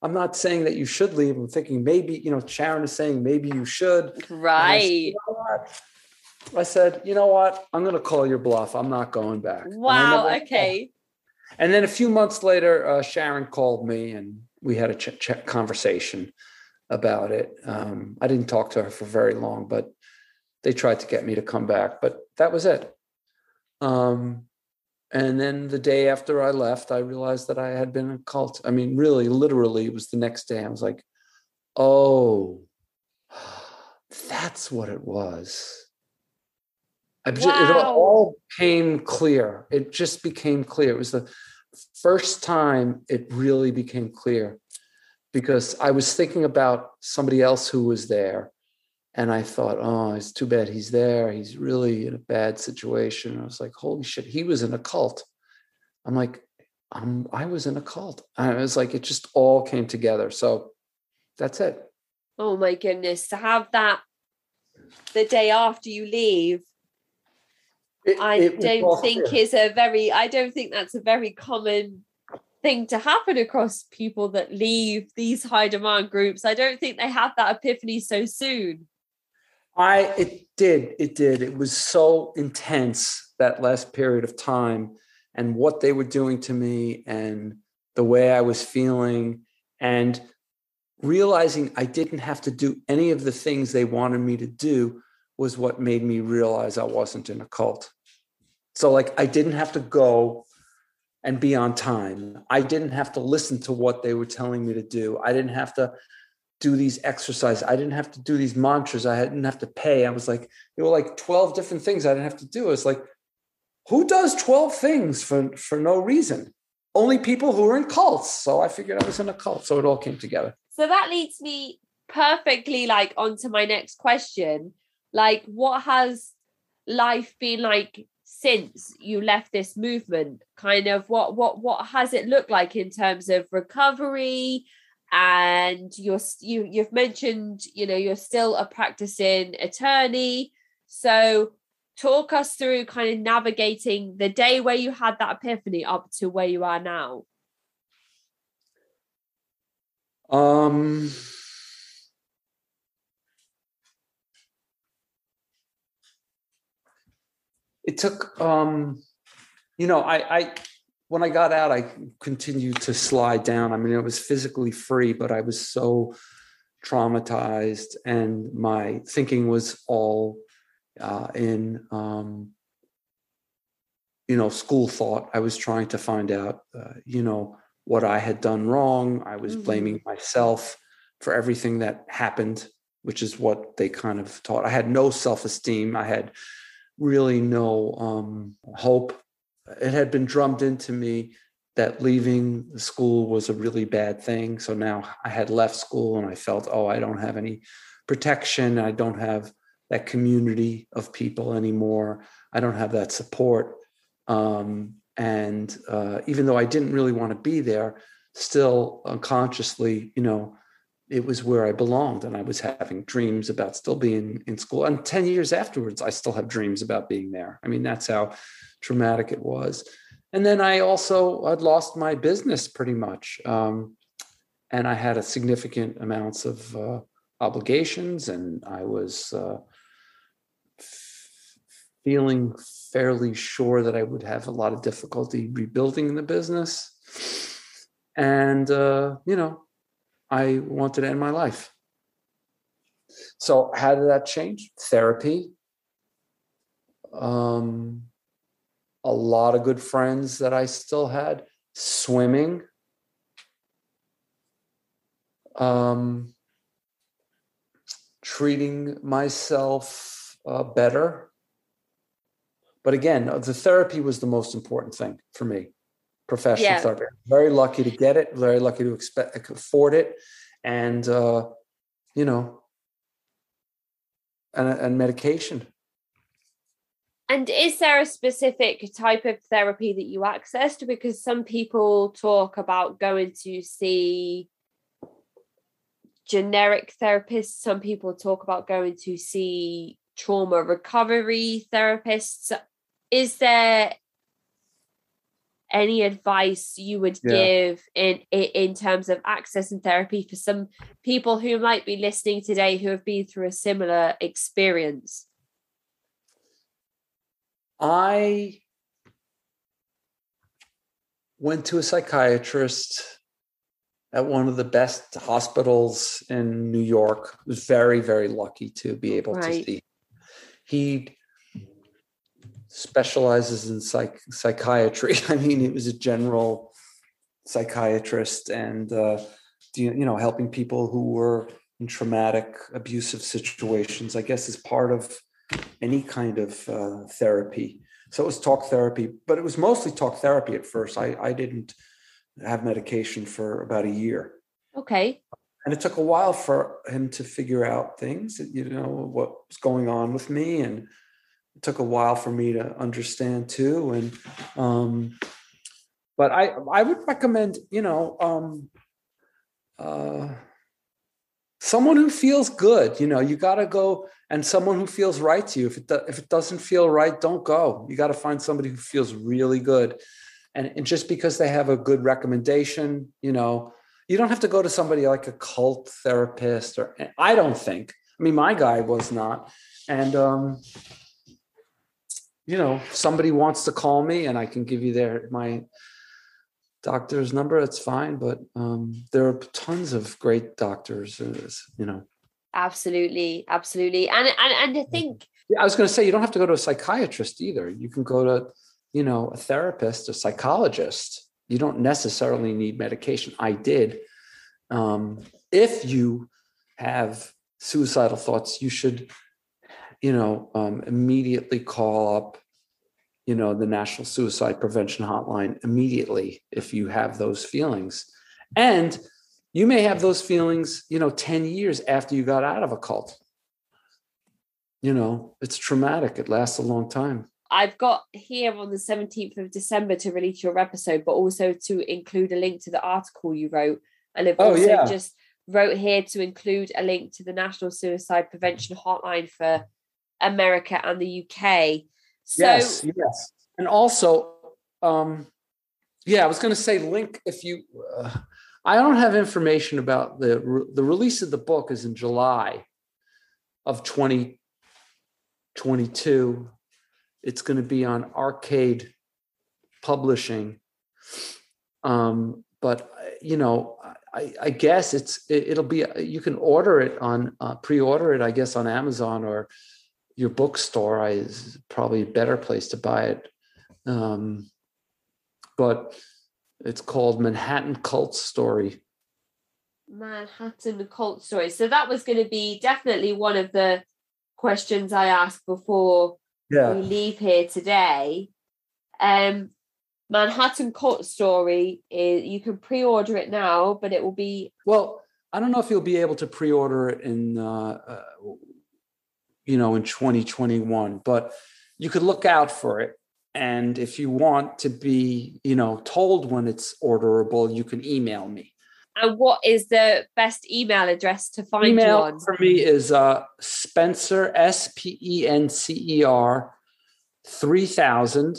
I'm not saying that you should leave. I'm thinking maybe, Sharon is saying maybe you should." Right. I said, "You know what? I'm going to call your bluff. I'm not going back." Wow. Okay. And then a few months later, Sharon called me and we had a conversation about it. I didn't talk to her for very long, but they tried to get me to come back, but that was it. And then the day after I left, I realized that I had been in a cult. I mean, really, literally, it was the next day. I was like, oh, that's what it was. It all came clear. It just became clear. It was the first time it really became clear, because I was thinking about somebody else who was there. And I thought, oh, it's too bad he's there. He's really in a bad situation. I was like, holy shit, he was in a cult. I'm like, I was in a cult. I was like, it just all came together. So that's it. Oh my goodness. To have that the day after you leave, I don't think that's a very common thing to happen across people that leave these high demand groups. I don't think they have that epiphany so soon. It did. It was so intense, that last period of time, and what they were doing to me and the way I was feeling, and realizing I didn't have to do any of the things they wanted me to do was what made me realize I wasn't in a cult. So like, I didn't have to go and be on time. I didn't have to listen to what they were telling me to do. I didn't have to do these exercises. I didn't have to do these mantras. I didn't have to pay. I was like, there were like 12 different things I didn't have to do. It's like, who does 12 things for no reason? Only people who are in cults. So I figured I was in a cult. So it all came together. So that leads me perfectly like onto my next question. Like, what has life been like since you left this movement? Kind of what has it looked like in terms of recovery? And you've mentioned, you're still a practicing attorney. So talk us through kind of navigating the day where you had that epiphany up to where you are now. It took, I when I got out, I continued to slide down. I mean, it was physically free, but I was so traumatized, and my thinking was all in, school thought. I was trying to find out, what I had done wrong. I was blaming myself for everything that happened, which is what they kind of taught. I had no self-esteem. I had really no hope. It had been drummed into me that leaving the school was a really bad thing. So now I had left school and I felt, I don't have any protection. I don't have that community of people anymore. I don't have that support. And even though I didn't really want to be there, still unconsciously, it was where I belonged, and I was having dreams about still being in school. And 10 years afterwards, I still have dreams about being there. I mean, that's how traumatic it was. And then I'd lost my business pretty much. And I had a significant amounts of obligations, and I was feeling fairly sure that I would have a lot of difficulty rebuilding the business. And, I wanted to end my life. So how did that change? Therapy. A lot of good friends that I still had. Swimming. Treating myself better. But again, the therapy was the most important thing for me. Professional therapy. Very lucky to get it. Very lucky to afford it, and and medication. And is there a specific type of therapy that you accessed? Because some people talk about going to see generic therapists. Some people talk about going to see trauma recovery therapists. Is there any advice you would give in terms of accessing therapy for some people who might be listening today who have been through a similar experience? I went to a psychiatrist at one of the best hospitals in New York. Was very, very lucky to be able to see. He specializes in psychiatry. I mean, he was a general psychiatrist and, helping people who were in traumatic, abusive situations, I guess, is part of any kind of therapy. So it was talk therapy, but it was mostly talk therapy at first. I didn't have medication for about a year. Okay. And it took a while for him to figure out things, what was going on with me. And it took a while for me to understand too. And, but I would recommend, someone who feels good, you got to go, and someone who feels right to you. If it doesn't feel right, don't go. You got to find somebody who feels really good. And just because they have a good recommendation, you don't have to go to somebody like a cult therapist, or I don't think. I mean, my guy was not. And, somebody wants to call me and I can give you my doctor's number, it's fine. But there are tons of great doctors, Absolutely. And I think... I was going to say, you don't have to go to a psychiatrist either. You can go to, a therapist, a psychologist. You don't necessarily need medication. I did. If you have suicidal thoughts, you should, immediately call up, the National Suicide Prevention Hotline immediately if you have those feelings. And you may have those feelings, 10 years after you got out of a cult. It's traumatic. It lasts a long time. I've got here on the 17th of December to release your episode, but also to include a link to the article you wrote. And I've also just wrote here to include a link to the National Suicide Prevention Hotline for America and the UK. So, yes. And also, I was going to say link if you, I don't have information about the release of the book is in July of 2022. It's going to be on Arcade Publishing. But, I guess it'll be, you can order it on, pre-order it, I guess, on Amazon, or your bookstore is probably a better place to buy it. But it's called Manhattan Cult Story. Manhattan Cult Story. So that was going to be definitely one of the questions I asked before we leave here today. Manhattan Cult Story is, you can pre-order it now, but it will be... Well, I don't know if you'll be able to pre-order it in, in 2021, but you could look out for it. And if you want to be, told when it's orderable, you can email me. And what is the best email address to find you on? For me is Spencer, SPENCER 3000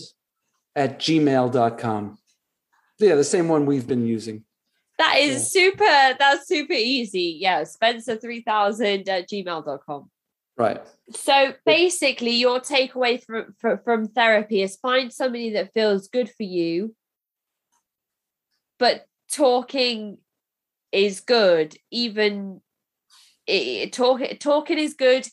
@gmail.com. Yeah, the same one we've been using. That is super. That's super easy. Yeah, Spencer3000 @gmail.com. Right. So basically, your takeaway from therapy is find somebody that feels good for you, but talking is good. Even talking is good.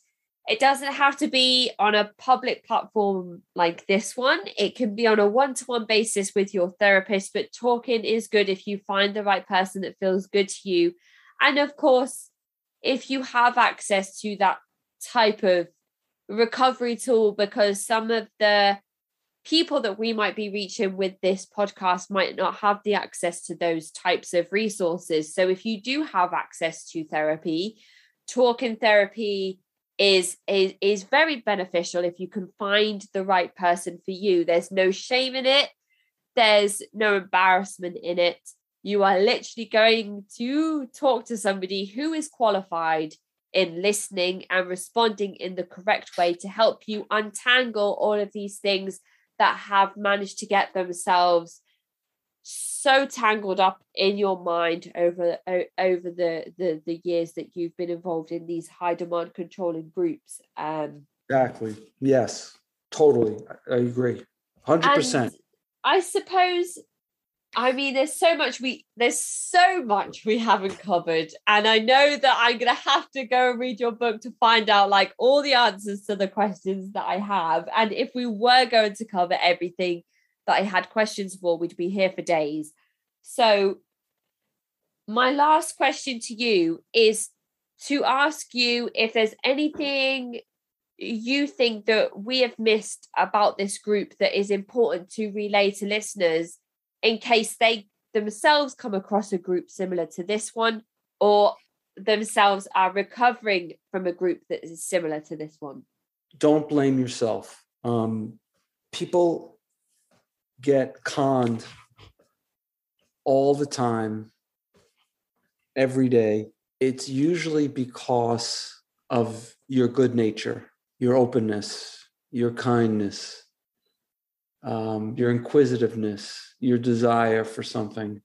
It doesn't have to be on a public platform like this one. It can be on a one-to-one basis with your therapist, but talking is good if you find the right person that feels good to you. And of course, if you have access to that type of recovery tool, because some of the people that we might be reaching with this podcast might not have the access to those types of resources. So if you do have access to therapy, talking therapy is very beneficial if you can find the right person for you. There's no shame in it. There's no embarrassment in it. You are literally going to talk to somebody who is qualified in listening and responding in the correct way to help you untangle all of these things that have managed to get themselves so tangled up in your mind over the years that you've been involved in these high demand controlling groups. Exactly. Yes, totally. I agree. 100%. I suppose I mean, there's so much we haven't covered. And I know that I'm going to have to go and read your book to find out like all the answers to the questions that I have. And if we were going to cover everything that I had questions for, we'd be here for days. So my last question to you is to ask you if there's anything you think that we have missed about this group that is important to relay to listeners in case they themselves come across a group similar to this one, or themselves are recovering from a group that is similar to this one. Don't blame yourself. People get conned all the time, every day. It's usually because of your good nature, your openness, your kindness, your inquisitiveness, your desire for something,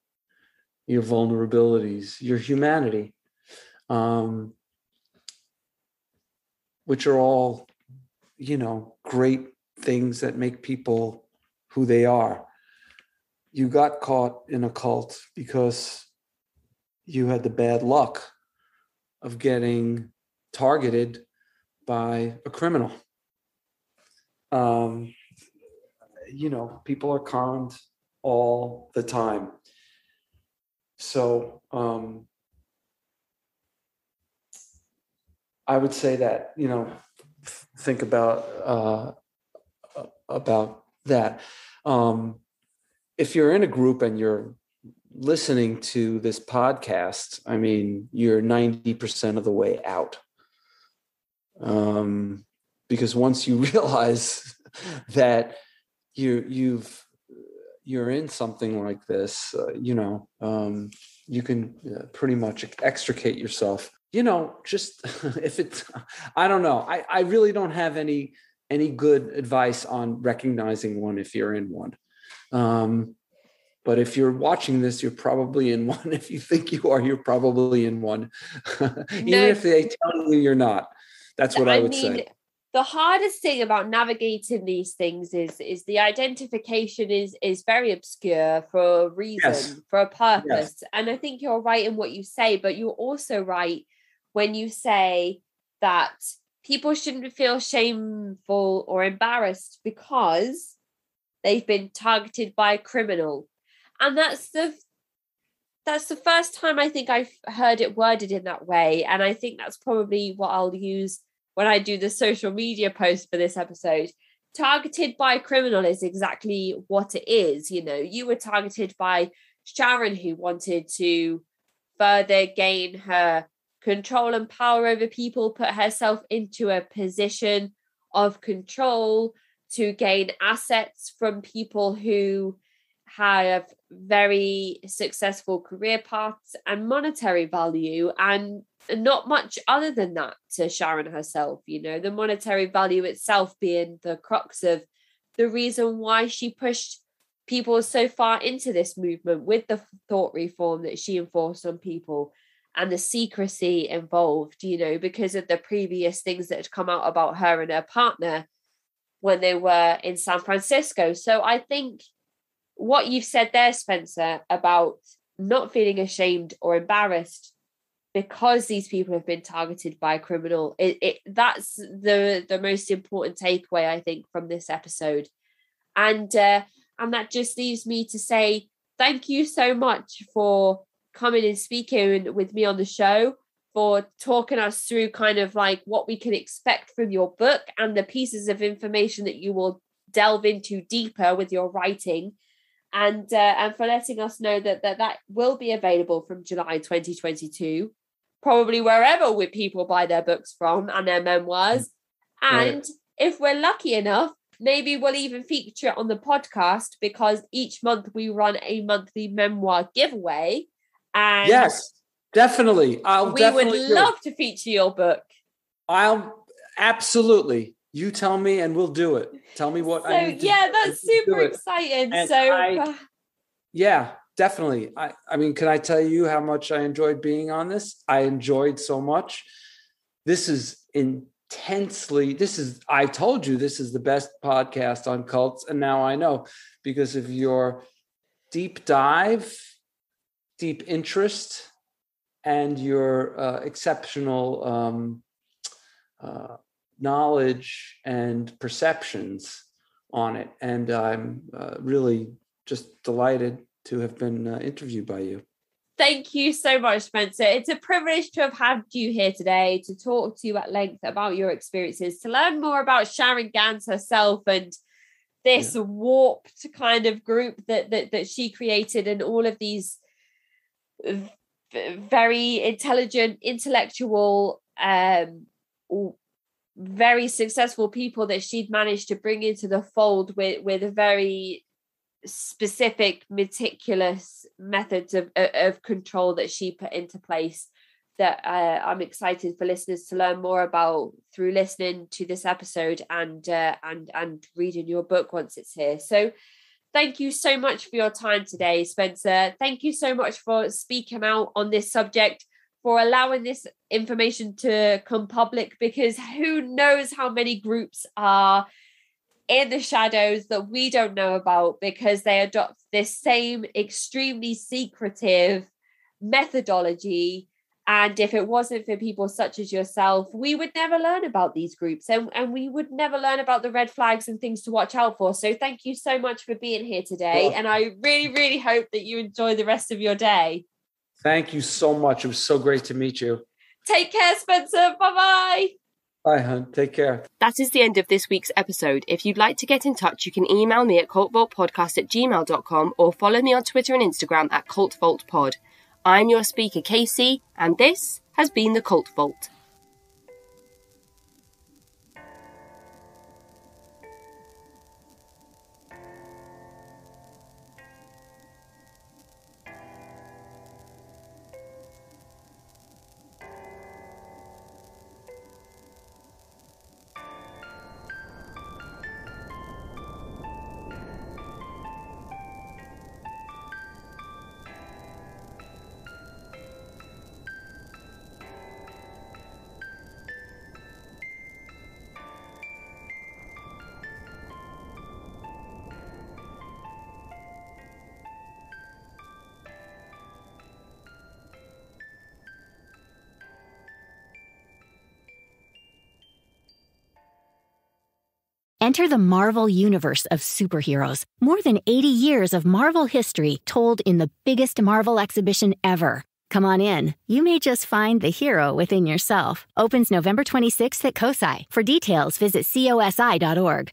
your vulnerabilities, your humanity, which are all, great things that make people who they are. You got caught in a cult because you had the bad luck of getting targeted by a criminal. People are conned all the time. So I would say that, think about that. If you're in a group and you're listening to this podcast, I mean, you're 90% of the way out. Because once you realize that you're in something like this, you can pretty much extricate yourself. Just if it's, I don't know. I really don't have any good advice on recognizing one if you're in one. But if you're watching this, you're probably in one. If you think you are, you're probably in one. Even if they tell you you're not. That's what I would say. The hardest thing about navigating these things is the identification is very obscure for a reason, yes, for a purpose. Yes. And I think you're right in what you say, but you're also right when you say that people shouldn't feel shameful or embarrassed because they've been targeted by a criminal. And that's the first time I think I've heard it worded in that way. And I think that's probably what I'll use when I do the social media post for this episode. Targeted by a criminal is exactly what it is. You were targeted by Sharon, who wanted to further gain her control and power over people, put herself into a position of control to gain assets from people who have very successful career paths and monetary value, and not much other than that to Sharon herself. The monetary value itself being the crux of the reason why she pushed people so far into this movement with the thought reform that she enforced on people and the secrecy involved, because of the previous things that had come out about her and her partner when they were in San Francisco. So I think what you've said there, Spencer, about not feeling ashamed or embarrassed because these people have been targeted by a criminal, that's the most important takeaway, I think, from this episode. And that just leaves me to say thank you so much for coming and speaking with me on the show, for talking us through kind of like what we can expect from your book and the pieces of information that you will delve into deeper with your writing, and for letting us know that will be available from July 2022, probably wherever people buy their books from and their memoirs. And right, if we're lucky enough, maybe we'll even feature it on the podcast, because each month we run a monthly memoir giveaway. And yes, definitely. We would love to feature your book. I'll absolutely. You tell me and we'll do it. Tell me what I need to do. Yeah, that's super exciting. And yeah, definitely. I mean, can I tell you how much I enjoyed being on this? I enjoyed so much. This is I told you this is the best podcast on cults. And now I know, because of your deep dive, deep interest, and your exceptional knowledge and perceptions on it. And I'm really just delighted to have been interviewed by you. Thank you so much, Spencer. It's a privilege to have had you here today to talk to you at length about your experiences, to learn more about Sharon Gan herself and this warped kind of group that she created, and all of these very intelligent, intellectual, very successful people that she'd managed to bring into the fold with a very specific, meticulous methods of control that she put into place, that I'm excited for listeners to learn more about through listening to this episode and reading your book once it's here. So thank you so much for your time today, Spencer. Thank you so much for speaking out on this subject, for allowing this information to come public, because who knows how many groups are in the shadows that we don't know about because they adopt this same extremely secretive methodology. And if it wasn't for people such as yourself, we would never learn about these groups, and we would never learn about the red flags and things to watch out for. So thank you so much for being here today. Well, and I really, really hope that you enjoy the rest of your day. Thank you so much. It was so great to meet you. Take care, Spencer. Bye-bye. Bye, hon. Take care. That is the end of this week's episode. If you'd like to get in touch, you can email me at cultvaultpodcast@gmail.com or follow me on Twitter and Instagram at cultvaultpod. I'm your speaker, Casey, and this has been the Cult Vault. Enter the Marvel universe of superheroes. More than 80 years of Marvel history told in the biggest Marvel exhibition ever. Come on in. You may just find the hero within yourself. Opens November 26th at COSI. For details, visit cosi.org.